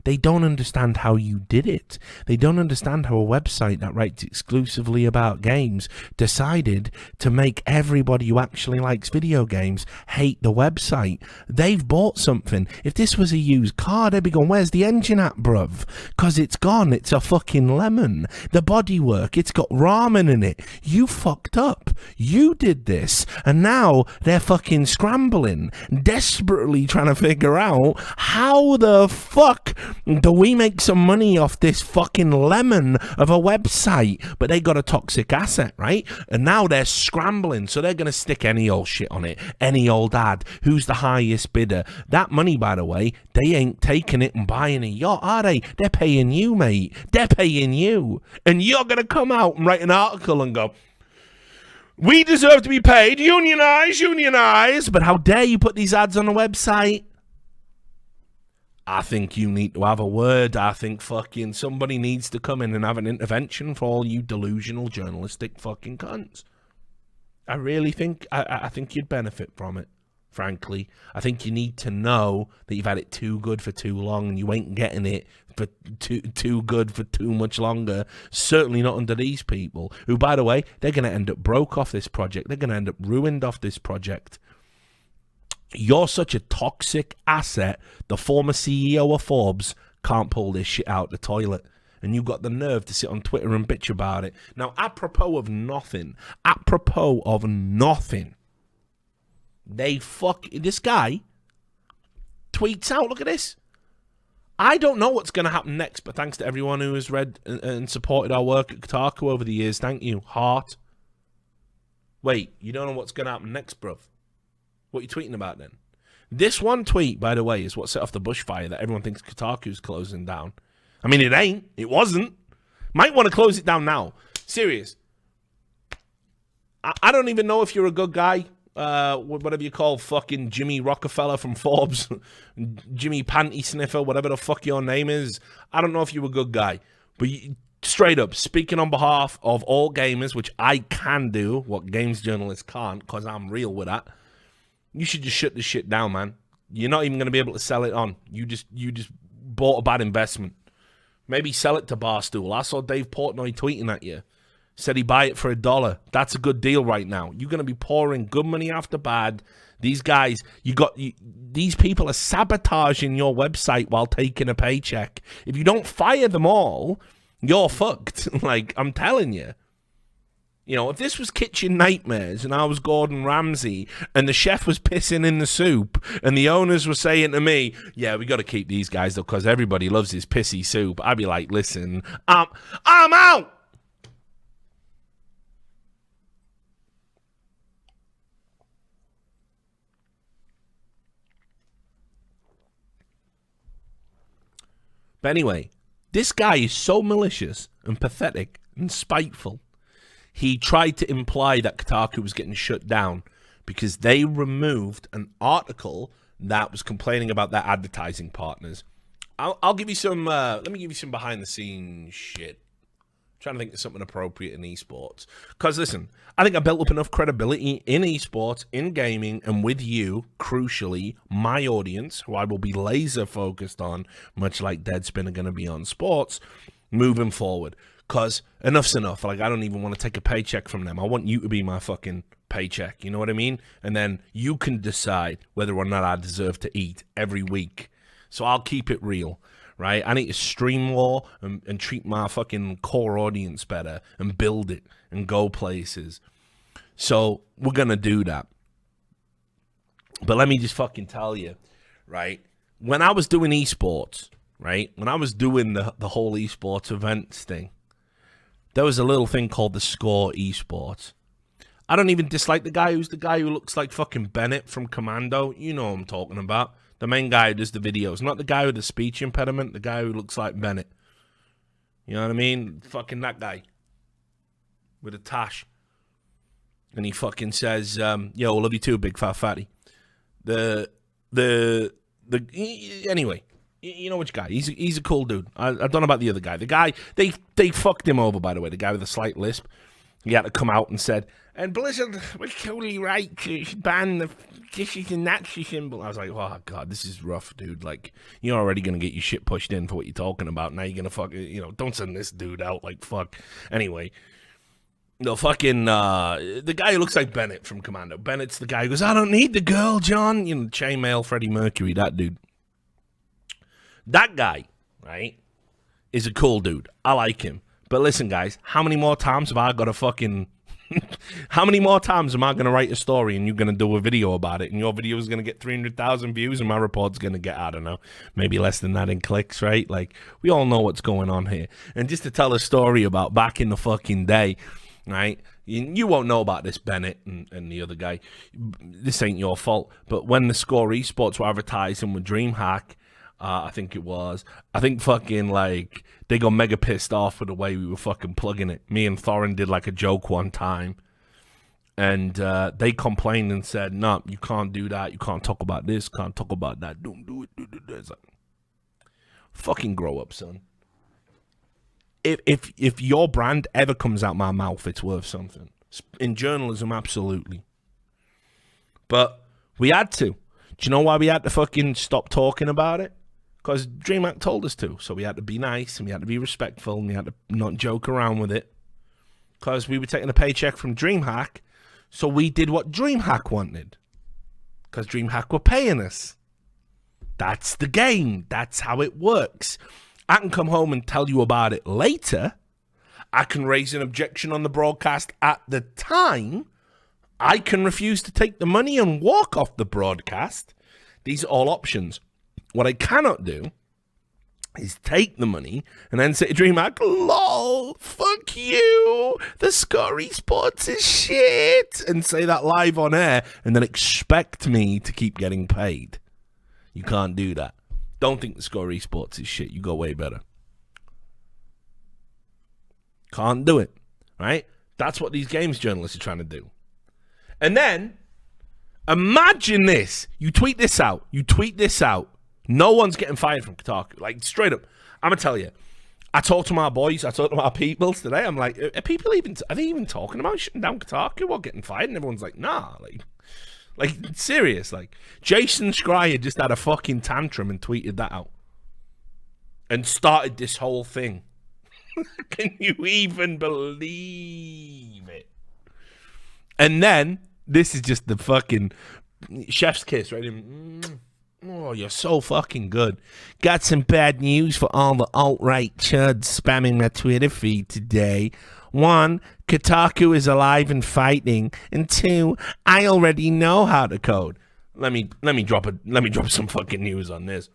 They don't understand how you did it. They don't understand how a website that writes exclusively about games decided to make everybody who actually likes video games hate the website. They've bought something. If this was a used car, they'd be going, where's the engine at, bruv? Because it's gone. It's a fucking lemon. The bodywork, it's got ramen in it. You fucked up. You did this. And now they're fucking scrambling, desperately trying to figure out how the fuck do we make some money off this fucking lemon of a website? But they got a toxic asset, right? And now they're scrambling, so they're going to stick any old shit on it, any old ad. Who's the highest bidder? That money, by the way, they ain't taking it and buying a yacht, are they? They're paying you, mate. They're paying you. And you're going to come out and write an article and go, we deserve to be paid, unionize, unionize. But how dare you put these ads on the website? I think you need to have a word. I think fucking somebody needs to come in and have an intervention for all you delusional journalistic fucking cunts. I really think, I think you'd benefit from it, frankly. I think you need to know that you've had it too good for too long and you ain't getting it for too good for too much longer. Certainly not under these people, who, by the way, they're going to end up broke off this project. They're going to end up ruined off this project. You're such a toxic asset, the former CEO of Forbes can't pull this shit out the toilet. And you've got the nerve to sit on Twitter and bitch about it. Now, apropos of nothing, this guy tweets out, look at this. I don't know what's going to happen next, but thanks to everyone who has read and supported our work at Kotaku over the years. Thank you. Heart. Wait, you don't know what's going to happen next, bruv? What are you tweeting about then? This one tweet, by the way, is what set off the bushfire that everyone thinks Kotaku's closing down. I mean, it ain't. It wasn't. Might want to close it down now. Serious. I don't even know if you're a good guy. Whatever you call fucking Jimmy Rockefeller from Forbes. Jimmy Panty Sniffer, whatever the fuck your name is. I don't know if you're a good guy. But straight up, speaking on behalf of all gamers, which I can do, what games journalists can't, because I'm real with that. You should just shut this shit down, man. You're not even going to be able to sell it on. You just bought a bad investment. Maybe sell it to Barstool. I saw Dave Portnoy tweeting at you. Said he'd buy it for $1. That's a good deal right now. You're going to be pouring good money after bad. These guys, these people are sabotaging your website while taking a paycheck. If you don't fire them all, you're fucked. Like, I'm telling you. You know, if this was Kitchen Nightmares and I was Gordon Ramsay and the chef was pissing in the soup and the owners were saying to me, yeah, we got to keep these guys up because everybody loves his pissy soup, I'd be like, listen, I'm out. But anyway, this guy is so malicious and pathetic and spiteful. He tried to imply that Kotaku was getting shut down because they removed an article that was complaining about their advertising partners. I'll give you some, let me give you some behind the scenes shit. Trying to think of something appropriate in esports. Because listen, I think I built up enough credibility in esports, in gaming, and with you, crucially, my audience, who I will be laser focused on, much like Deadspin are going to be on sports, moving forward. Because enough's enough. Like, I don't even want to take a paycheck from them. I want you to be my fucking paycheck. You know what I mean? And then you can decide whether or not I deserve to eat every week. So I'll keep it real. Right, I need to stream more and treat my fucking core audience better and build it and go places. So we're gonna do that. But let me just fucking tell you, right? When I was doing esports, right? When I was doing the whole esports events thing, there was a little thing called the Score Esports. I don't even dislike the guy who looks like fucking Bennett from Commando. You know what I'm talking about. The main guy who does the videos. Not the guy with the speech impediment. The guy who looks like Bennett. You know what I mean? Fucking that guy. With a tash. And he fucking says, yo, love you too, big fat fatty. Anyway. You know which guy. He's a cool dude. I don't know about the other guy. The guy, they fucked him over, by the way. The guy with the slight lisp. He had to come out and said, and Blizzard was totally right to ban the this is a Nazi symbol. I was like, oh, God, this is rough, dude. Like, you're already going to get your shit pushed in for what you're talking about. Now you're going to fucking, don't send this dude out like fuck. Anyway, the fucking, the guy who looks like Bennett from Commando. Bennett's the guy who goes, I don't need the girl, John. Chainmail Freddie Mercury, that dude. That guy, right, is a cool dude. I like him. But listen, guys, how many more times have I got to fucking... how many more times am I going to write a story and you're going to do a video about it and your video is going to get 300,000 views and my report's going to get, I don't know, maybe less than that in clicks, right? Like, we all know what's going on here. And just to tell a story about back in the fucking day, right? You won't know about this, Bennett and the other guy. This ain't your fault. But when the Score Esports were advertising with DreamHack, I think it was. I think fucking, like, they got mega pissed off with the way we were fucking plugging it. Me and Thorin did, like, a joke one time. And they complained and said, no, you can't do that. You can't talk about this. Can't talk about that. Don't do it. It's like, fucking grow up, son. If your brand ever comes out my mouth, it's worth something. In journalism, absolutely. But we had to. Do you know why we had to fucking stop talking about it? Because DreamHack told us to. So we had to be nice and we had to be respectful and we had to not joke around with it. Because we were taking a paycheck from DreamHack. So we did what DreamHack wanted. Because DreamHack were paying us. That's the game. That's how it works. I can come home and tell you about it later. I can raise an objection on the broadcast at the time. I can refuse to take the money and walk off the broadcast. These are all options. What I cannot do is take the money and then say to DreamHack, lol, fuck you, the Score Esports is shit, and say that live on air and then expect me to keep getting paid. You can't do that. Don't think the Score Esports is shit. You go way better. Can't do it, right? That's what these games journalists are trying to do. And then, imagine this. You tweet this out. No one's getting fired from Kotaku. Like, straight up. I'm going to tell you. I talked to my boys. I talked to my peoples today. I'm like, are they even talking about shutting down Kotaku or getting fired? And everyone's like, nah. Like serious. Like, Jason Schreier just had a fucking tantrum and tweeted that out. And started this whole thing. Can you even believe it? And then, this is just the fucking chef's kiss, right? Oh, you're so fucking good. Got some bad news for all the alt-right chuds spamming my Twitter feed today. 1, Kotaku is alive and fighting. And 2, I already know how to code. Let me drop some fucking news on this.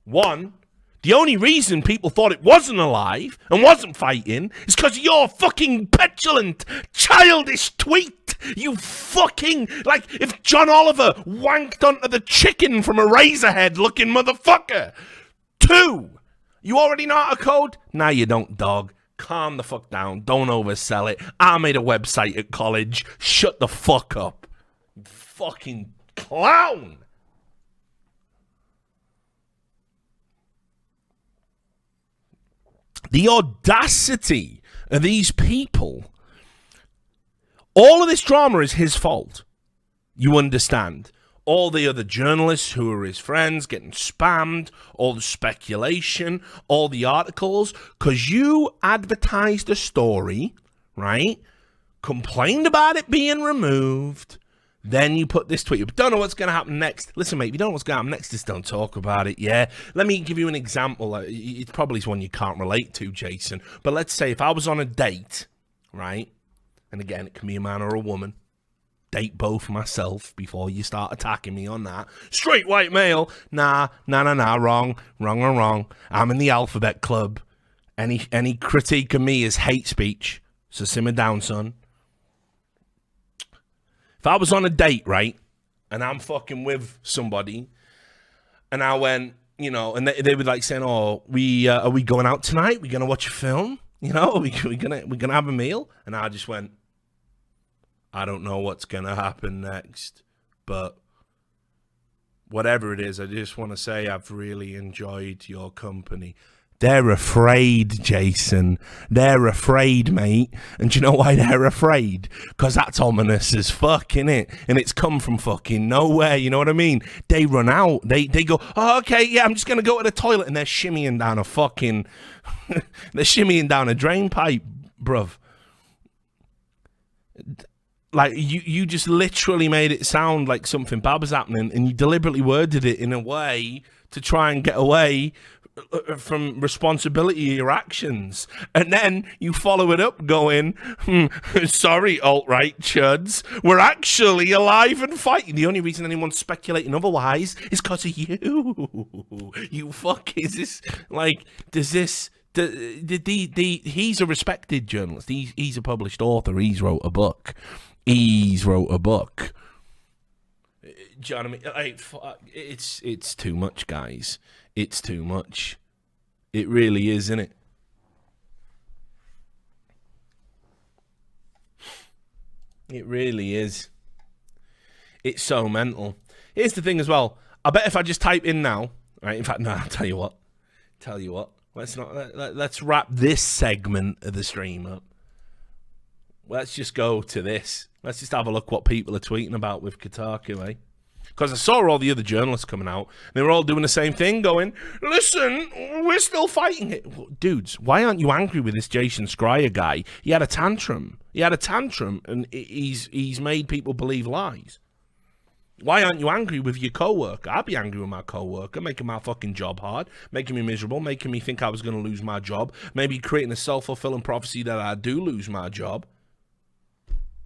1, the only reason people thought it wasn't alive and wasn't fighting is because of your fucking petulant, childish tweet. You fucking, like, if John Oliver wanked onto the chicken from a Razorhead looking motherfucker. 2, You already know how to code? Nah, you don't, dog. Calm the fuck down. Don't oversell it. I made a website at college. Shut the fuck up. You fucking clown. The audacity of these people. All of this drama is his fault. You understand? All the other journalists who are his friends getting spammed, all the speculation, all the articles, because you advertised a story, right? Complained about it being removed. Then you put this tweet up. Don't know what's going to happen next. Listen, mate, if you don't know what's going to happen next, just don't talk about it, yeah? Let me give you an example. It's probably one you can't relate to, Jason. But let's say if I was on a date, right? And again, it can be a man or a woman. Date both myself before you start attacking me on that. Straight white male. Nah, wrong. I'm in the alphabet club. Any critique of me is hate speech. So simmer down, son. If I was on a date, right, and I'm fucking with somebody, and I went, you know, and they were like saying, "Oh, are we going out tonight? We gonna watch a film? You know, we gonna have a meal?" And I just went, I don't know what's going to happen next, but whatever it is, I just want to say I've really enjoyed your company. They're afraid, Jason. They're afraid, mate. And do you know why they're afraid? Because that's ominous as fuck, innit? And it's come from fucking nowhere, you know what I mean? They run out. They go, oh, okay, yeah, I'm just going to go to the toilet. And they're shimmying down a fucking... they're shimmying down a drain pipe, bruv. Like, you just literally made it sound like something bad was happening, and you deliberately worded it in a way to try and get away from responsibility of your actions. And then you follow it up going, sorry, alt-right chuds, we're actually alive and fighting. The only reason anyone's speculating otherwise is because of you. You fuck, is this, like, does this... he's a respected journalist. He's a published author. He's wrote a book. Do you know what I mean? Like, it's too much, guys. It's too much. It really is, isn't it? It really is. It's so mental. Here's the thing as well. I bet if I just type in now, right? In fact, no, I'll tell you what. Let's wrap this segment of the stream up. Let's just go to this. Let's just have a look what people are tweeting about with Kotaku, eh? Because I saw all the other journalists coming out. They were all doing the same thing, going, listen, we're still fighting it. Dudes, why aren't you angry with this Jason Schreier guy? He had a tantrum. And he's made people believe lies. Why aren't you angry with your coworker? I'd be angry with my coworker, making my fucking job hard, making me miserable, making me think I was going to lose my job, maybe creating a self-fulfilling prophecy that I do lose my job.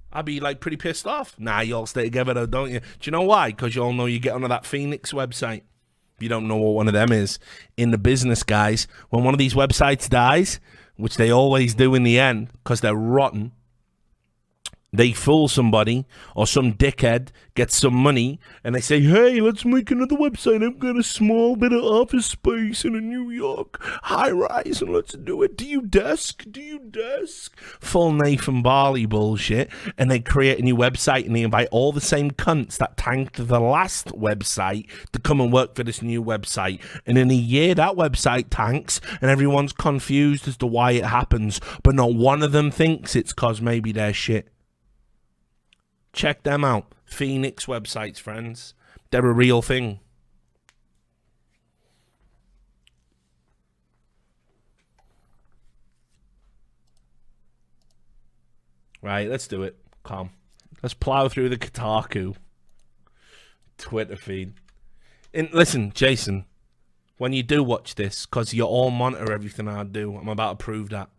I'd be, like, pretty pissed off. Nah, you all stay together, though, don't you? Do you know why? Because you all know you get onto that Phoenix website. If you don't know what one of them is, in the business, guys, when one of these websites dies, which they always do in the end, because they're rotten, they fool somebody, or some dickhead gets some money, and they say, hey, let's make another website. I've got a small bit of office space in a New York high-rise, and let's do it. Do you desk? Full Nathan Barley bullshit. And they create a new website, and they invite all the same cunts that tanked the last website to come and work for this new website. And in a year, that website tanks, and everyone's confused as to why it happens, but not one of them thinks it's because maybe they're shit. Check them out. Phoenix websites, friends. They're a real thing. Right, let's do it. Come. Let's plow through the Kotaku Twitter feed. And listen, Jason, when you do watch this, because you all monitor everything I do, I'm about to prove that.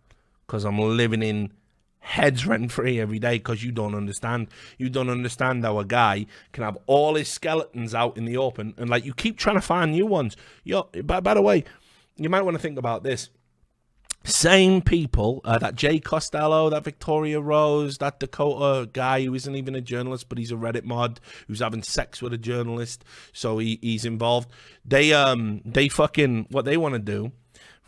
Because I'm living in heads rent-free every day, because you don't understand. You don't understand how a guy can have all his skeletons out in the open, and, like, you keep trying to find new ones. By the way, you might want to think about this. Same people, that Jay Costello, that Victoria Rose, that Dakota guy who isn't even a journalist, but he's a Reddit mod who's having sex with a journalist, so he's involved. They fucking, what they want to do,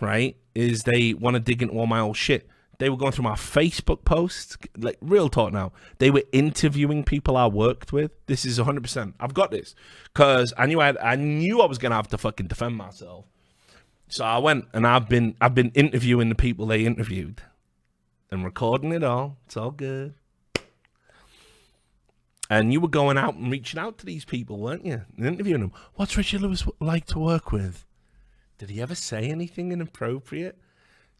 right, is they want to dig into all my old shit. They were going through my Facebook posts, like real talk now. They were interviewing people I worked with. This is 100%. I've got this because I knew I was gonna have to fucking defend myself. So I went and I've been interviewing the people they interviewed and recording it all. It's all good. And you were going out and reaching out to these people, weren't you? And interviewing them. What's Richard Lewis like to work with? Did he ever say anything inappropriate?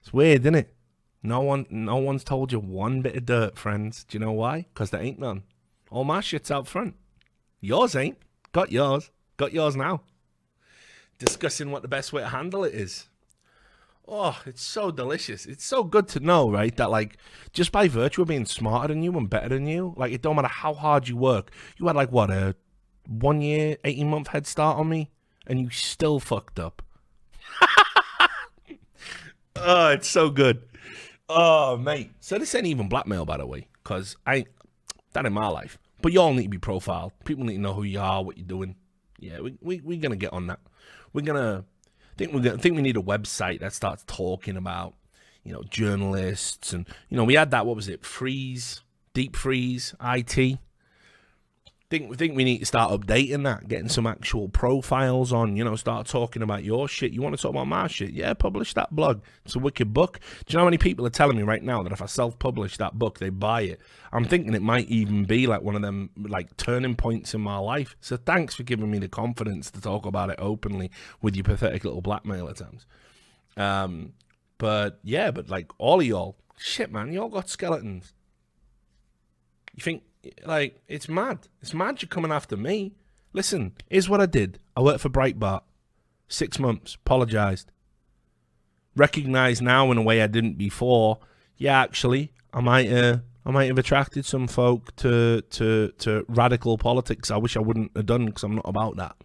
It's weird, isn't it? No one's told you one bit of dirt, friends. Do you know why? Because there ain't none. All my shit's out front. Yours ain't. Got yours. Got yours now. Discussing what the best way to handle it is. Oh, it's so delicious. It's so good to know, right? That, like, just by virtue of being smarter than you and better than you, like, it don't matter how hard you work. You had, like, what, a 1 year, 18-month head start on me? And you still fucked up. Oh, it's so good. Oh, mate. So this ain't even blackmail, by the way, because that ain't my life. But you all need to be profiled. People need to know who you are, what you're doing. Yeah, we're gonna get on that. We're gonna think we need a website that starts talking about, you know, journalists and, you know, we had that, what was it, deep freeze, IT. Think we need to start updating that, getting some actual profiles on, you know, start talking about your shit. You want to talk about my shit? Yeah, publish that blog. It's a wicked book. Do you know how many people are telling me right now that if I self-publish that book, they buy it? I'm thinking it might even be like one of them, like, turning points in my life. So thanks for giving me the confidence to talk about it openly with your pathetic little blackmail attempts. But yeah, but like all of y'all, shit, man, y'all got skeletons. You think, like, it's mad. It's mad you're coming after me. Listen, here's what I did. I worked for Breitbart. 6 months. Apologized. Recognized now in a way I didn't before. Yeah, actually, I might have attracted some folk to radical politics I wish I wouldn't have done because I'm not about that.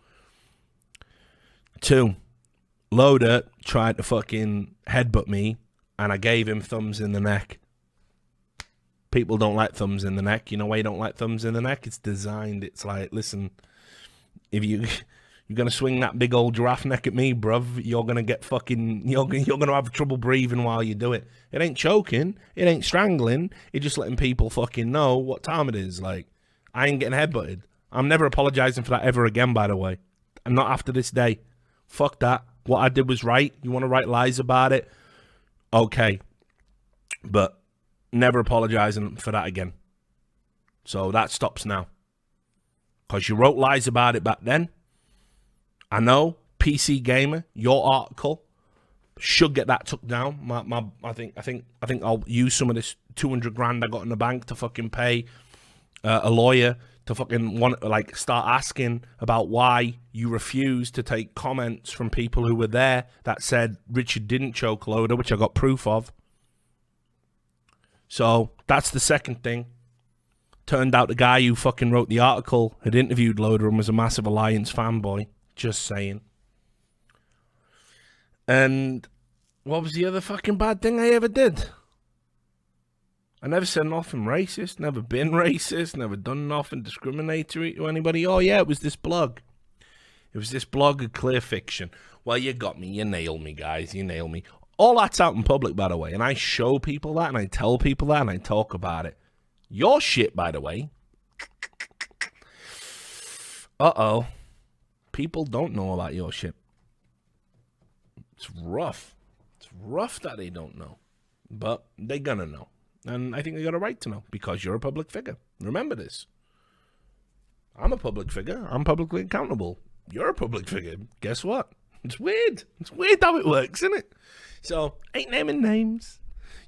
2, Loader tried to fucking headbutt me and I gave him thumbs in the neck. People don't like thumbs in the neck. You know why you don't like thumbs in the neck? It's designed. It's like, listen, if you're gonna swing that big old giraffe neck at me, bruv, you're gonna get fucking, you're gonna have trouble breathing while you do it. It ain't choking. It ain't strangling. It's just letting people fucking know what time it is. Like, I ain't getting headbutted. I'm never apologizing for that ever again, by the way. And not after this day. Fuck that. What I did was right. You want to write lies about it? Okay. But never apologizing for that again. So that stops now. Because you wrote lies about it back then. I know, PC Gamer, your article should get that took down. I think I'll use some of this 200 grand I got in the bank to fucking pay a lawyer to fucking start asking about why you refused to take comments from people who were there that said Richard didn't choke Loader, which I got proof of. So that's the second thing. Turned out the guy who fucking wrote the article had interviewed Loader and was a massive Alliance fanboy. Just saying. And what was the other fucking bad thing I ever did? I never said nothing racist, never been racist, never done nothing discriminatory to anybody. Oh yeah, it was this blog. It was this blog of clear fiction. Well, you got me. You nailed me, guys. You nailed me. All that's out in public, by the way. And I show people that, and I tell people that, and I talk about it. Your shit, by the way. Uh-oh. People don't know about your shit. It's rough. It's rough that they don't know. But they're gonna know. And I think they got a right to know, because you're a public figure. Remember this. I'm a public figure. I'm publicly accountable. You're a public figure. Guess what? It's weird. It's weird how it works, isn't it? So, ain't naming names.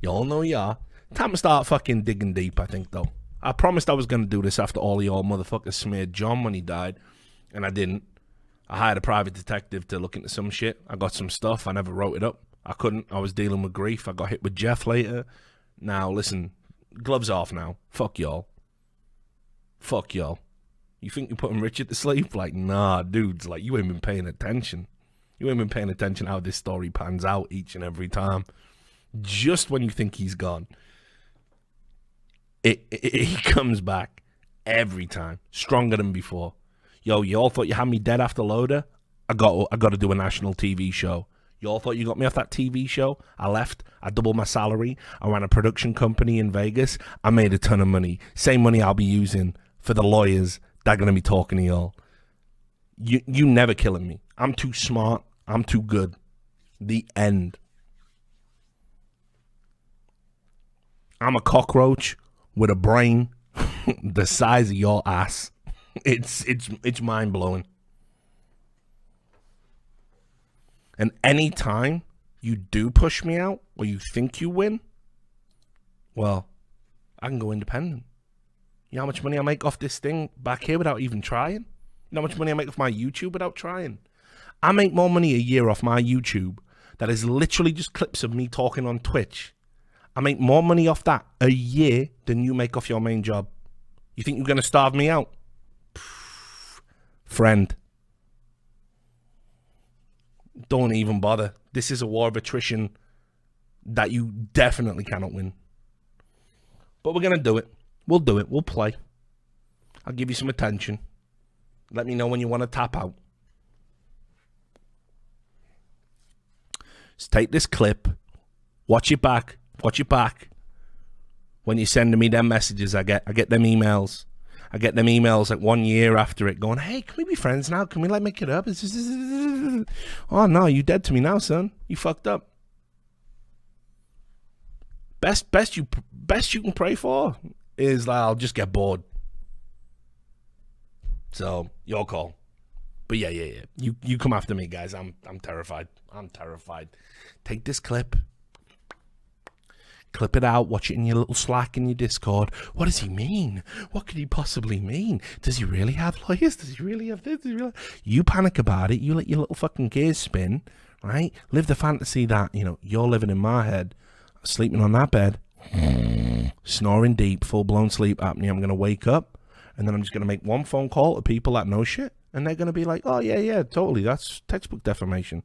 You all know you are. Time to start fucking digging deep, I think, though. I promised I was going to do this after all of y'all motherfuckers smeared John when he died, and I didn't. I hired a private detective to look into some shit. I got some stuff. I never wrote it up. I couldn't. I was dealing with grief. I got hit with Jeff later. Now, listen, gloves off now. Fuck y'all. Fuck y'all. You think you're putting Richard to sleep? Like, nah, dudes, like, you ain't been paying attention. You ain't been paying attention how this story pans out each and every time. Just when you think he's gone, he comes back every time, stronger than before. Yo, you all thought you had me dead after Loader? I got to do a national TV show. Y'all thought you got me off that TV show? I left. I doubled my salary. I ran a production company in Vegas. I made a ton of money. Same money I'll be using for the lawyers that are going to be talking to y'all. You never killing me. I'm too smart. I'm too good. The end. I'm a cockroach with a brain the size of your ass. It's mind-blowing. And any time you do push me out or you think you win, well, I can go independent. You know how much money I make off this thing back here without even trying? You know how much money I make off my YouTube without trying? I make more money a year off my YouTube that is literally just clips of me talking on Twitch. I make more money off that a year than you make off your main job. You think you're going to starve me out? Friend. Don't even bother. This is a war of attrition that you definitely cannot win. But we're going to do it. We'll do it. We'll play. I'll give you some attention. Let me know when you want to tap out. Just take this clip. Watch it back. Watch it back. When you're sending me them messages, I get them emails. I get them emails like 1 year after it going, hey, can we be friends now? Can we like make it up? It's just, oh no, you dead to me now, son. You fucked up. Best you can pray for is like I'll just get bored. So your call. But yeah. You come after me, guys. I'm terrified. I'm terrified. Take this clip. Clip it out, watch it in your little Slack in your Discord. What does he mean? What could he possibly mean? Does he really have lawyers? Does he really have this? You panic about it. You let your little fucking gears spin, right? Live the fantasy that, you're living in my head, sleeping on that bed, snoring deep, full-blown sleep apnea. I'm going to wake up, and then I'm just going to make one phone call to people that know shit, and they're going to be like, oh, yeah, totally. That's textbook defamation.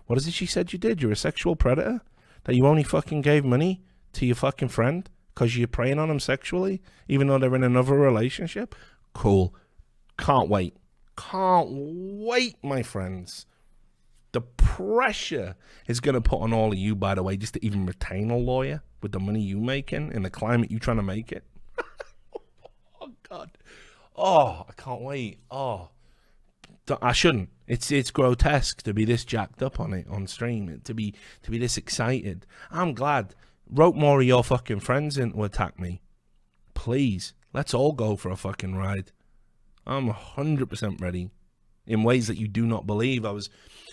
What is it she said you did? You're a sexual predator? That you only fucking gave money to your fucking friend because you're preying on them sexually, even though they're in another relationship? Cool. Can't wait. Can't wait, my friends. The pressure is going to put on all of you, by the way, just to even retain a lawyer with the money you making in the climate you trying to make it. Oh, God. Oh, I can't wait. Oh, I shouldn't. It's grotesque to be this jacked up on it on stream, to be this excited. I'm glad. Rope more of your fucking friends in to attack me. Please, let's all go for a fucking ride. I'm 100% ready in ways that you do not believe. I was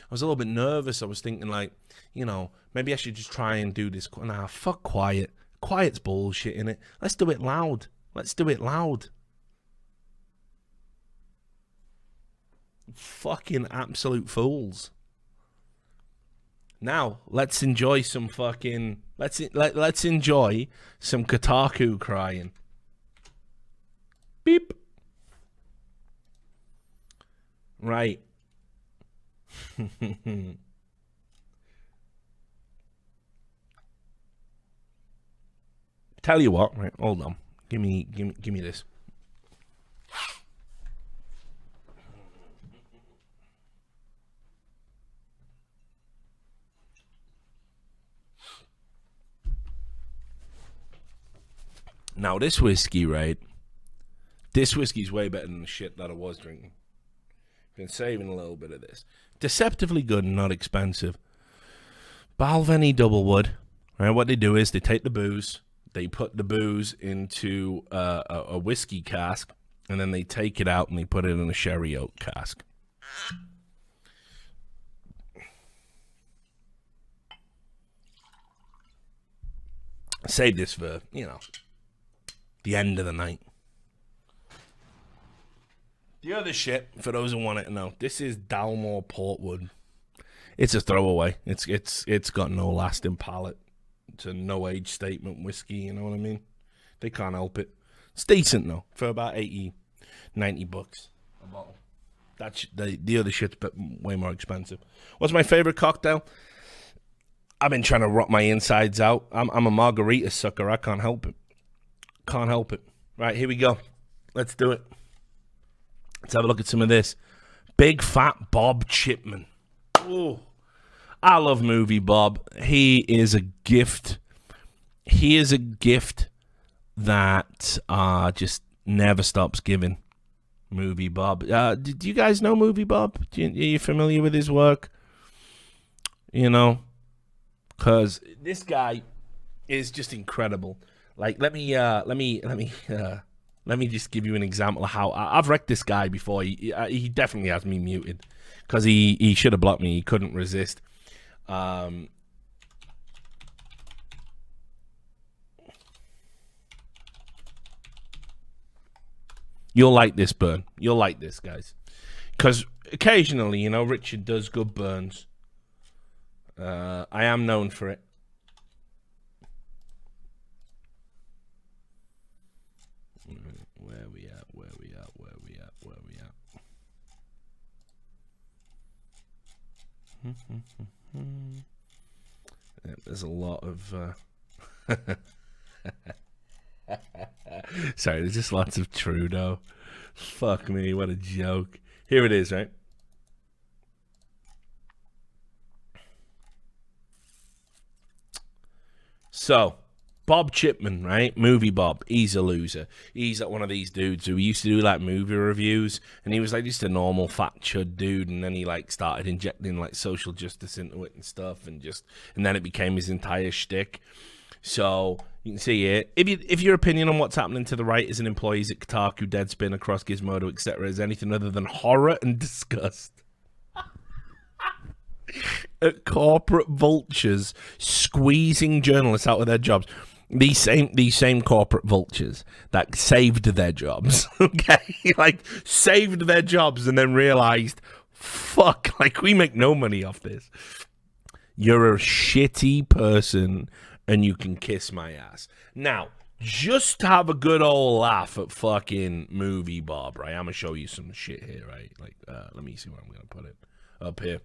a little bit nervous. I was thinking like, maybe I should just try and do this. Nah, fuck quiet. Quiet's bullshit, innit? Let's do it loud. Let's do it loud. Fucking absolute fools. Now, let's enjoy some fucking... Let's enjoy some Kotaku crying. Beep. Right. Tell you what, right, hold on. Give me this. Now, this whiskey, right? This whiskey's way better than the shit that I was drinking. Been saving a little bit of this. Deceptively good and not expensive. Balvenie Double Wood. Right? What they do is they take the booze, they put the booze into a whiskey cask, and then they take it out and they put it in a sherry oak cask. Save this for, the end of the night. The other shit, for those who want it to know, this is Dalmore Portwood. It's a throwaway. It's got no lasting palate. It's a no age statement whiskey, you know what I mean? They can't help it. It's decent though, for about 80, 90 bucks a bottle. That's the other shit's way more expensive. What's my favorite cocktail? I've been trying to rot my insides out. I'm a margarita sucker. I can't help it. Can't help it. Right, here we go. Let's do it. Let's have a look at some of this. Big Fat Bob Chipman. Oh, I love Movie Bob. He is a gift. He is a gift that just never stops giving. Movie Bob. Do you guys know Movie Bob? Are you familiar with his work? You know, because this guy is just incredible. Like, let me just give you an example of how I've wrecked this guy before. He definitely has me muted because he should have blocked me. He couldn't resist. You'll like this burn. You'll like this, guys, because occasionally, you know, Richard does good burns. I am known for it. Where we at? There's a lot of sorry, there's just lots of Trudeau. Fuck me, what a joke. Here it is, right? So, Bob Chipman, right? Movie Bob. He's a loser. He's like one of these dudes who used to do like movie reviews, and he was like just a normal fat chud dude, and then he like started injecting like social justice into it and stuff, and then it became his entire shtick. So you can see here, if your opinion on what's happening to the writers and employees at Kotaku, Deadspin, across Gizmodo, etc., is anything other than horror and disgust at corporate vultures squeezing journalists out of their jobs. These same corporate vultures that saved their jobs, okay? Like, saved their jobs and then realized, fuck, like, we make no money off this. You're a shitty person and you can kiss my ass. Now, just to have a good old laugh at fucking Movie Bob, right? I'm going to show you some shit here, right? Like, let me see where I'm going to put it. Up here.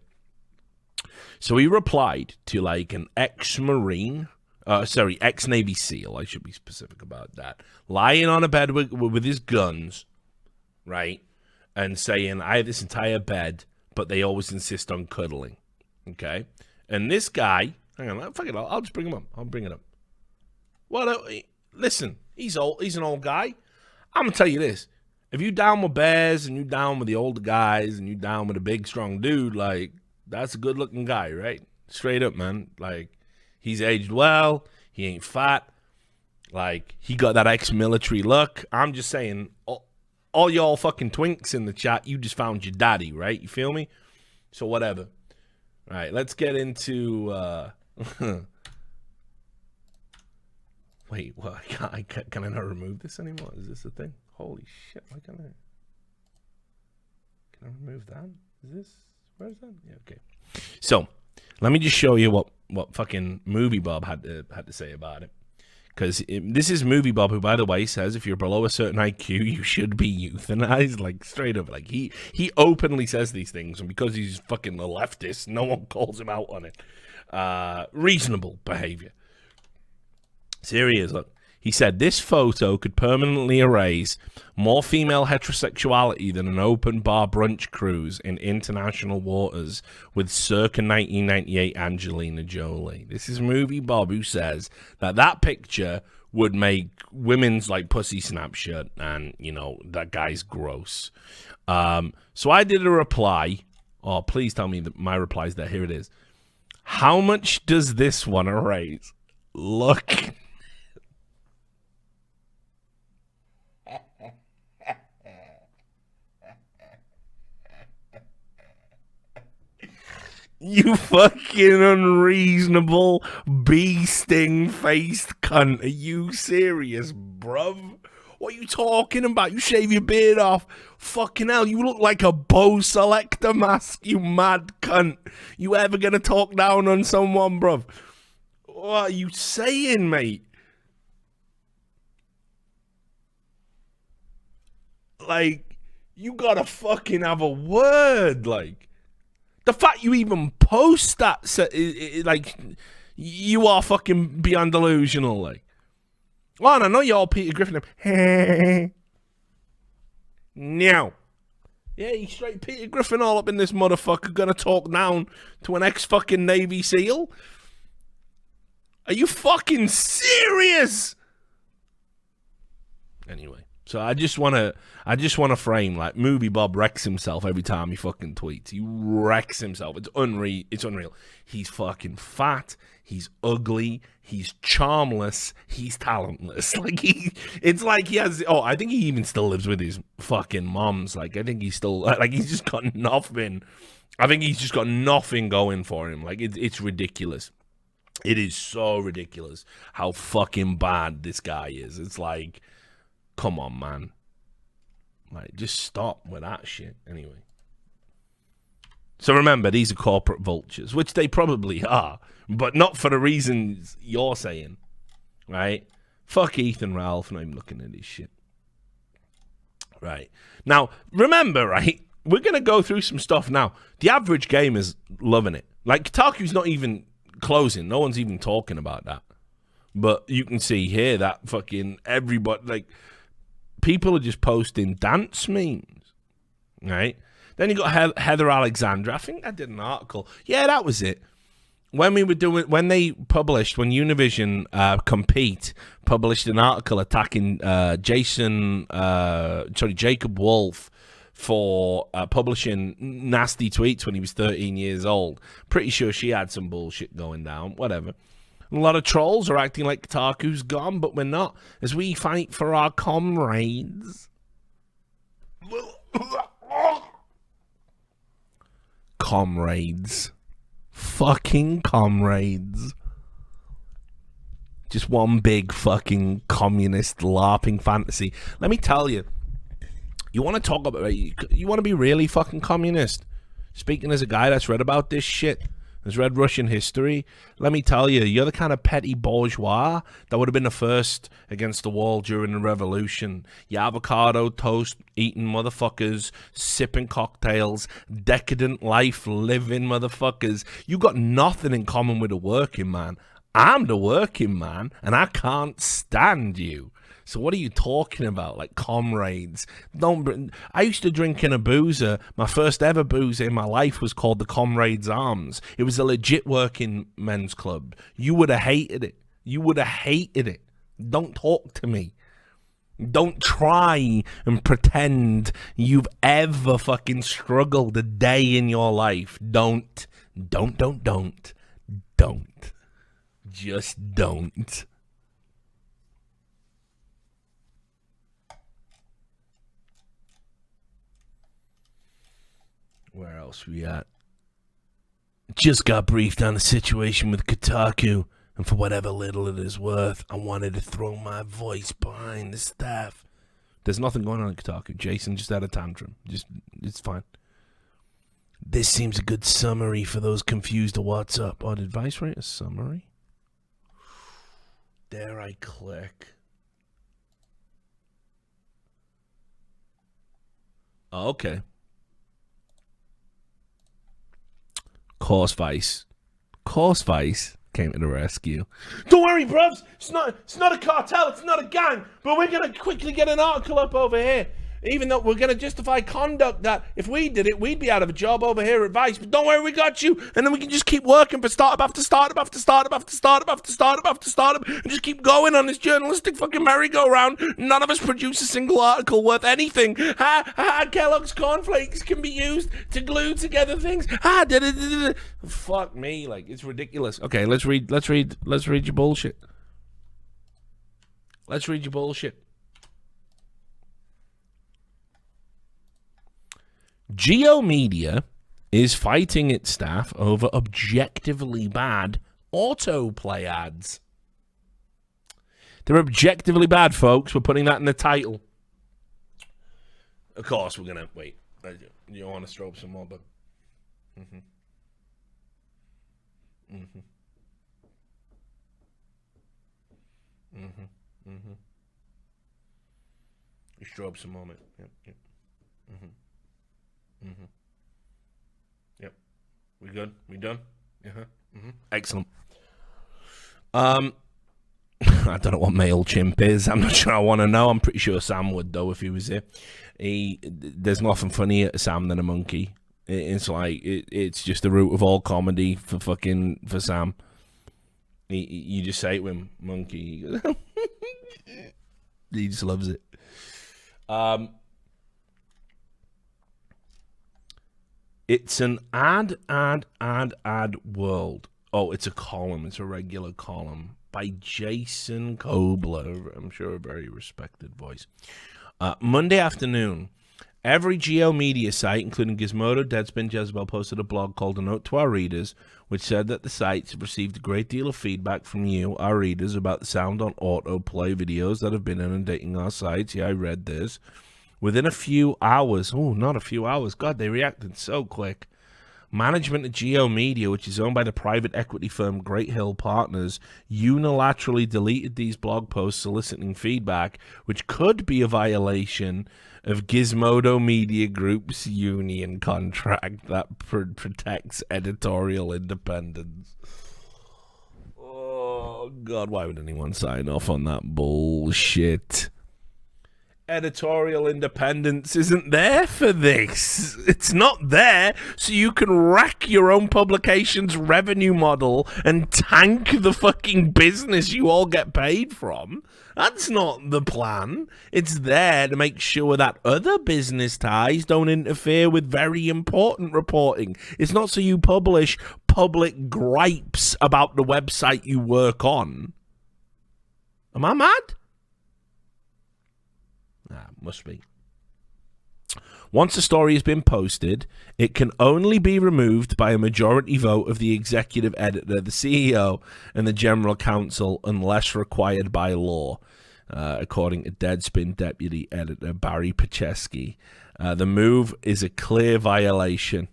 So he replied to, like, an ex-Marine, ex-Navy SEAL, I should be specific about that, lying on a bed with his guns, right? And saying, I have this entire bed, but they always insist on cuddling, okay? And this guy, hang on, fuck it, I'll just bring him up. I'll bring it up. Well, listen, he's old. He's an old guy. I'm going to tell you this. If you down with bears and you down with the older guys and you down with a big, strong dude, like, that's a good-looking guy, right? Straight up, man. Like, he's aged well. He ain't fat. Like, he got that ex-military look. I'm just saying, all y'all fucking twinks in the chat, you just found your daddy, right? You feel me? So whatever. All right, let's get into... Wait, what? Can I not remove this anymore? Is this a thing? Holy shit, why can't I... Can I remove that? Is this... Where's that? Yeah, okay. So, let me just show you what fucking Movie Bob had to say about it. Because this is Movie Bob, who, by the way, says if you're below a certain IQ, you should be euthanized. Like, straight up. Like, he openly says these things, and because he's fucking a leftist, no one calls him out on it. Reasonable behavior. So here he is, look. He said, this photo could permanently erase more female heterosexuality than an open bar brunch cruise in international waters with circa 1998 Angelina Jolie. This is Movie Bob who says that picture would make women's, like, pussy snap shut, and, you know, that guy's gross. So I did a reply. Oh, please tell me that my reply's there. Here it is. How much does this one erase? Look. You fucking unreasonable, bee-sting-faced cunt. Are you serious, bruv? What are you talking about? You shave your beard off. Fucking hell, you look like a bow selector mask, you mad cunt. You ever gonna talk down on someone, bruv? What are you saying, mate? Like, you gotta fucking have a word, like. The fact you even post that, like, you are fucking beyond delusional, like. Well, and I know you're all Peter Griffin. No. Yeah, he's straight Peter Griffin all up in this motherfucker, gonna talk down to an ex-fucking Navy SEAL? Are you fucking serious? Anyway, so I just wanna frame like Movie Bob wrecks himself every time he fucking tweets. He wrecks himself. It's unreal. It's unreal. He's fucking fat. He's ugly. He's charmless. He's talentless. Like it's like he has. Oh, I think he even still lives with his fucking moms. Like I think he's still like he's just got nothing. I think he's just got nothing going for him. Like it's ridiculous. It is so ridiculous how fucking bad this guy is. It's like, come on, man. Like, just stop with that shit. Anyway. So remember, these are corporate vultures, which they probably are, but not for the reasons you're saying, right? Fuck Ethan Ralph, not even looking at this shit. Right. Now, remember, right? We're going to go through some stuff now. The average gamer's loving it. Like, Kotaku's not even closing. No one's even talking about that. But you can see here that fucking everybody, like, people are just posting dance memes, right? Then you got Heather Alexandra. I think I did an article. Yeah, that was it. When Univision Compete published an article attacking Jacob Wolf for publishing nasty tweets when he was 13 years old. Pretty sure she had some bullshit going down. Whatever. A lot of trolls are acting like Kotaku's gone, but we're not, as we fight for our comrades. Comrades. Fucking comrades. Just one big fucking communist LARPing fantasy. Let me tell you, you want to talk about, you want to be really fucking communist. Speaking as a guy that's read about this shit, has read Russian history, let me tell you, you're the kind of petty bourgeois that would have been the first against the wall during the revolution. You avocado toast eating motherfuckers, sipping cocktails, decadent life living motherfuckers. You got nothing in common with the working man. I'm the working man, and I can't stand you. So what are you talking about? Like comrades? I used to drink in a boozer. My first ever boozer in my life was called the Comrades Arms. It was a legit working men's club. You would have hated it. You would have hated it. Don't talk to me. Don't try and pretend you've ever fucking struggled a day in your life. Don't. Just don't. Where else we at? Just got briefed on the situation with Kotaku, and for whatever little it is worth, I wanted to throw my voice behind the staff. There's nothing going on at Kotaku. Jason just had a tantrum. It's fine. This seems a good summary for those confused to what's up. Oh, did Vice write a summary? Dare I click? Oh, okay. Course Vice came to the rescue. Don't worry, bruvs. It's not a cartel. It's not a gang. But we're gonna quickly get an article up over here. Even though we're gonna justify conduct that if we did it, we'd be out of a job over here at Vice. But don't worry, we got you. And then we can just keep working for startup after startup after startup after startup after startup after startup, and just keep going on this journalistic fucking merry-go-round. None of us produce a single article worth anything. Kellogg's cornflakes can be used to glue together things. Fuck me, like it's ridiculous. Okay, let's read your bullshit. Let's read your bullshit. Geo Media is fighting its staff over objectively bad autoplay ads. They're objectively bad, folks. We're putting that in the title. Of course, we're going to... Wait. You want to strobe some more, but... You strobe some more, mate. Yep. Yep. We good? We done? Excellent. I don't know what MailChimp is. I'm not sure I want to know. I'm pretty sure Sam would, though, if he was here. There's nothing funnier to Sam than a monkey. It's like, it's just the root of all comedy for Sam. You just say to him, monkey. He just loves it. It's an ad world. Oh, it's a column. It's a regular column by Jason Kobler. I'm sure a very respected voice. Monday afternoon, every Geo media site, including Gizmodo, Deadspin, Jezebel, posted a blog called A Note to Our Readers, which said that the sites have received a great deal of feedback from you, our readers, about the sound on autoplay videos that have been inundating our sites. Yeah, I read this. Within a few hours, not a few hours, God, they reacted so quick. Management of Geo Media, which is owned by the private equity firm Great Hill Partners, unilaterally deleted these blog posts soliciting feedback, which could be a violation of Gizmodo Media Group's union contract that protects editorial independence. Oh, God, why would anyone sign off on that bullshit? Editorial independence isn't there for this. It's not there so you can wreck your own publication's revenue model and tank the fucking business you all get paid from. That's not the plan. It's there to make sure that other business ties don't interfere with very important reporting. It's not so you publish public gripes about the website you work on. Am I mad? Must be. Once a story has been posted, it can only be removed by a majority vote of the executive editor, the CEO, and the general counsel unless required by law, according to Deadspin deputy editor Barry Pacheski. The move is a clear violation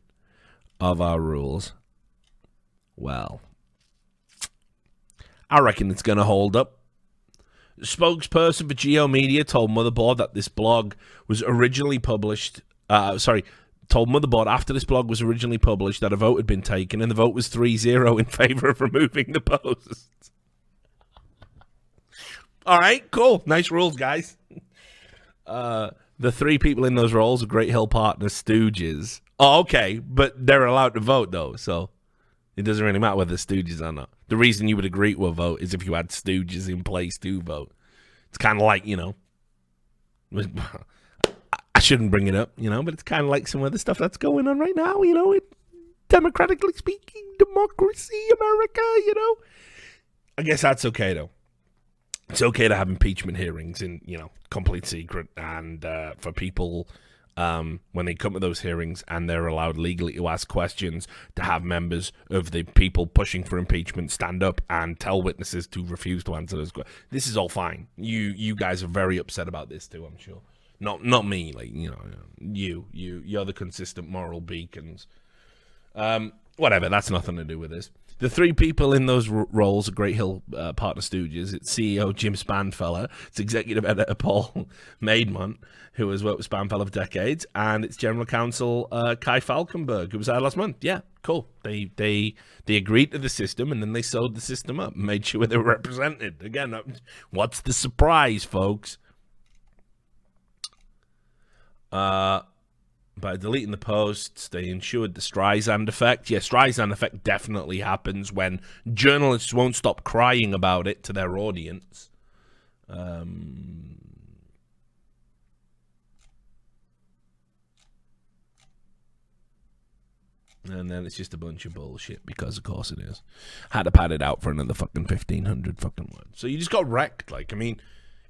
of our rules. Well, I reckon it's going to hold up. The spokesperson for Geo Media told Motherboard that this blog was originally published. Told Motherboard after this blog was originally published that a vote had been taken, and the vote was 3-0 in favor of removing the post. All right, cool. Nice rules, guys. The three people in those roles are Great Hill Partners stooges. Oh, okay, but they're allowed to vote, though, so it doesn't really matter whether they're stooges or not. The reason you would agree to a vote is if you had stooges in place to vote. It's kind of like, I shouldn't bring it up, but it's kind of like some of the stuff that's going on right now, democratically speaking, democracy, America, I guess that's okay, though. It's okay to have impeachment hearings in, complete secret, and for people when they come to those hearings and they're allowed legally to ask questions, to have members of the people pushing for impeachment stand up and tell witnesses to refuse to answer those questions. This is all fine. You guys are very upset about this too, I'm sure. Not me, you're the consistent moral beacons. Whatever, that's nothing to do with this. The three people in those roles are Great Hill Partner Stooges. It's CEO Jim Spanfeller, it's executive editor Paul Maidmont, who has worked with Spanfeller for decades, and it's general counsel Kai Falkenberg, who was out last month. Yeah, cool. They agreed to the system, and then they sewed the system up and made sure they were represented. Again, what's the surprise, folks? By deleting the posts, they ensured the Streisand effect. Yeah, Streisand effect definitely happens when journalists won't stop crying about it to their audience. And then it's just a bunch of bullshit, because of course it is. Had to pad it out for another fucking 1,500 fucking words. So you just got wrecked.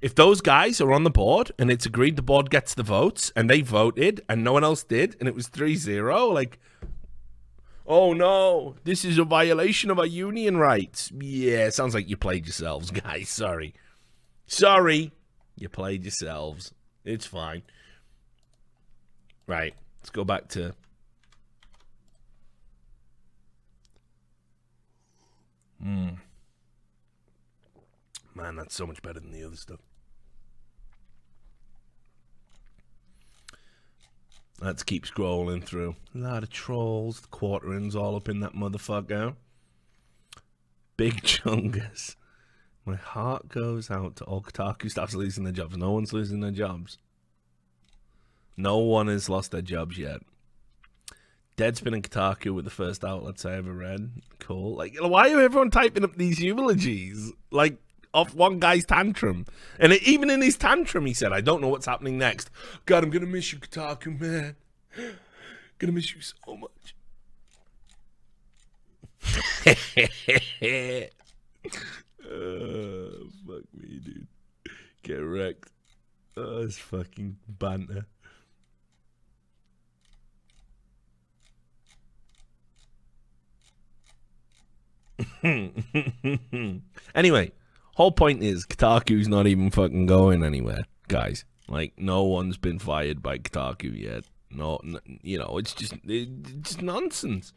If those guys are on the board and it's agreed the board gets the votes and they voted and no one else did and it was 3-0, oh no, this is a violation of our union rights. Yeah, sounds like you played yourselves, guys. Sorry, you played yourselves. It's fine. Right, let's go back to... Man, that's so much better than the other stuff. Let's keep scrolling through. A lot of trolls, the quarterings all up in that motherfucker. Big Chungus. My heart goes out to all Kotaku staffs losing their jobs. No one's losing their jobs. No one has lost their jobs yet. Deadspin and Kotaku were the first outlets I ever read. Cool. Like, why are everyone typing up these eulogies? Like, off one guy's tantrum. And even in his tantrum, he said, I don't know what's happening next. God, I'm going to miss you, Kotaku, man. Gonna miss you so much. Fuck me, dude. Get wrecked. Oh, it's fucking banter. Anyway, whole point is Kotaku's not even fucking going anywhere, guys. Like, no one's been fired by Kotaku yet. No, you know, it's just nonsense.